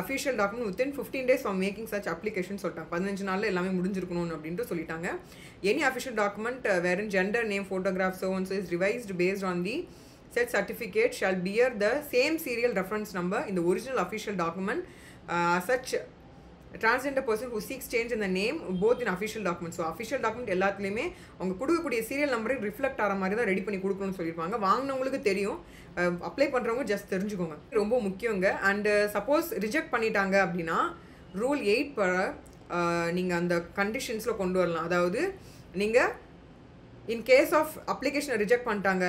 official document within 15 days from making such application சொல்லிட்டாங்க. 15 நாளில் எல்லாமே முடிஞ்சிருக்கணும் அப்படின்ட்டு சொல்லிட்டாங்க. Any official document wherein gender, name, photograph so and so is revised based on the said certificate shall bear the same serial reference number in the original official document. Such transgender person who seeks change in the name both in official documents. So official document எல்லாத்துலேயுமே அவங்க கொடுக்கக்கூடிய serial நம்பரை reflect ஆகிற மாதிரி தான் ready பண்ணி கொடுக்கணும்னு சொல்லியிருப்பாங்க. வாங்கினவங்களுக்கு தெரியும், அப்ளை பண்ணுறவங்க ஜஸ்ட் தெரிஞ்சுக்கோங்க, ரொம்ப முக்கியங்க. அண்டு சப்போஸ் ரிஜெக்ட் பண்ணிட்டாங்க அப்படின்னா ரூல் 8 நீங்கள் அந்த கண்டிஷன்ஸில் கொண்டு வரலாம். அதாவது நீங்கள் இன் கேஸ் ஆஃப் அப்ளிகேஷனை ரிஜெக்ட் பண்ணிட்டாங்க,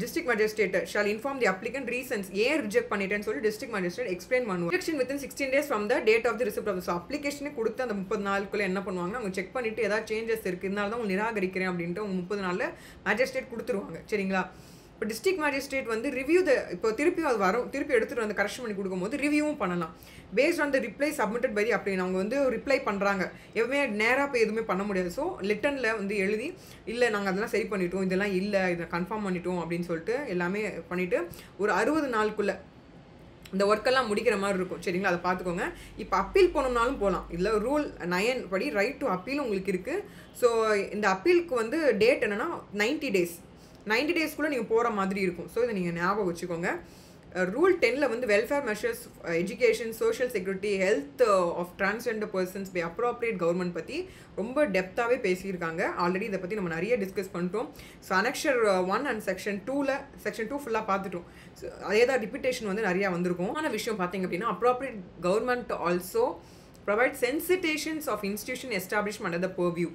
district magistrate shall inform the applicant reasons ஏன் ரிஜெக்ட் பண்ணிட்டேன்னு சொல்லி district magistrate எக்ஸ்பிளைன் பண்ணுவாங்க. Rejection within 16 days from the date of the receipt of the அப்ளிகேஷனை கொடுத்து அந்த 30 நாளுக்குள்ளே என்ன பண்ணுவாங்கன்னா அவங்க செக் பண்ணிவிட்டு ஏதாவது சேஞ்சஸ் இருக்குது இருந்தாலும் தான் அவங்க நிராகரிக்கிறேன் அப்படின்ட்டு அவங்க 30 நாளில் மேஜிஸ்ட்ரேட் கொடுத்துருவாங்க, சரிங்களா? இப்போ டிஸ்ட்ரிக்ட் மேஜிஸ்ட்ரேட் வந்து ரிவ்யூ இப்போ திருப்பி அது வரும், திருப்பி எடுத்துகிட்டு வந்து கரெக்ஷன் பண்ணி கொடுக்கும்போது ரிவ்யூவும் பண்ணலாம். Based on the reply submitted by அப்படின்னு அவங்க வந்து ரிப்ளை பண்ணுறாங்க, எதுவுமே நேராக போய் எதுவுமே பண்ண முடியாது. ஸோ லிட்டனில் வந்து எழுதி இல்லை நாங்கள் அதெல்லாம் சரி பண்ணிட்டோம், இதெல்லாம் இல்லை இதை கன்ஃபார்ம் பண்ணிட்டோம் அப்படின்னு சொல்லிட்டு எல்லாமே பண்ணிவிட்டு ஒரு 60 நாளுக்குள்ளே இந்த ஒர்க்கெல்லாம் முடிக்கிற மாதிரி இருக்கும், சரிங்களா? அதை பார்த்துக்கோங்க. இப்போ அப்பீல் போனோம்னாலும் போகலாம். இதில் ரூல் 9 படி ரைட் டு அப்பீல் உங்களுக்கு இருக்குது. ஸோ இந்த அப்பீலுக்கு வந்து டேட் என்னென்னா 90 days, 90 daysக்குள்ளே நீங்கள் போகிற மாதிரி இருக்கும். ஸோ இதை நீங்கள் ஞாபகம் வச்சுக்கோங்க. ரூல் 10 வந்து welfare measures, education, social security, health of transgender persons by appropriate government பற்றி ரொம்ப டெப்த்தாகவே பேசியிருக்காங்க. ஆல்ரெடி இதை பற்றி நம்ம நிறைய டிஸ்கஸ் பண்ணிட்டோம். ஸோ Annexure 1 அண்ட் Section 2 ஃபுல்லாக பார்த்துட்டோம். ஸோ அதே தான் ரிப்பீட்டேஷன் வந்து நிறையா வந்திருக்கும். ஆன விஷயம் பார்த்தீங்க அப்படின்னா appropriate government also provide sensitations of institution establishment under the purview.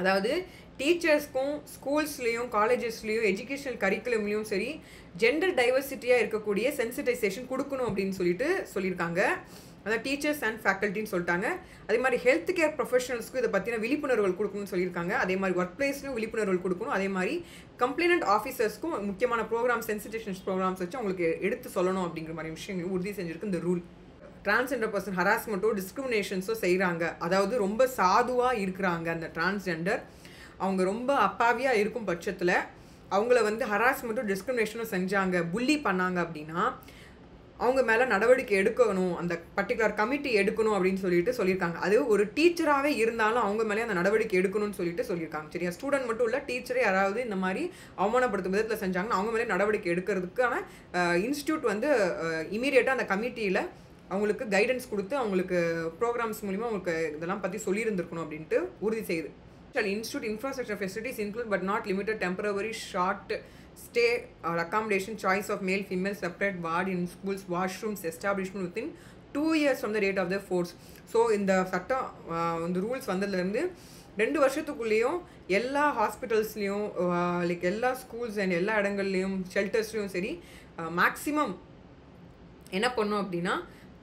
அதாவது டீச்சர்ஸ்க்கும் ஸ்கூல்ஸ்லேயும் காலேஜஸ்லேயும் எஜுகேஷனல் கரிக்குலம்லேயும் சரி ஜெண்டர் டைவர்சிட்டியாக இருக்கக்கூடிய சென்சிட்டைசேஷன் கொடுக்கணும் அப்படின்னு சொல்லியிருக்காங்க. அதாவது டீச்சர்ஸ் அண்ட் ஃபேக்கல்ட்டின்னு சொல்லிட்டாங்க. அதே மாதிரி ஹெல்த் கேர் ப்ரொஃபஷனல்ஸ்க்கும் இதை பற்றின விழிப்புணர்வுகள் கொடுக்கணும்னு சொல்லியிருக்காங்க. அதே மாதிரி ஒர்க் பிளேஸ்லையும் விழிப்புணர்வுகள் கொடுக்கணும். அதே மாதிரி கம்ப்ளைனன்ட் ஆஃபீஸர்ஸ்க்கும் முக்கியமான ப்ரோக்ராம் சென்சிட்டேஷன்ஸ் ப்ரோக்ராம்ஸ் வச்சு அவங்களுக்கு எடுத்து சொல்லணும் அப்படிங்கிற மாதிரி விஷயங்களும் உறுதி செஞ்சுருக்கு இந்த ரூல். டிரான்ஸ்ஜெண்டர் பர்சன் ஹராஸ்மெண்ட்டோ டிஸ்கிரிமினேஷன்ஸோ செய்கிறாங்க, அதாவது ரொம்ப சாதுவாக இருக்கிறாங்க அந்த டிரான்ஸ்ஜெண்டர், அவங்க ரொம்ப அப்பாவியாக இருக்கும் பட்சத்தில் அவங்கள வந்து ஹராஸ்மெண்ட்டோ டிஸ்கிரிமினேஷனோ செஞ்சாங்க, புள்ளி பண்ணாங்க அப்படின்னா அவங்க மேலே நடவடிக்கை எடுக்கணும், அந்த பர்டிகுலர் கமிட்டி எடுக்கணும் அப்படின்னு சொல்லியிருக்காங்க. அது ஒரு டீச்சராகவே இருந்தாலும் அவங்க மேலே அந்த நடவடிக்கை எடுக்கணும்னு சொல்லியிருக்காங்க, சரியா? ஸ்டூடெண்ட் மட்டும் இல்லை, டீச்சரே யாராவது இந்த மாதிரி அவமானப்படுத்தும் விதத்தில் செஞ்சாங்கன்னா அவங்க மேலே நடவடிக்கை எடுக்கிறதுக்கான இன்ஸ்டியூட் வந்து இமீடியட்டாக அந்த கமிட்டியில் அவங்களுக்கு கைடன்ஸ் கொடுத்து அவங்களுக்கு ப்ரோக்ராம்ஸ் மூலிமா அவங்களுக்கு இதெல்லாம் பற்றி சொல்லியிருந்துருக்கணும் அப்படின்ட்டு உறுதி செய்யுது. Institute infrastructure facilities include but not limited temporary short stay or accommodation choice of male female separate ward in schools washrooms establishment within 2 years from the date of their force. So இந்த சட்டம் இந்த rules வந்ததுலேருந்து 2 வருஷத்துக்குள்ளேயும் எல்லா ஹாஸ்பிட்டல்ஸ்லேயும் like எல்லா schools and எல்லா இடங்கள்லேயும் ஷெல்டர்ஸ்லேயும் சரி maximum என்ன பண்ணோம் அப்படின்னா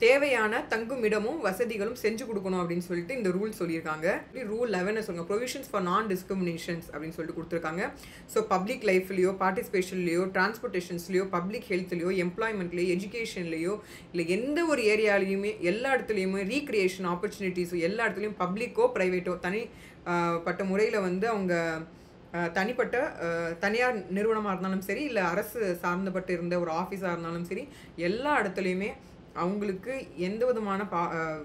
தேவையான தங்குமிடமும் வசதிகளும் செஞ்சு கொடுக்கணும் அப்படின்னு சொல்லிட்டு இந்த ரூல் சொல்லியிருக்காங்க. ரூல் 11 சொல்லுங்க, ப்ரொவிஷன்ஸ் ஃபார் நான் டிஸ்கிரிமினேஷன்ஸ் அப்படின்னு சொல்லிட்டு கொடுத்துருக்காங்க. ஸோ பப்ளிக் லைஃப்லையோ, பார்ட்டிசிபேஷன்லையோ, டிரான்ஸ்போர்ட்டேஷன்ஸ்லையோ, பப்ளிக் ஹெல்த்லையோ, எம்ப்ளாய்மெண்ட்லையோ, எஜுகேஷன்லையோ, இல்லை எந்த ஒரு ஏரியாலையுமே எல்லா இடத்துலையுமே ரீக்ரியேஷன் ஆப்பர்ச்சுனிட்டிஸோ எல்லா இடத்துலையும் பப்ளிக்கோ ப்ரைவேட்டோ தனிப்பட்ட முறையில் வந்து அவங்க தனிப்பட்ட தனியார் நிறுவனமாக இருந்தாலும் சரி, இல்லை அரசு சார்ந்தப்பட்டு இருந்த ஒரு ஆஃபீஸாக இருந்தாலும் சரி, எல்லா இடத்துலையுமே அவங்களுக்கு எந்த விதமான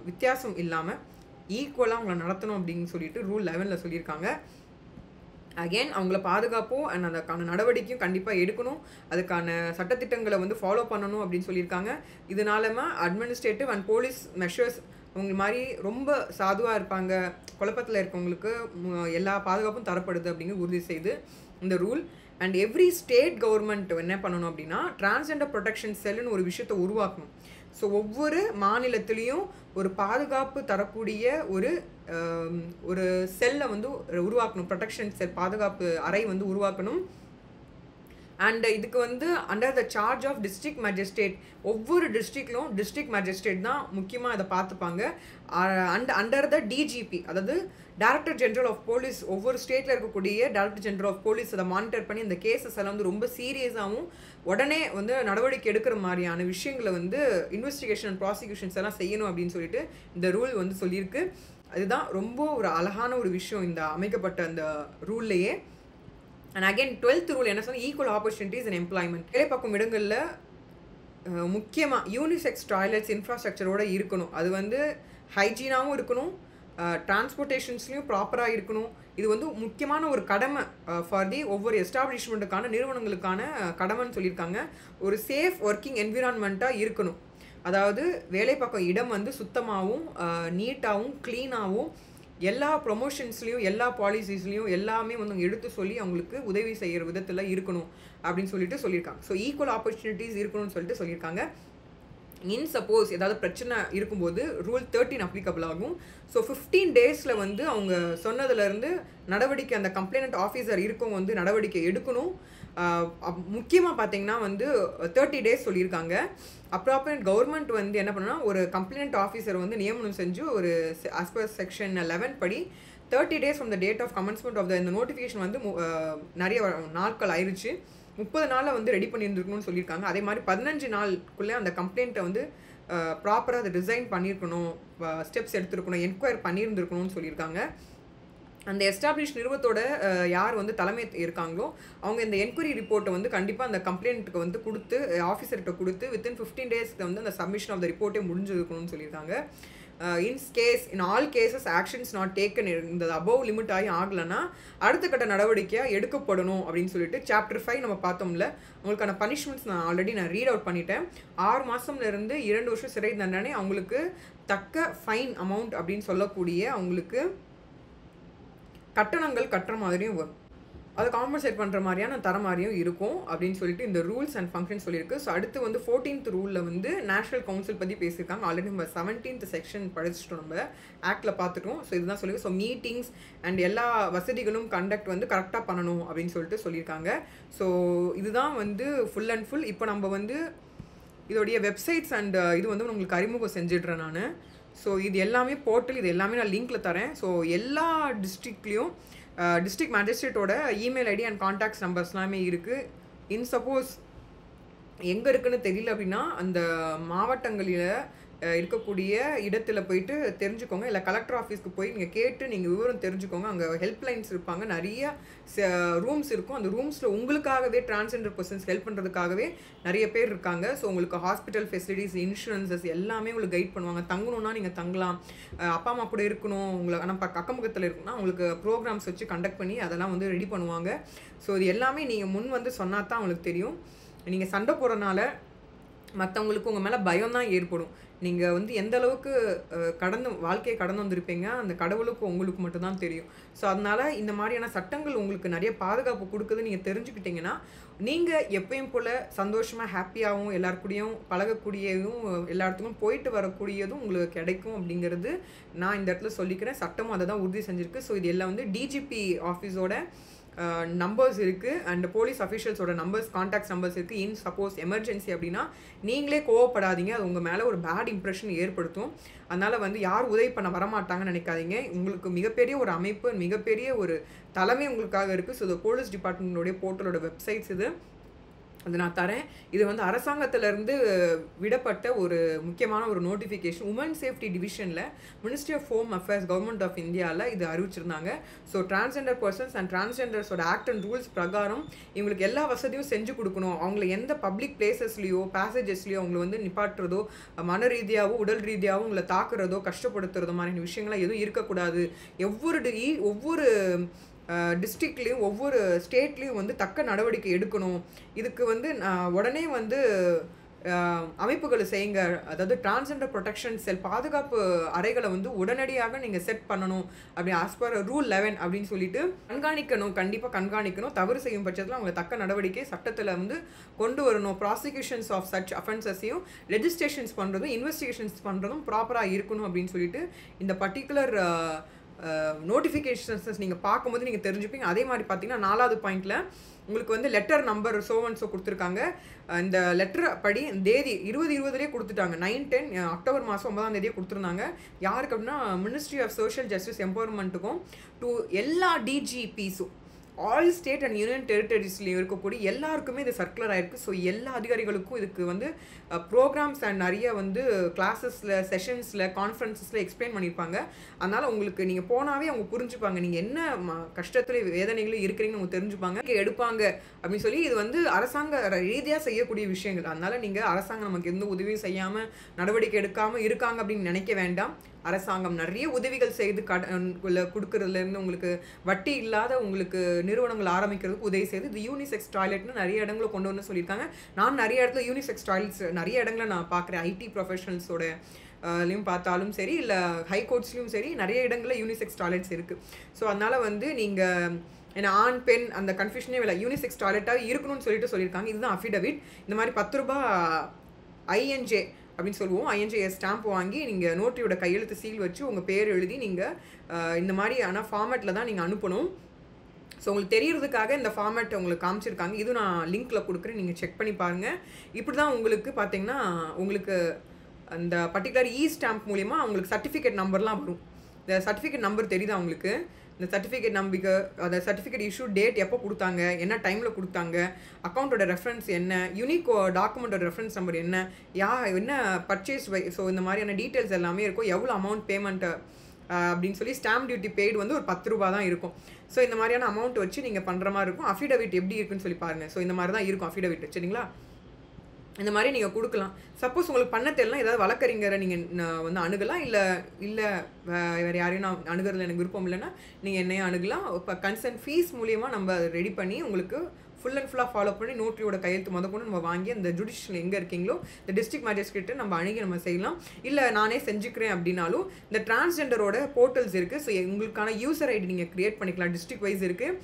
வித்தியாசம் இல்லாமல் ஈக்குவலாக அவங்கள நடத்தணும் அப்படின்னு சொல்லிட்டு ரூல் 11 சொல்லியிருக்காங்க. அகெயின் அவங்கள பாதுகாப்போம் அண்ட் அதுக்கான நடவடிக்கையும் கண்டிப்பாக எடுக்கணும், அதுக்கான சட்டத்திட்டங்களை வந்து ஃபாலோ பண்ணணும் அப்படின்னு சொல்லியிருக்காங்க. இதனாலமா அட்மினிஸ்ட்ரேட்டிவ் அண்ட் போலீஸ் மெஷர்ஸ் அவங்க மாதிரி ரொம்ப சாதுவாக இருப்பாங்க, குழப்பத்தில் இருக்கவங்களுக்கு எல்லா பாதுகாப்பும் தரப்படுது அப்படிங்கிற உறுதி செய்து இந்த rule. And every state government என்ன பண்ணணும் அப்படின்னா டிரான்ஸ்ஜெண்டர் ப்ரொடெக்ஷன் செல்லுன்னு ஒரு விஷயத்தை உருவாக்கணும். ஸோ ஒவ்வொரு மாநிலத்திலையும் ஒரு பாதுகாப்பு தரக்கூடிய ஒரு செல்லை வந்து உருவாக்கணும், ப்ரொடெக்ஷன் செல் பாதுகாப்பு அறை வந்து உருவாக்கணும். அண்ட் இதுக்கு வந்து under the charge of district magistrate, ஒவ்வொரு டிஸ்ட்ரிக்ட்லும் டிஸ்ட்ரிக்ட் மேஜிஸ்ட்ரேட் தான் முக்கியமாக அதை பார்த்துப்பாங்க. அண்டர் த டிஜிபி, அதாவது டைரக்டர் ஜெனரல் ஆஃப் போலீஸ், ஒவ்வொரு ஸ்டேட்டில் இருக்கக்கூடிய டைரக்டர் ஜெனரல் ஆஃப் போலீஸ் அதை மானிட்டர் பண்ணி இந்த கேசஸ் எல்லாம் வந்து ரொம்ப சீரியஸாகவும் உடனே வந்து நடவடிக்கை எடுக்கிற மாதிரியான விஷயங்களை வந்து இன்வெஸ்டிகேஷன் அண்ட் ப்ராசிக்யூஷன்ஸ் எல்லாம் செய்யணும் அப்படின்னு சொல்லிட்டு இந்த ரூல் வந்து சொல்லியிருக்கு. அதுதான் ரொம்ப ஒரு அழகான ஒரு விஷயம் இந்த அமைக்கப்பட்ட அந்த ரூல்லையே. அண்ட் அகெயின் 12th ரூல் என்ன சொன்னால், ஈக்குவல் ஆப்பர்ச்சுனிட்டிஸ் அண்ட் எம்ப்ளாய்மெண்ட். வேலை பார்க்கும் இடங்களில் முக்கியமாக யூனிசெக்ஸ் டாய்லெட்ஸ் இன்ஃப்ராஸ்ட்ரக்சரோடு இருக்கணும். அது வந்து ஹைஜீனாகவும் இருக்கணும், டிரான்ஸ்போர்ட்டேஷன்ஸ்லையும் ப்ராப்பராக இருக்கணும். இது வந்து முக்கியமான ஒரு கடமை ஃபார் தி ஒவ்வொரு எஸ்டாப்ளிஷ்மெண்ட்டுக்கான நிறுவனங்களுக்கான கடமைன்னு சொல்லியிருக்காங்க. ஒரு சேஃப் ஒர்க்கிங் என்விரான்மெண்ட்டாக இருக்கணும். அதாவது வேலை பார்க்கும் இடம் வந்து சுத்தமாகவும் நீட்டாகவும் க்ளீனாகவும் எல்லா ப்ரொமோஷன்ஸ்லையும் எல்லா பாலிசிஸ்லையும் எல்லாமே வந்து எடுத்து சொல்லி அவங்களுக்கு உதவி செய்கிற விதத்தில் இருக்கணும் அப்படின்னு சொல்லிட்டு சொல்லியிருக்காங்க. ஸோ ஈக்குவல் ஆப்பர்ச்சுனிட்டிஸ் இருக்கணும்னு சொல்லிட்டு சொல்லியிருக்காங்க. இன் சப்போஸ் ஏதாவது பிரச்சனை இருக்கும்போது ரூல் 13 அப்ளிகபிள் ஆகும். ஸோ 15 டேஸில் வந்து அவங்க சொன்னதுலேருந்து நடவடிக்கை அந்த கம்ப்ளைண்ட் ஆஃபீஸர் இருக்கவங்க வந்து நடவடிக்கை எடுக்கணும். முக்கியமாக பார்த்தீங்கன்னா வந்து 30 டேஸ் சொல்லியிருக்காங்க. அப்ராப்ரியேட் கவர்மெண்ட் வந்து என்ன பண்ணணும்னா ஒரு கம்ப்ளைண்ட் ஆஃபீஸர் வந்து நியமனம் செஞ்சு ஒரு as per செக்ஷன் 11 படி 30 days from the date of commencement of the இந்த நோட்டிஃபிகேஷன் வந்து நிறைய நாட்கள் ஆயிடுச்சு. 30 நாளில் வந்து ரெடி பண்ணியிருந்துருக்கணும்னு சொல்லியிருக்காங்க. அதே மாதிரி 15 நாளுக்குள்ளே அந்த கம்ப்ளைண்ட்டை வந்து ப்ராப்பராக அதை டிசைன் பண்ணியிருக்கணும், ஸ்டெப்ஸ் எடுத்துருக்கணும், என்கொயர் பண்ணியிருந்துருக்கணும்னு சொல்லியிருக்காங்க. அந்த எஸ்டாப்ளிஷ் நிறுவனத்தோட யார் வந்து தலைமை இருக்காங்களோ அவங்க இந்த என்கொயரி ரிப்போர்ட்டை வந்து கண்டிப்பாக அந்த கம்ப்ளைண்ட்டுக்கு வந்து கொடுத்து ஆஃபீஸர்கிட்ட கொடுத்து வித்தின் 15 டேஸ்க்கு வந்து அந்த சப்மிஷன் ஆஃப் த ரிப்போர்ட்டே முடிஞ்சிருக்கணும்னு சொல்லியிருக்காங்க. In all cases actions not taken, இந்த அபவ் லிமிட் ஆகி ஆகலைன்னா அடுத்த கட்ட நடவடிக்கையாக எடுக்கப்படணும் அப்படின்னு சொல்லிட்டு சாப்டர் 5 நம்ம பார்த்தோம்ல, அவங்களுக்கான பனிஷ்மெண்ட்ஸ் நான் ரீட் அவுட் பண்ணிட்டேன். 6 மாதம்லேருந்து 2 வருஷம் சிறை தண்டனை, அவங்களுக்கு தக்க ஃபைன் அமௌண்ட் அப்படின்னு சொல்லக்கூடிய அவங்களுக்கு கட்டணங்கள் கட்டுற மாதிரியும் வரும், அதை காம்பன்சேட் பண்ணுற மாதிரியான தர மாதிரியும் இருக்கும் அப்படின்னு சொல்லிட்டு இந்த ரூல்ஸ் அண்ட் ஃபங்க்ஷன் சொல்லியிருக்கு. ஸோ அடுத்து வந்து 14th ரூலில் வந்து நேஷனல் கவுன்சில் பற்றி பேசியிருக்காங்க. ஆல்ரெடி நம்ம 17th செக்ஷன் படிச்சுட்டோம், நம்ம ஆக்டில் பார்த்துட்டோம். ஸோ இதுதான் சொல்லி ஸோ மீட்டிங்ஸ் அண்ட் எல்லா வசதிகளும் கண்டக்ட் வந்து கரெக்டாக பண்ணணும் அப்படின்னு சொல்லிட்டு சொல்லியிருக்காங்க. ஸோ இதுதான் வந்து ஃபுல் அண்ட் ஃபுல். இப்போ நம்ம வந்து இதோடைய வெப்சைட்ஸ் அண்ட் இது வந்து உங்களுக்கு அறிமுகம் செஞ்சிடுறேன் நான். ஸோ இது எல்லாமே போர்ட்டல், இது எல்லாமே நான் லிங்க்கில் தரேன். ஸோ எல்லா டிஸ்ட்ரிக்ட்லேயும் டிஸ்ட்ரிக்ட் மேஜிஸ்ட்ரேட்டோட email ID and contacts numbers எல்லாமே இருக்குது. இன் சப்போஸ் எங்கே இருக்குன்னு தெரியல அப்படின்னா அந்த மாவட்டங்களில் இருக்கக்கூடிய இடத்துல போயிட்டு தெரிஞ்சுக்கோங்க, இல்லை கலெக்டர் ஆஃபீஸ்க்கு போய் நீங்கள் கேட்டு நீங்கள் விவரம் தெரிஞ்சுக்கோங்க. அங்கே ஹெல்ப்லைன்ஸ் இருப்பாங்க, நிறைய ரூம்ஸ் இருக்கும். அந்த ரூம்ஸில் உங்களுக்காகவே டிரான்ஸ்ஜெண்டர் பர்சன்ஸ் ஹெல்ப் பண்ணுறதுக்காகவே நிறைய பேர் இருக்காங்க. ஸோ உங்களுக்கு ஹாஸ்பிட்டல் ஃபெசிலிட்டிஸ், இன்சூரன்சஸ் எல்லாமே உங்களுக்கு கைட் பண்ணுவாங்க. தங்கணுன்னா நீங்கள் தங்கலாம், அப்பா அம்மா கூட இருக்கணும், உங்களை ஆனால் அக்கம் பக்கத்தில் இருக்குன்னா உங்களுக்கு ப்ரோக்ராம்ஸ் வச்சு கண்டக்ட் பண்ணி அதெல்லாம் வந்து ரெடி பண்ணுவாங்க. ஸோ இது எல்லாமே நீங்கள் முன் வந்து சொன்னால் தான் அவங்களுக்கு தெரியும். நீங்கள் சண்டை போடுறதுனால மற்றவங்களுக்கு உங்கள் மேலே பயம் தான் ஏற்படும். நீங்கள் வந்து எந்த அளவுக்கு வாழ்க்கையை கடந்து வந்திருப்பீங்க அந்த கடவுளுக்கு உங்களுக்கு மட்டும்தான் தெரியும். ஸோ அதனால் இந்த மாதிரியான சட்டங்கள் உங்களுக்கு நிறைய பாதுகாப்பு கொடுக்குது. நீங்கள் தெரிஞ்சுக்கிட்டிங்கன்னா நீங்கள் எப்பயும் போல் சந்தோஷமாக ஹாப்பியாகவும் எல்லாருக்கூடையும் பழகக்கூடியதும் எல்லா இடத்துக்கும் போயிட்டு வரக்கூடியதும் உங்களுக்கு கிடைக்கும் அப்படிங்கிறது நான் இந்த இடத்துல சொல்லிக்கிறேன். சட்டமும் அதை தான் உறுதி செஞ்சுருக்கு. ஸோ இது எல்லாம் வந்து டிஜிபி ஆஃபீஸோட நம்பர்ஸ் இருக்குது அண்ட் போலீஸ் அஃபிஷியல்ஸோட நம்பர்ஸ் கான்டாக்ட் நம்பர்ஸ் இருக்குது. இன் சப்போஸ் எமர்ஜென்சி அப்படின்னா நீங்களே கோவப்படாதீங்க, அது உங்கள் மேலே ஒரு பேட் இம்ப்ரெஷன் ஏற்படுத்தும். அதனால் வந்து யார் உதவி பண்ண வரமாட்டாங்கன்னு நினைக்காதீங்க. உங்களுக்கு மிகப்பெரிய ஒரு அமைப்பு, மிகப்பெரிய ஒரு தலைமை உங்களுக்காக இருக்குது. ஸோ இந்த போலீஸ் டிபார்ட்மெண்ட்டோடைய போர்ட்டலோட வெப்சைட்ஸ் இது, அது நான் தரேன். இது வந்து அரசாங்கத்திலேருந்து விடப்பட்ட ஒரு முக்கியமான ஒரு நோட்டிஃபிகேஷன். உமன் சேஃப்டி டிவிஷனில் ministry of home affairs government of இந்தியாவில் இது அறிவிச்சிருந்தாங்க. ஸோ டிரான்ஸ்ஜெண்டர் பர்சன்ஸ் அண்ட் டிரான்ஸ்ஜெண்டர்ஸோட ஆக்ட் அண்ட் ரூல்ஸ் பிரகாரம் இவங்களுக்கு எல்லா வசதியும் செஞ்சு கொடுக்கணும். அவங்கள எந்த பப்ளிக் பிளேசஸ்லையோ பேசேஜஸ்லையோ அவங்களை வந்து நிப்பாட்டுறதோ, மன ரீதியாகவோ உடல் ரீதியாகவும் உங்களை தாக்குறதோ கஷ்டப்படுத்துறதோ மாதிரியான விஷயங்கள்லாம் எதுவும் இருக்கக்கூடாது. ஒவ்வொரு டிஸ்ட்ரிக்ட்லேயும் ஒவ்வொரு ஸ்டேட்லேயும் வந்து தக்க நடவடிக்கை எடுக்கணும். இதுக்கு வந்து உடனே வந்து அமைப்புகளை செய்யுங்க. அதாவது டிரான்ஸ்ஜெண்டர் ப்ரொடெக்ஷன் செல் பாதுகாப்பு அறைகளை வந்து உடனடியாக நீங்கள் செட் பண்ணணும். அப்படி ஆஸ் பர் ரூல் 11 அப்படின்னு சொல்லிட்டு கண்காணிக்கணும். கண்டிப்பாக கண்காணிக்கணும். தவறு செய்யும் பட்சத்தில் அவங்க தக்க நடவடிக்கை சட்டத்தில் வந்து கொண்டு வரணும். ப்ராசிக்யூஷன்ஸ் ஆஃப் சச் அஃபென்சஸையும் லெஜிஸ்லேஷன்ஸ் பண்ணுறதும் இன்வெஸ்டிகேஷன்ஸ் பண்ணுறதும் ப்ராப்பராக இருக்கணும் அப்படின்னு சொல்லிட்டு இந்த பர்டிகுலர் நோட்டிஃபிகேஷன்ஸ் நீங்கள் பார்க்கும்போது நீங்கள் தெரிஞ்சுப்பீங்க. அதே மாதிரி பார்த்தீங்கன்னா 4வது பாயிண்டில் உங்களுக்கு வந்து லெட்டர் நம்பர் சோவன்ஸோ கொடுத்துருக்காங்க. இந்த லெட்டர் படி தேதி 2020 கொடுத்துட்டாங்க. 9/10 அக்டோபர் மாதம் 9ஆம் தேதியே கொடுத்துருந்தாங்க. யாருக்கு அப்படின்னா மினிஸ்ட்ரி ஆஃப் சோஷியல் ஜஸ்டிஸ் எம்பவர்மெண்ட்டுக்கும் டு எல்லா டிஜிபிஸும் ஆல் ஸ்டேட் அண்ட் யூனியன் டெரிட்டரிஸ்லையும் இருக்கக்கூடிய எல்லாருக்குமே இது சர்க்குலர் ஆகிருக்கு. ஸோ எல்லா அதிகாரிகளுக்கும் இதுக்கு வந்து ப்ரோக்ராம்ஸ் அண்ட் நிறைய வந்து கிளாஸஸில் செஷன்ஸில் கான்ஃபரன்ஸஸில் எக்ஸ்பிளைன் பண்ணியிருப்பாங்க. அதனால் உங்களுக்கு நீங்கள் போனாவே அவங்க புரிஞ்சுப்பாங்க, நீங்கள் என்ன கஷ்டத்தில் வேதனைகளும் இருக்கிறீங்கன்னு அவங்க தெரிஞ்சுப்பாங்க, எடுப்பாங்க அப்படின்னு சொல்லி. இது வந்து அரசாங்க ரீதியாக செய்யக்கூடிய விஷயங்கள். அதனால் நீங்கள் அரசாங்கம் நமக்கு எந்த உதவியும் செய்யாமல் நடவடிக்கை எடுக்காமல் இருக்காங்க அப்படின்னு நினைக்க வேண்டாம். அரசாங்கம் நிறைய உதவிகள் செய்து கொடுக்கறதுலேருந்து உங்களுக்கு வட்டி இல்லாத உங்களுக்கு நிறுவனங்கள் ஆரம்பிக்கிறதுக்கு உதவி செய்து இது யூனிசெக்ஸ் டாய்லெட்னு நிறைய இடங்களை கொண்டு வந்து சொல்லியிருக்காங்க. நான் நிறைய இடத்துல யூனிசெக்ஸ் டாய்லெட்ஸ் நிறைய இடங்களை நான் பார்க்குறேன். ஐடி ப்ரொஃபஷனல்ஸோட லையும் பார்த்தாலும் சரி, இல்லை ஹைகோர்ட்ஸ்லையும் சரி, நிறைய இடங்களில் யூனிசெக்ஸ் டாய்லெட்ஸ் இருக்குது. ஸோ அதனால் வந்து நீங்கள் ஏன்னா ஆண் பெண் அந்த கன்ஃபியூஷனே இல்லை, யூனிசெக்ஸ் டாய்லெட்டாக இருக்கணும்னு சொல்லியிருக்காங்க. இதுதான் அஃபிடவிட். இந்த மாதிரி 10 ரூபா ஐஎன்ஜே அப்படின்னு சொல்லுவோம். ஐஎன்ஜிஎஸ் ஸ்டாம்ப் வாங்கி நீங்கள் நோட்டரியோட கையெழுத்து சீல் வச்சு உங்கள் பேர் எழுதி நீங்கள் இந்த மாதிரியான ஃபார்மேட்டில் தான் நீங்கள் அனுப்பணும். ஸோ உங்களுக்கு தெரியறதுக்காக இந்த ஃபார்மேட் உங்களுக்கு காமிச்சிருக்காங்க. இதுவும் நான் லிங்க்கில் கொடுக்குறேன், நீங்கள் செக் பண்ணி பாருங்கள். இப்படி தான் உங்களுக்கு பார்த்தீங்கன்னா உங்களுக்கு அந்த பர்டிகுலர் ஸ்டாம்ப் மூலிமா உங்களுக்கு சர்டிஃபிகேட் நம்பர்லாம் வரும். இந்த சர்டிஃபிகேட் நம்பர் தெரியுதா உங்களுக்கு? இந்த சர்டிஃபிகேட் நம்பிக்கை, அதை சர்டிஃபிகேட் இஷ்யூ டேட் எப்போ கொடுத்தாங்க, என்ன டைமில் கொடுத்தாங்க, அக்கௌண்ட்டோட ரெஃபரன்ஸ் என்ன, யூனிக் டாக்குமெண்ட்டோட ரெஃபரன்ஸ் நம்பர் என்ன, என்ன பர்ச்சேஸ் ஸோ இந்த மாதிரியான டீட்டெயில்ஸ் எல்லாமே இருக்கும். எவ்வளோ அமௌண்ட் பேமெண்ட்டு அப்படின்னு சொல்லி ஸ்டாம்ப் டியூட்டி பெய்டு வந்து ஒரு 10 ரூபா தான் இருக்கும். ஸோ இந்த மாதிரியான அமௌண்ட் வச்சு நீங்கள் பண்ணுற மாதிரி இருக்கும். அஃபிடவிட் எப்படி இருக்குன்னு சொல்லி பாருங்கள். ஸோ இந்த மாதிரி தான் இருக்கும் அஃபிடவிட், சரிங்களா? இந்த மாதிரி நீங்கள் கொடுக்கலாம். சப்போஸ் உங்களுக்கு பண்ண தெரியலாம், ஏதாவது வழக்கறிஞரை நீங்கள் வந்து அணுகலாம். இல்லை வேறு யாரையும் நான் அணுகிறதுல எனக்கு விருப்பம் இல்லைன்னா நீங்கள் என்னையும் அணுகலாம். இப்போ கன்சர்ன் ஃபீஸ் மூலியமாக நம்ம அதை ரெடி பண்ணி உங்களுக்கு ஃபுல் அண்ட் ஃபுல்லாக ஃபாலோ பண்ணி நோட்டரியோட கையெழுத்து முதற்கொண்டு நம்ம வாங்கி அந்த ஜுடிஷியல் எங்கே இருக்கீங்களோ இந்த டிஸ்ட்ரிக்ட் மேஜிஸ்ட்ரேட்டை நம்ம அணுகி நம்ம செய்யலாம். இல்லை நானே செஞ்சுக்கிறேன் அப்படின்னாலும் இந்த டிரான்ஸ்ஜெண்டரோட போர்ட்டல்ஸ் இருக்குது. ஸோ உங்களுக்கான யூசர் ஐடி நீங்கள் க்ரியேட் பண்ணிக்கலாம். டிஸ்ட்ரிக்ட் வைஸ் இருக்குது.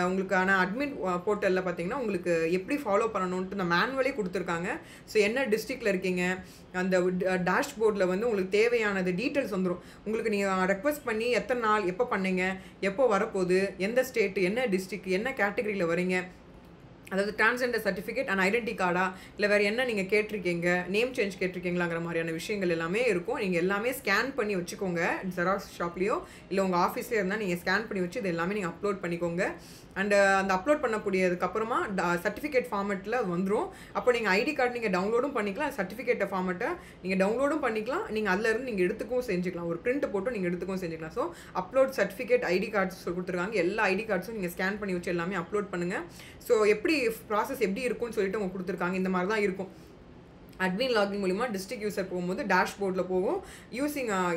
உங்களுக்கான அட்மின் போர்ட்டலில் பார்த்தீங்கன்னா உங்களுக்கு எப்படி ஃபாலோ பண்ணணுன்ட்டு இந்த மேனுவலே கொடுத்துருக்காங்க. ஸோ என்ன டிஸ்ட்ரிக்டில் இருக்கீங்க அந்த டேஷ்போர்டில் வந்து உங்களுக்கு தேவையானது டீட்டெயில்ஸ் வந்துடும். உங்களுக்கு நீங்கள் ரெக்வஸ்ட் பண்ணி எத்தனை நாள், எப்போ பண்ணீங்க, எப்போ வரப்போகுது, எந்த ஸ்டேட்டு, என்ன டிஸ்ட்ரிக்ட், என்ன கேட்டகரியில் வரீங்க, அதாவது டிரான்ஸ்ஜெண்டர் சர்டிஃபிகேட் அண்ட் ஐடென்டி கார்டா, இல்லை வேறு என்ன நீங்கள் கேட்டிருக்கீங்க, நேம் சேஞ்ச் கேட்டிருக்கீங்களாங்கிற மாதிரியான விஷயங்கள் எல்லாமே இருக்கும். நீங்கள் எல்லாமே ஸ்கேன் பண்ணி வச்சுக்கோங்க. ஜெராக்ஸ் ஷாப்லேயோ இல்லை உங்கள் ஆஃபீஸ்லேயோ இருந்தால் நீங்கள் ஸ்கேன் பண்ணி வச்சு இது எல்லாமே நீங்கள் அப்லோட் பண்ணிக்கோங்க. அண்ட் அந்த அப்லோட் பண்ணக்கூடியதுக்கப்புறமா சர்டிஃபிகேட் ஃபார்மெட்டில் வந்துடும். அப்போ நீங்கள் ஐடி கார்டு நீங்கள் டவுன்லோடும் பண்ணிக்கலாம், சர்டிஃபிகேட்டை ஃபார்மெட்டை நீங்கள் டவுன்லோடும் பண்ணிக்கலாம். நீங்கள் அதிலேருந்து நீங்கள் எடுத்துக்கவும் செஞ்சுக்கலாம். ஒரு பிரிண்ட் போட்டு நீங்கள் எடுத்துக்கவும் செஞ்சுக்கலாம். So upload certificate ID cards கொடுத்துருக்காங்க. எல்லா ஐடி கார்ட்ஸும் நீங்கள் ஸ்கேன் பண்ணி வச்சு எல்லாமே அப்லோட் பண்ணுங்கள். ஸோ எப்படி ப்ராசஸ் எப்படி இருக்கும்னு சொல்லிட்டு அவங்க கொடுத்துருக்காங்க. இந்த மாதிரி தான் இருக்கும். அட்மின் லாகின் மூலிமா டிஸ்ட்ரிக்ட் யூசர் போகும்போது டேஷ்போர்டில் போகும்.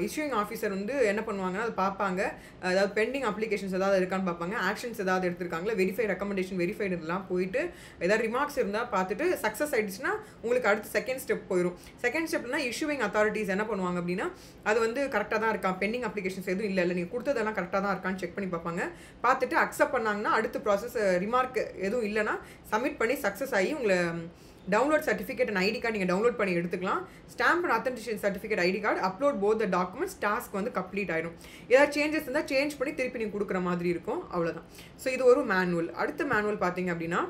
இஷ்யூயிங் ஆஃபீஸர் வந்து என்ன பண்ணுவாங்கன்னா அதை பார்ப்பாங்க. அதாவது பெண்டிங் அப்ளிகேஷன்ஸ் ஏதாவது இருக்கான்னு பார்ப்பாங்க. ஆக்ஷன்ஸ் ஏதாவது எடுத்திருக்காங்களா, வெரிஃபை ரெக்கமெண்டேஷன் வெரிஃபைடு இதெல்லாம் போயிட்டு ஏதாவது ரிமார்க்ஸ் இருந்தால் பார்த்துட்டு சக்ஸஸ் ஆகிடுச்சுன்னா உங்களுக்கு அடுத்து செகண்ட் ஸ்டெப் போயிடும். செகண்ட் ஸ்டெப்னா இஷ்யூவிங் அத்தாரிட்டிஸ் என்ன பண்ணுவாங்க அப்படின்னா அது வந்து கரெக்டாக தான் இருக்கா, பெண்டிங் அப்ளிகேஷன்ஸ் எதுவும் இல்லை நீங்கள் கொடுத்ததெல்லாம் கரெக்டாக தான் இருக்கான்னு செக் பண்ணி பார்ப்பாங்க. பார்த்துட்டு அக்செப்ட் பண்ணாங்கன்னா அடுத்த ப்ராசஸ் ரிமார்க் எதுவும் இல்லைன்னா சப்மிட் பண்ணி சக்ஸஸ் ஆகி உங்களை download certificate and ID card நீங்கள் டவுன்லோட் பண்ணி எடுத்துக்கலாம். Stamp and authentication certificate ID card upload both the documents. Task வந்து கம்ப்ளீட் ஆயிடும். ஏதாவது சேஞ்சஸ் இருந்தால் சேஞ்ச் பண்ணி திருப்பி நீங்கள் கொடுக்குற மாதிரி இருக்கும். அவ்வளோதான். ஸோ இது ஒரு மேனுவல். அடுத்த மேனுவல் பார்த்தீங்க அப்படின்னா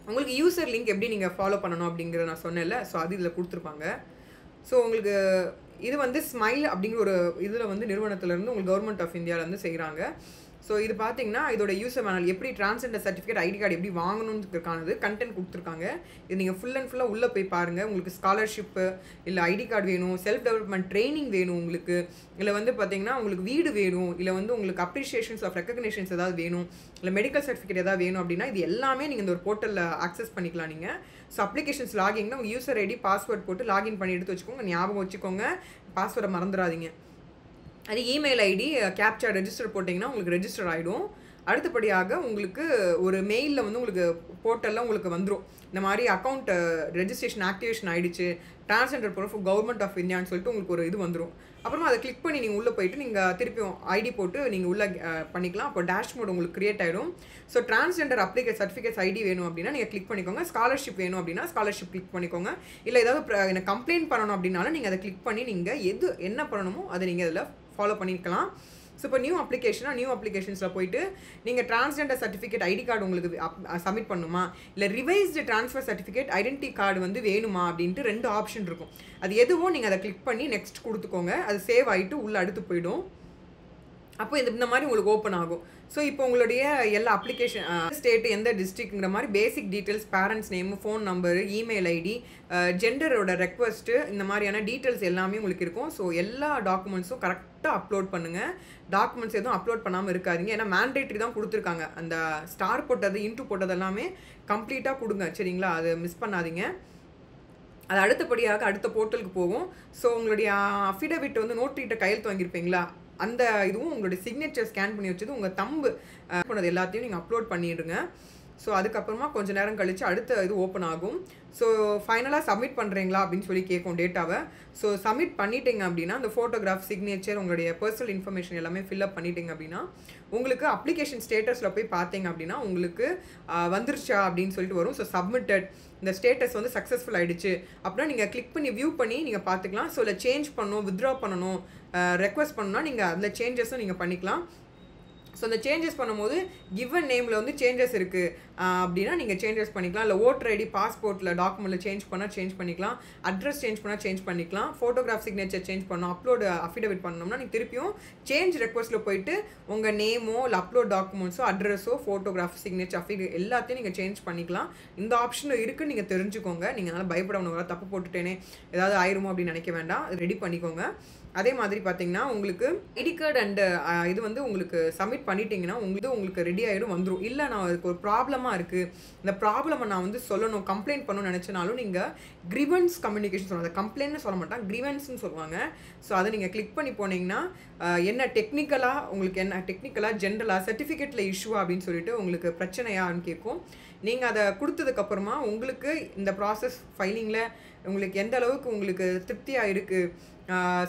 உங்களுக்கு யூசர் லிங்க் எப்படி நீங்கள் ஃபாலோ பண்ணணும் அப்படிங்கிறத நான் சொன்னேன்ல. ஸோ அது இதில் கொடுத்துருப்பாங்க. ஸோ உங்களுக்கு இது வந்து ஸ்மைல் அப்படிங்கிற ஒரு இதில் வந்து நிறுவனத்திலேருந்து உங்களுக்கு கவர்மெண்ட் ஆஃப் இந்தியாவிலேருந்து செய்கிறாங்க. ஸோ இது பார்த்தீங்கன்னா இதோட யூசர் மேனுவல் எப்படி டிரான்ஸ்ஜெண்டர் சர்டிஃபிகேட் ஐடி கார்டு எப்படி வாங்கணுன்றதுக்கானது கண்டென்ட் கொடுத்துருக்காங்க. இது நீங்கள் ஃபுல் அண்ட் ஃபுல்லாக உள்ளே போய் பாருங்கள். உங்களுக்கு ஸ்காலர்ஷிப்பு இல்லை ஐடி கார்டு வேணும், செல்ஃப் டெவலப்மெண்ட் ட்ரைனிங் வேணும் உங்களுக்கு, இல்லை வந்து பார்த்தீங்கன்னா உங்களுக்கு வீடு வேணும், இல்லை வந்து உங்களுக்கு அப்ரிஷியேஷன்ஸ் ஆஃப் ரெக்கக்னேஷன்ஸ் ஏதாவது வேணும், இல்லை மெடிக்கல் சர்டிஃபிகேட் ஏதாவது வேணும் அப்படின்னா இது எல்லாமே நீங்கள் இந்த ஒரு போர்ட்டலில் ஆக்சஸ் பண்ணிக்கலாம் நீங்கள். ஸோ அப்ளிகேஷன்ஸ் லாகின்னா உங்கள் யூசர் ஐடி பாஸ்வேர்ட் போட்டு லாகின் பண்ணி எடுத்து வச்சுக்கோங்க. ஞாபகம் வச்சுக்கோங்க, பாஸ்வேர்டை மறந்துடாதீங்க. அது இமெயில் ஐடி கேப்சா ரெஜிஸ்டர் போட்டிங்கன்னா உங்களுக்கு ரெஜிஸ்டர் ஆகிடும். அடுத்தபடியாக உங்களுக்கு ஒரு மெயிலில் வந்து உங்களுக்கு போர்ட்டலில் உங்களுக்கு வந்துடும் இந்த மாதிரி அக்கௌண்ட் ரெஜிஸ்ட்ரேஷன் ஆக்டிவேஷன் ஆகிடுச்சு, டிரான்ஸ்ஜெண்டர் ப்ரூஃப் கவர்மெண்ட் ஆஃப் இந்தியான்னு சொல்லிட்டு உங்களுக்கு ஒரு இது வந்துடும். அப்புறமா அதை கிளிக் பண்ணி நீங்கள் உள்ளே போயிட்டு நீங்கள் திருப்பியும் ஐடி போட்டு நீங்கள் உள்ளே பண்ணிக்கலாம். அப்போ டேஷ்போர்டு உங்களுக்கு க்ரியேட் ஆகிடும். ஸோ டிரான்ஸ்ஜெண்டர் அப்ளிகேட் சர்டிஃபிகேட்ஸ் ஐடி வேணும் அப்படின்னா நீங்கள் கிளிக் பண்ணிக்கோங்க. ஸ்காலர்ஷிப் வேணும் அப்படின்னா ஸ்காலர்ஷிப் கிளிக் பண்ணிக்கோங்க. இல்லை ஏதாவது எனக்கு கம்ப்ளைண்ட் பண்ணணும் அப்படின்னாலும் நீங்கள் அதை கிளிக் பண்ணி நீங்கள் என்ன பண்ணணுமோ அதை நீங்கள் அதில் ஃபாலோ பண்ணிக்கலாம். ஸோ இப்போ நியூ அப்ளிகேஷன்ஸில் போயிட்டு நீங்கள் டிரான்ஸ்ஜெண்டர் சர்டிஃபிகேட் ஐடி கார்டு உங்களுக்கு சப்மிட் பண்ணணுமா, இல்லை revised transfer certificate identity card வந்து வேணுமா அப்படின்ட்டு 2 ஆப்ஷன் இருக்கும். அது எதுவும் நீங்கள் அதை கிளிக் பண்ணி நெக்ஸ்ட் கொடுத்துக்கோங்க. அது சேவ் ஆகிட்டு உள்ளே அடுத்து போயிடும். அப்போ இந்த மாதிரி உங்களுக்கு ஓப்பன் ஆகும். ஸோ இப்போ உங்களுடைய எல்லா அப்ளிகேஷன் ஸ்டேட்டு எந்த டிஸ்ட்ரிக்ட்ங்கிற மாதிரி basic details, parents name, phone number, email ID, ஜெண்டரோட ரெக்வஸ்ட்டு, இந்த மாதிரியான டீட்டெயில்ஸ் எல்லாமே உங்களுக்கு இருக்கும். ஸோ எல்லா டாக்குமெண்ட்ஸும் கரெக்டாக அப்லோட் பண்ணுங்கள். டாக்குமெண்ட்ஸ் எதுவும் அப்லோட் பண்ணாமல் இருக்காதிங்க. ஏன்னா மேண்டேட்ரி தான் கொடுத்துருக்காங்க. அந்த ஸ்டார் போட்டது இன்ட்டு போட்டது எல்லாமே கம்ப்ளீட்டாக கொடுங்க. சரிங்களா, அதை மிஸ் பண்ணாதீங்க. அது அடுத்தபடியாக அடுத்த போர்ட்டலுக்கு போகும். ஸோ உங்களுடைய அஃபிடவிட் வந்து நோட்ரிட்ட கையெழுத்து வாங்கியிருப்பீங்களா, அந்த இதுவும் உங்களுடைய சிக்னேச்சர் ஸ்கேன் பண்ணி வச்சது உங்கள் தம்பு பண்ணது எல்லாத்தையும் நீங்கள் அப்லோட் பண்ணிடுங்க. ஸோ அதுக்கப்புறமா கொஞ்சம் நேரம் கழித்து அடுத்த இது ஓப்பன் ஆகும். ஸோ ஃபைனலாக சப்மிட் பண்ணுறீங்களா அப்படின்னு சொல்லி கேட்கும் டேட்டாவை. ஸோ சப்மிட் பண்ணிட்டீங்க அப்படின்னா அந்த ஃபோட்டோகிராஃப், சிக்னேச்சர், உங்களுடைய பர்சனல் இன்ஃபர்மேஷன் எல்லாமே ஃபில்அப் பண்ணிட்டீங்க அப்படின்னா உங்களுக்கு அப்ளிகேஷன் ஸ்டேட்டஸில் போய் பார்த்தீங்க அப்படின்னா உங்களுக்கு வந்துருச்சா அப்படின்னு சொல்லிட்டு வரும். ஸோ சப்மிட்டட், இந்த ஸ்டேட்டஸ் வந்து சக்ஸஸ்ஃபுல் ஆகிடுச்சு அப்படின்னா நீங்கள் கிளிக் பண்ணி வியூ பண்ணி நீங்கள் பார்த்துக்கலாம். ஸோ இல்லை சேஞ்ச் பண்ணணும், வித்ட்ரா பண்ணணும், ரெக்வஸ்ட் பண்ணணும்னா நீங்கள் அதில் சேஞ்சஸும் நீங்கள் பண்ணிக்கலாம். ஸோ அந்த சேஞ்சஸ் பண்ணும்போது கிவன் நேமில் வந்து சேஞ்சஸ் இருக்குது அப்படின்னா நீங்கள் சேஞ்சஸ் பண்ணிக்கலாம். இல்லை ஓட்டர் ஐடி, பாஸ்போர்ட்டில், டாக்குமெண்ட்டில் சேஞ்ச் பண்ணால் சேஞ்ச் பண்ணிக்கலாம். அட்ரஸ் சேஞ்ச் பண்ணால் சேஞ்ச் பண்ணிக்கலாம். ஃபோட்டோகிராஃப், சிக்னேச்சர் சேஞ்ச் பண்ணணும். அப்லோடு அஃபிடவிட் பண்ணணும்னா நீங்கள் திருப்பியும் சேஞ்ச் ரெக்வஸ்ட்டில் போயிட்டு உங்கள் நேமோ இல்லை அப்லோட் டாக்குமெண்ட்ஸோ, அட்ரஸோ, ஃபோட்டோகிராஃப், சிக்னேச்சர், அஃபிடவிட் எல்லாத்தையும் நீங்கள் சேஞ்ச் பண்ணிக்கலாம். இந்த ஆப்ஷனும் இருக்குன்னு நீங்கள் தெரிஞ்சுக்கோங்க. நீங்கள் அதனால் பயப்படணும், தப்பு போட்டுட்டேனே ஏதாவது ஆயிருமோ அப்படின்னு நினைக்க வேண்டாம். ரெடி பண்ணிக்கோங்க. அதே மாதிரி பார்த்தீங்கன்னா உங்களுக்கு ஐடி கார்டு அண்ட் இது வந்து உங்களுக்கு சப்மிட் பண்ணிட்டீங்கன்னா உங்களுக்கு ரெடி ஆகிடும், வந்துடும். இல்லை நான் அதுக்கு ஒரு ப்ராப்ளமாக இருக்குது, இந்த ப்ராப்ளமை நான் வந்து சொல்லணும், கம்ப்ளைண்ட் பண்ணணும்னு நினச்சினாலும் நீங்கள் கிரிவன்ஸ் கம்யூனிகேஷன் சொல்லுவாங்க. கம்ப்ளைண்ட்னு சொல்ல மாட்டாங்க, கிரிவன்ஸ்னு சொல்லுவாங்க. ஸோ அதை நீங்கள் கிளிக் பண்ணி போனீங்கன்னா என்ன டெக்னிக்கலாக உங்களுக்கு என்ன டெக்னிக்கலாக ஜென்ரலாக சர்டிஃபிகேட்டில் இஷ்யூ அப்படின்னு சொல்லிட்டு உங்களுக்கு பிரச்சனையான்னு கேட்கும். நீங்கள் அதை கொடுத்ததுக்கப்புறமா உங்களுக்கு இந்த ப்ராசஸ் ஃபைலிங்கில் உங்களுக்கு எந்த அளவுக்கு உங்களுக்கு திருப்தியாக இருக்குது,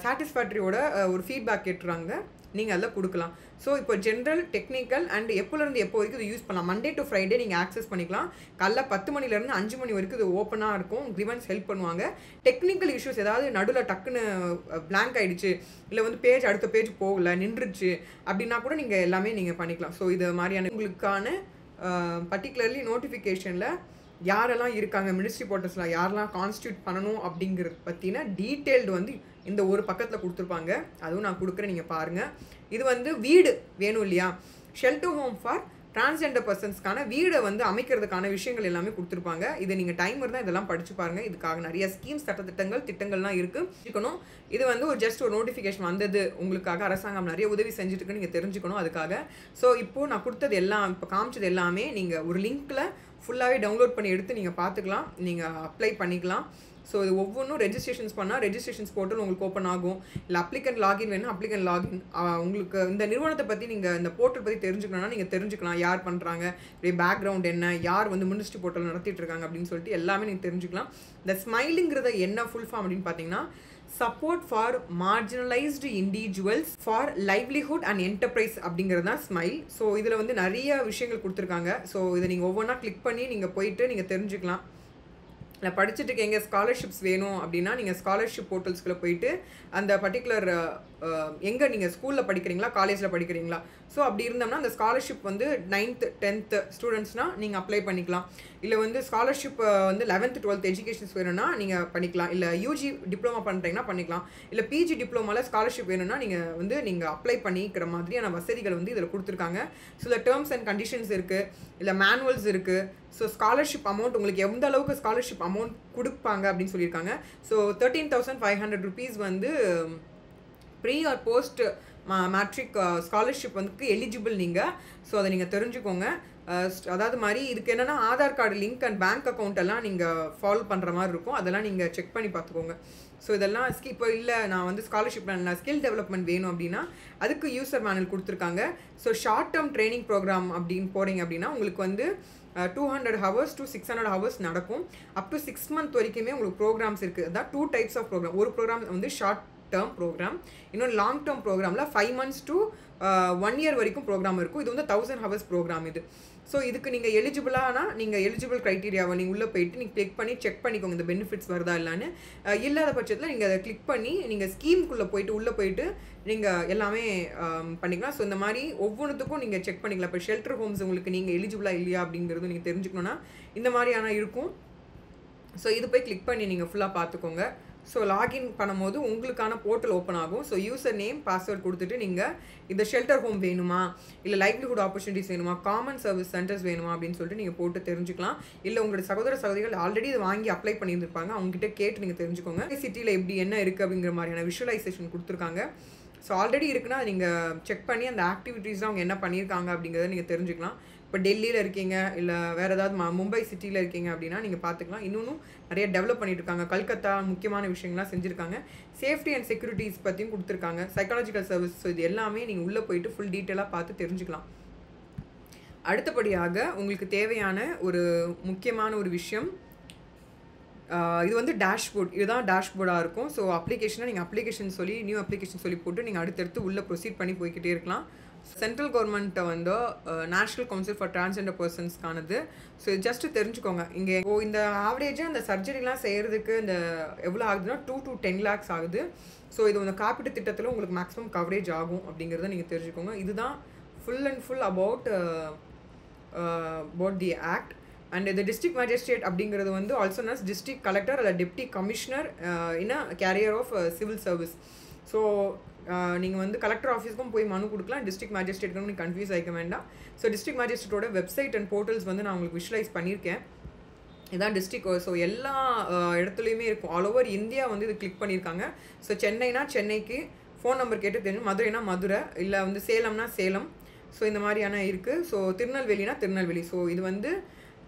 சாட்டிஸ்ஃபேக்டரியோட ஒரு ஃபீட்பேக் கேட்டுறாங்க, நீங்கள் அதில் கொடுக்கலாம். ஸோ இப்போ ஜென்ரல், டெக்னிக்கல் அண்ட் எப்போலேருந்து எப்போ வரைக்கும் இது யூஸ் பண்ணலாம். மண்டே டு ஃப்ரைடே நீங்கள் ஆக்சஸ் பண்ணிக்கலாம். காலைல 10 மணிலேருந்து 5 மணி வரைக்கும் இது ஓப்பனாக இருக்கும். கிரிவன்ஸ் ஹெல்ப் பண்ணுவாங்க. டெக்னிக்கல் இஷ்யூஸ் ஏதாவது நடுவில் டக்குன்னு பிளாங்க் ஆகிடுச்சு, இல்லை வந்து பேஜ் அடுத்த பேஜ் போகல, நின்றுச்சு அப்படின்னா கூட நீங்கள் எல்லாமே நீங்கள் பண்ணிக்கலாம். ஸோ இது மாதிரியான உங்களுக்கான பர்டிகுலர்லி நோட்டிஃபிகேஷனில் யாரெல்லாம் இருக்காங்க, மினிஸ்ட்ரி போர்ட்டல்ஸில் யாரெல்லாம் கான்ஸ்டியூட் பண்ணணும் அப்படிங்கிறது பற்றின டீட்டெயில்டு வந்து இந்த ஒரு பக்கத்தில் கொடுத்துருப்பாங்க. அதுவும் நான் கொடுக்குறேன், நீங்கள் பாருங்கள். இது வந்து வீடு வேணும் இல்லையா, ஷெல்டர் ஹோம் ஃபார் டிரான்ஸ்ஜெண்டர் பர்சன்ஸ்க்கான வீடை வந்து அமைக்கிறதுக்கான விஷயங்கள் எல்லாமே கொடுத்துருப்பாங்க. இதை நீங்கள் டைம் இருந்தால் இதெல்லாம் படித்து பாருங்கள். இதுக்காக நிறைய ஸ்கீம்ஸ், திட்டங்கள்லாம் இருக்கணும். இது வந்து ஒரு ஜஸ்ட் ஒரு நோட்டிஃபிகேஷன் வந்தது உங்களுக்காக, அரசாங்கம் நிறைய உதவி செஞ்சுட்டுருக்கு, நீங்கள் தெரிஞ்சுக்கணும் அதுக்காக. ஸோ இப்போது நான் கொடுத்தது எல்லாம், இப்போ காமிச்சது எல்லாமே நீங்கள் ஒரு லிங்க்கில் ஃபுல்லாகவே டவுன்லோட் பண்ணி எடுத்து நீங்கள் பார்த்துக்கலாம், நீங்கள் அப்ளை பண்ணிக்கலாம். ஸோ இது ஒவ்வொன்றும் ரெஜிஸ்ட்ரேஷன்ஸ் பண்ணால் ரெஜிஸ்ட்ரேஷன்ஸ் போர்ட்டல் உங்களுக்கு ஓப்பன் ஆகும். இல்லை அப்ளிகன்ட் லாகின் வேணும், அப்ளிகன்ட் லாகின். உங்களுக்கு இந்த நிறுவனத்தை பற்றி நீங்கள் இந்த போர்ட்டல் பற்றி தெரிஞ்சுக்கணும்னா நீங்கள் தெரிஞ்சுக்கலாம். யார் பண்ணுறாங்க, இப்படி பேக்ரவுண்ட் என்ன, யார் வந்து மினிஸ்ட்ரி போர்ட்டல் நடத்திட்டு இருக்காங்க அப்படின்னு சொல்லிட்டு எல்லாமே நீங்கள் தெரிஞ்சுக்கலாம். இந்த ஸ்மைலிங்கிறத என்ன ஃபுல் ஃபார்ம் அப்படின்னு பார்த்தீங்கன்னா support for marginalised individuals for livelihood and enterprise அப்படிங்கிறது தான் ஸ்மைல். ஸோ இதில் வந்து நிறைய விஷயங்கள் கொடுத்துருக்காங்க. ஸோ இதை நீங்கள் ஒவ்வொன்றா கிளிக் பண்ணி நீங்கள் போயிட்டு நீங்கள் தெரிஞ்சுக்கலாம். இல்லை படிச்சுட்டு இருக்கீங்க ஸ்காலர்ஷிப்ஸ் வேணும் அப்படின்னா நீங்கள் ஸ்காலர்ஷிப் போர்ட்டல்ஸ்குள்ளே போயிட்டு அந்த பர்டிகுலர் எங்கே நீங்கள் ஸ்கூலில் படிக்கிறீங்களா காலேஜில் படிக்கிறீங்களா ஸோ அப்படி இருந்தோம்னா அந்த ஸ்காலர்ஷிப் வந்து 9th 10th ஸ்டூடெண்ட்ஸ்னால் நீங்கள் அப்ளை பண்ணிக்கலாம். இல்லை வந்து ஸ்காலர்ஷிப் வந்து 11th 12th எஜுகேஷன்ஸ் வேணும்னா நீங்கள் பண்ணிக்கலாம். இல்லை யூஜி டிப்ளமா பண்ணுறீங்கன்னா பண்ணிக்கலாம். இல்லை பிஜி டிப்ளமாவில் ஸ்காலர்ஷிப் வேணும்னா நீங்கள் அப்ளை பண்ணிக்கிற மாதிரியான வசதிகள் வந்து இதில் கொடுத்துருக்காங்க. ஸோ இந்த டேர்ம்ஸ் அண்ட் கண்டிஷன்ஸ் இருக்குது, இல்லை மேனுவல்ஸ் இருக்குது. ஸோ ஸ்காலர்ஷிப் அமௌண்ட் உங்களுக்கு எந்த அளவுக்கு ஸ்காலர்ஷிப் அமௌண்ட் கொடுப்பாங்க அப்படின்னு சொல்லியிருக்காங்க. ஸோ 13,500 rupees வந்து pre or post matric scholarship வந்து எலிஜிபிள் நீங்கள். ஸோ அதை நீங்கள் தெரிஞ்சுக்கோங்க. அதாவது மாதிரி இதுக்கு என்னென்னா Aadhaar card link and bank account எல்லாம் நீங்கள் ஃபாலோ பண்ணுற மாதிரி இருக்கும். அதெல்லாம் நீங்கள் செக் பண்ணி பார்த்துக்கோங்க. ஸோ இதெல்லாம் இப்போ இல்லை நான் வந்து ஸ்காலர்ஷிப் நான் ஸ்கில் டெவலப்மெண்ட் வேணும் அப்படின்னா அதுக்கு யூசர் மேனுவல் கொடுத்துருக்காங்க. So short term training program அப்படின்னு போகிறீங்க அப்படின்னா உங்களுக்கு வந்து 200 hours to 600 hours நடக்கும். அப் டு 6 month வரைக்குமே உங்களுக்கு ப்ரோக்ராம்ஸ் இருக்குது. அதான் 2 types ஆஃப் ப்ரோக்ராம். ஒரு ப்ரோக்ராம் வந்து ஷார்ட் டேர்ம் ப்ரோக்ராம், இன்னொன்று லாங் டேர்ம் ப்ரோக்ராமில் 5 months to 1 year வரைக்கும் ப்ரோக்ராம் இருக்கும். இது வந்து 1000 hours ப்ரோக்ராம் இது. ஸோ இதுக்கு நீங்கள் எலிஜிபிளானா நீங்கள் எலிஜிபிள் க்ரைட்டீரியாவை நீங்கள் உள்ளே போயிட்டு நீங்கள் கிளிக் பண்ணி செக் பண்ணிக்கோங்க இந்த பெனிஃபிட்ஸ் வருதா இல்லைன்னு. இல்லாத பட்சத்தில் நீங்கள் அதை கிளிக் பண்ணி நீங்கள் ஸ்கீமுக்குள்ளே போயிட்டு உள்ளே போயிட்டு நீங்கள் எல்லாமே பண்ணிக்கலாம். ஸோ இந்த மாதிரி ஒவ்வொன்றுத்துக்கும் நீங்கள் செக் பண்ணிக்கலாம். இப்போ ஷெல்டர் ஹோம்ஸ் உங்களுக்கு நீங்கள் எலிஜிபிளாக இல்லையா அப்படிங்கிறது நீங்கள் தெரிஞ்சுக்கணுன்னா இந்த மாதிரியான இருக்கும். ஸோ இது போய் கிளிக் பண்ணி நீங்கள் ஃபுல்லாக பார்த்துக்கோங்க. ஸோ லாகின் பண்ணும்போது உங்களுக்கான போர்ட்டல் ஓப்பன் ஆகும். ஸோ யூசர் நேம் பாஸ்வேர்ட் கொடுத்துட்டு நீங்கள் இந்த ஷெல்டர் ஹோம் வேணுமா, இல்லை லைவ்லிஹுட் ஆப்பர்ச்சுனிட்டிஸ் வேணுமா, காமன் சர்வீஸ் சென்டர்ஸ் வேணுமா அப்படின்னு சொல்லிட்டு நீங்கள் போட்டு தெரிஞ்சுக்கலாம். இல்லை உங்களோட சகோதர சகோதரிகள் ஆல்ரெடி இதை வாங்கி அப்ளை பண்ணியிருந்திருப்பாங்க, அவங்ககிட்ட கேட்டு நீங்கள் தெரிஞ்சுக்கோங்க. சிட்டியில் எப்படி என்ன இருக்குது அப்படிங்கிற மாதிரியான விஷுவலைசேஷன் கொடுத்துருக்காங்க. ஸோ ஆல்ரெடி இருக்குன்னா நீங்கள் செக் பண்ணி அந்த ஆக்டிவிட்டீஸ்லாம் அவங்க என்ன பண்ணியிருக்காங்க அப்படிங்கிறத நீங்கள் தெரிஞ்சுக்கலாம். இப்போ டெல்லியில் இருக்கீங்க, இல்லை வேறு ஏதாவது மும்பை சிட்டியில் இருக்கீங்க அப்படின்னா நீங்கள் பார்த்துக்கலாம். இன்னொன்றும் நிறைய டெவலப் பண்ணிட்டு இருக்காங்க. கல்கத்தா முக்கியமான விஷயங்கள்லாம் செஞ்சுருக்காங்க. சேஃப்டி அண்ட் செக்யூரிட்டிஸ் பற்றியும் கொடுத்துருக்காங்க. Psychological service. ஸோ இது எல்லாமே நீங்கள் உள்ளே போயிட்டு ஃபுல் டீட்டெயிலாக பார்த்து தெரிஞ்சுக்கலாம். அடுத்தபடியாக உங்களுக்கு தேவையான ஒரு முக்கியமான ஒரு விஷயம், இது வந்து டேஷ்போர்ட். இதுதான் டேஷ்போர்டாக இருக்கும். ஸோ அப்ளிகேஷனை நீங்கள் அப்ளிகேஷன் சொல்லி நியூ அப்ளிகேஷன் சொல்லி போட்டு நீங்கள் அடுத்தடுத்து உள்ளே ப்ரொசீட் பண்ணி போய்கிட்டே இருக்கலாம். சென்ட்ரல் கவர்மெண்ட்டை வந்து நேஷ்னல் கவுன்சில் ஃபார் டிரான்ஸ்ஜெண்டர் பர்சன்ஸ்க்கானது. ஸோ ஜஸ்ட்டு தெரிஞ்சுக்கோங்க. இங்கே இந்த ஆவரேஜாக இந்த சர்ஜரிலாம் செய்கிறதுக்கு இந்த எவ்வளோ ஆகுதுன்னா 2 to 10 lakhs ஆகுது. ஸோ இது இந்த காப்பீட்டு திட்டத்தில் உங்களுக்கு மேக்ஸிமம் கவரேஜ் ஆகும் அப்படிங்கிறத நீங்கள் தெரிஞ்சுக்கோங்க. இதுதான் full and full about the act. And இந்த டிஸ்ட்ரிக்ட் மேஜிஸ்ட்ரேட் அப்படிங்கிறது வந்து ஆல்சோ நஸ் டிஸ்ட்ரிக்ட் கலெக்டர் அல்ல deputy commissioner in a career of civil service. So நீங்கள் வந்து கலெக்டர் ஆஃபீஸ்க்கும் போய் மனு கொடுக்கலாம். டிஸ்ட்ரிக்ட் மேஜிஸ்ட்ரேட்க்கும் நீங்கள் கன்ஃபியூஸ் ஆகிக்க வேண்டாம். ஸோ டிஸ்ட்ரிக்ட் மேஜிஸ்ட்ரேட்டோட வெப்சைட் அண்ட் போர்ட்டல்ஸ் வந்து நான் உங்களுக்கு விஷுவலைஸ் பண்ணியிருக்கேன். இதான் டிஸ்ட்ரிக்ட். ஸோ எல்லா இடத்துலையுமே இருக்கும். ஆல் ஓவர் இந்தியா வந்து இது கிளிக் பண்ணியிருக்காங்க. ஸோ சென்னைனா சென்னைக்கு ஃபோன் நம்பர் கேட்டு தெரியும், மதுரைனா மதுரை, இல்லை வந்து சேலம்னா சேலம். ஸோ இந்த மாதிரியான இருக்குது. ஸோ திருநெல்வேலினா திருநெல்வேலி. ஸோ இது வந்து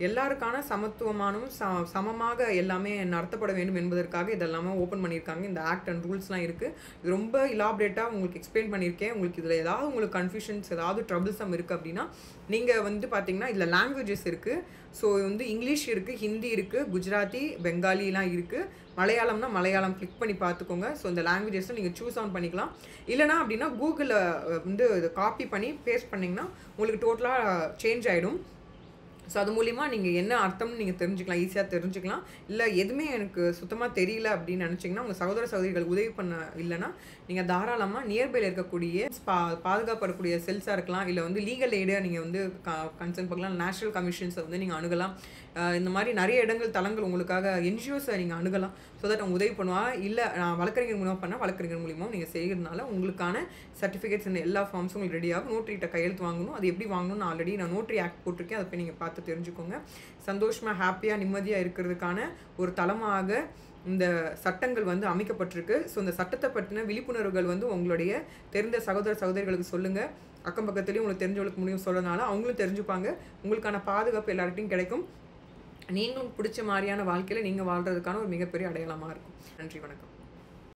எல்லாருக்கான சமத்துவமானும் சமமாக எல்லாமே நடத்தப்பட வேண்டும் என்பதற்காக இதெல்லாமே ஓப்பன் பண்ணியிருக்காங்க. இந்த ஆக்ட் அண்ட் ரூல்ஸ்லாம் இருக்குது. இது ரொம்ப இலாபரேட்டாக உங்களுக்கு எக்ஸ்பிளைன் பண்ணியிருக்கேன். உங்களுக்கு இதில் ஏதாவது உங்களுக்கு கன்ஃபியூஷன்ஸ் ஏதாவது ட்ரபிள்ஸம் இருக்குது அப்படின்னா நீங்கள் வந்து பார்த்தீங்கன்னா இதில் லாங்குவேஜஸ் இருக்குது. ஸோ வந்து இங்கிலீஷ் இருக்குது, ஹிந்தி இருக்குது, குஜராத்தி, பெங்காலிலாம் இருக்குது. மலையாளம்னா மலையாளம் கிளிக் பண்ணி பார்த்துக்கோங்க. ஸோ இந்த லாங்குவேஜஸை நீங்கள் சூஸ் ஆன் பண்ணிக்கலாம். இல்லைனா அப்படின்னா கூகுளில் வந்து இதை காப்பி பண்ணி பேஸ்ட் பண்ணிங்கன்னா உங்களுக்கு டோட்டலாக சேஞ்ச் ஆகிடும். ஸோ அது மூலிமா நீங்கள் என்ன அர்த்தம்னு நீங்கள் தெரிஞ்சுக்கலாம், ஈஸியாக தெரிஞ்சுக்கலாம். இல்லை எதுவுமே எனக்கு சுத்தமாக தெரியல அப்படின்னு நினச்சிங்கன்னா உங்கள் சகோதர சகோதரிகள் உதவி பண்ண இல்லைன்னா நீங்கள் தாராளமாக நியர்பையில் இருக்கக்கூடிய பாதுகாப்படக்கூடிய செல்ஸாக இருக்கலாம், இல்லை வந்து லீகல் எய்டை நீங்கள் வந்து கன்சர்ன் பண்ணலாம், நேஷனல் கமிஷன்ஸை வந்து நீங்கள் அணுகலாம். இந்த மாதிரி நிறைய இடங்கள் தளங்கள் உங்களுக்காக என்ஜிஓஸை நீங்கள் அணுகலாம். ஸோ தட் அவங்க உதவி பண்ணுவாங்க. இல்லை நான் வழக்கறிஞர் மூலமாக பண்ணால் வழக்கறிஞர் மூலியமாக நீங்கள் செய்கிறதுனால உங்களுக்கான சர்டிஃபிகேட்ஸ் இந்த எல்லா ஃபார்ம்ஸும் உங்களுக்கு ரெடியாகும். நோட்ரிகிட்ட கையெழுத்து வாங்கணும். அது எப்படி வாங்கணும்னு ஆல்ரெடி நான் நோட்ரி ஆக்ட் போட்டிருக்கேன். அதை போய் நீங்கள் பார்த்து தெரிஞ்சுக்கோங்க. சந்தோஷமாக ஹாப்பியாக நிம்மதியாக இருக்கிறதுக்கான ஒரு தளமாக இந்த சட்டங்கள் வந்து அமைக்கப்பட்டிருக்கு. ஸோ இந்த சட்டத்தை பற்றின விழிப்புணர்வுகள் வந்து உங்களுடைய தெரிந்த சகோதர சகோதரிகளுக்கு சொல்லுங்கள். அக்கம் பக்கத்துலேயும் உங்களுக்கு தெரிஞ்சவங்களுக்கு முடியும் சொல்கிறதுனால அவங்களும் தெரிஞ்சுப்பாங்க. உங்களுக்கான பாதுகாப்பு எல்லார்கிட்டையும் கிடைக்கும். நீங்களும் பிடிச்ச மாதிரியான வாழ்க்கையில் நீங்கள் வாழ்கிறதுக்கான ஒரு மிகப்பெரிய அடையாளமாக இருக்கும். நன்றி, வணக்கம்.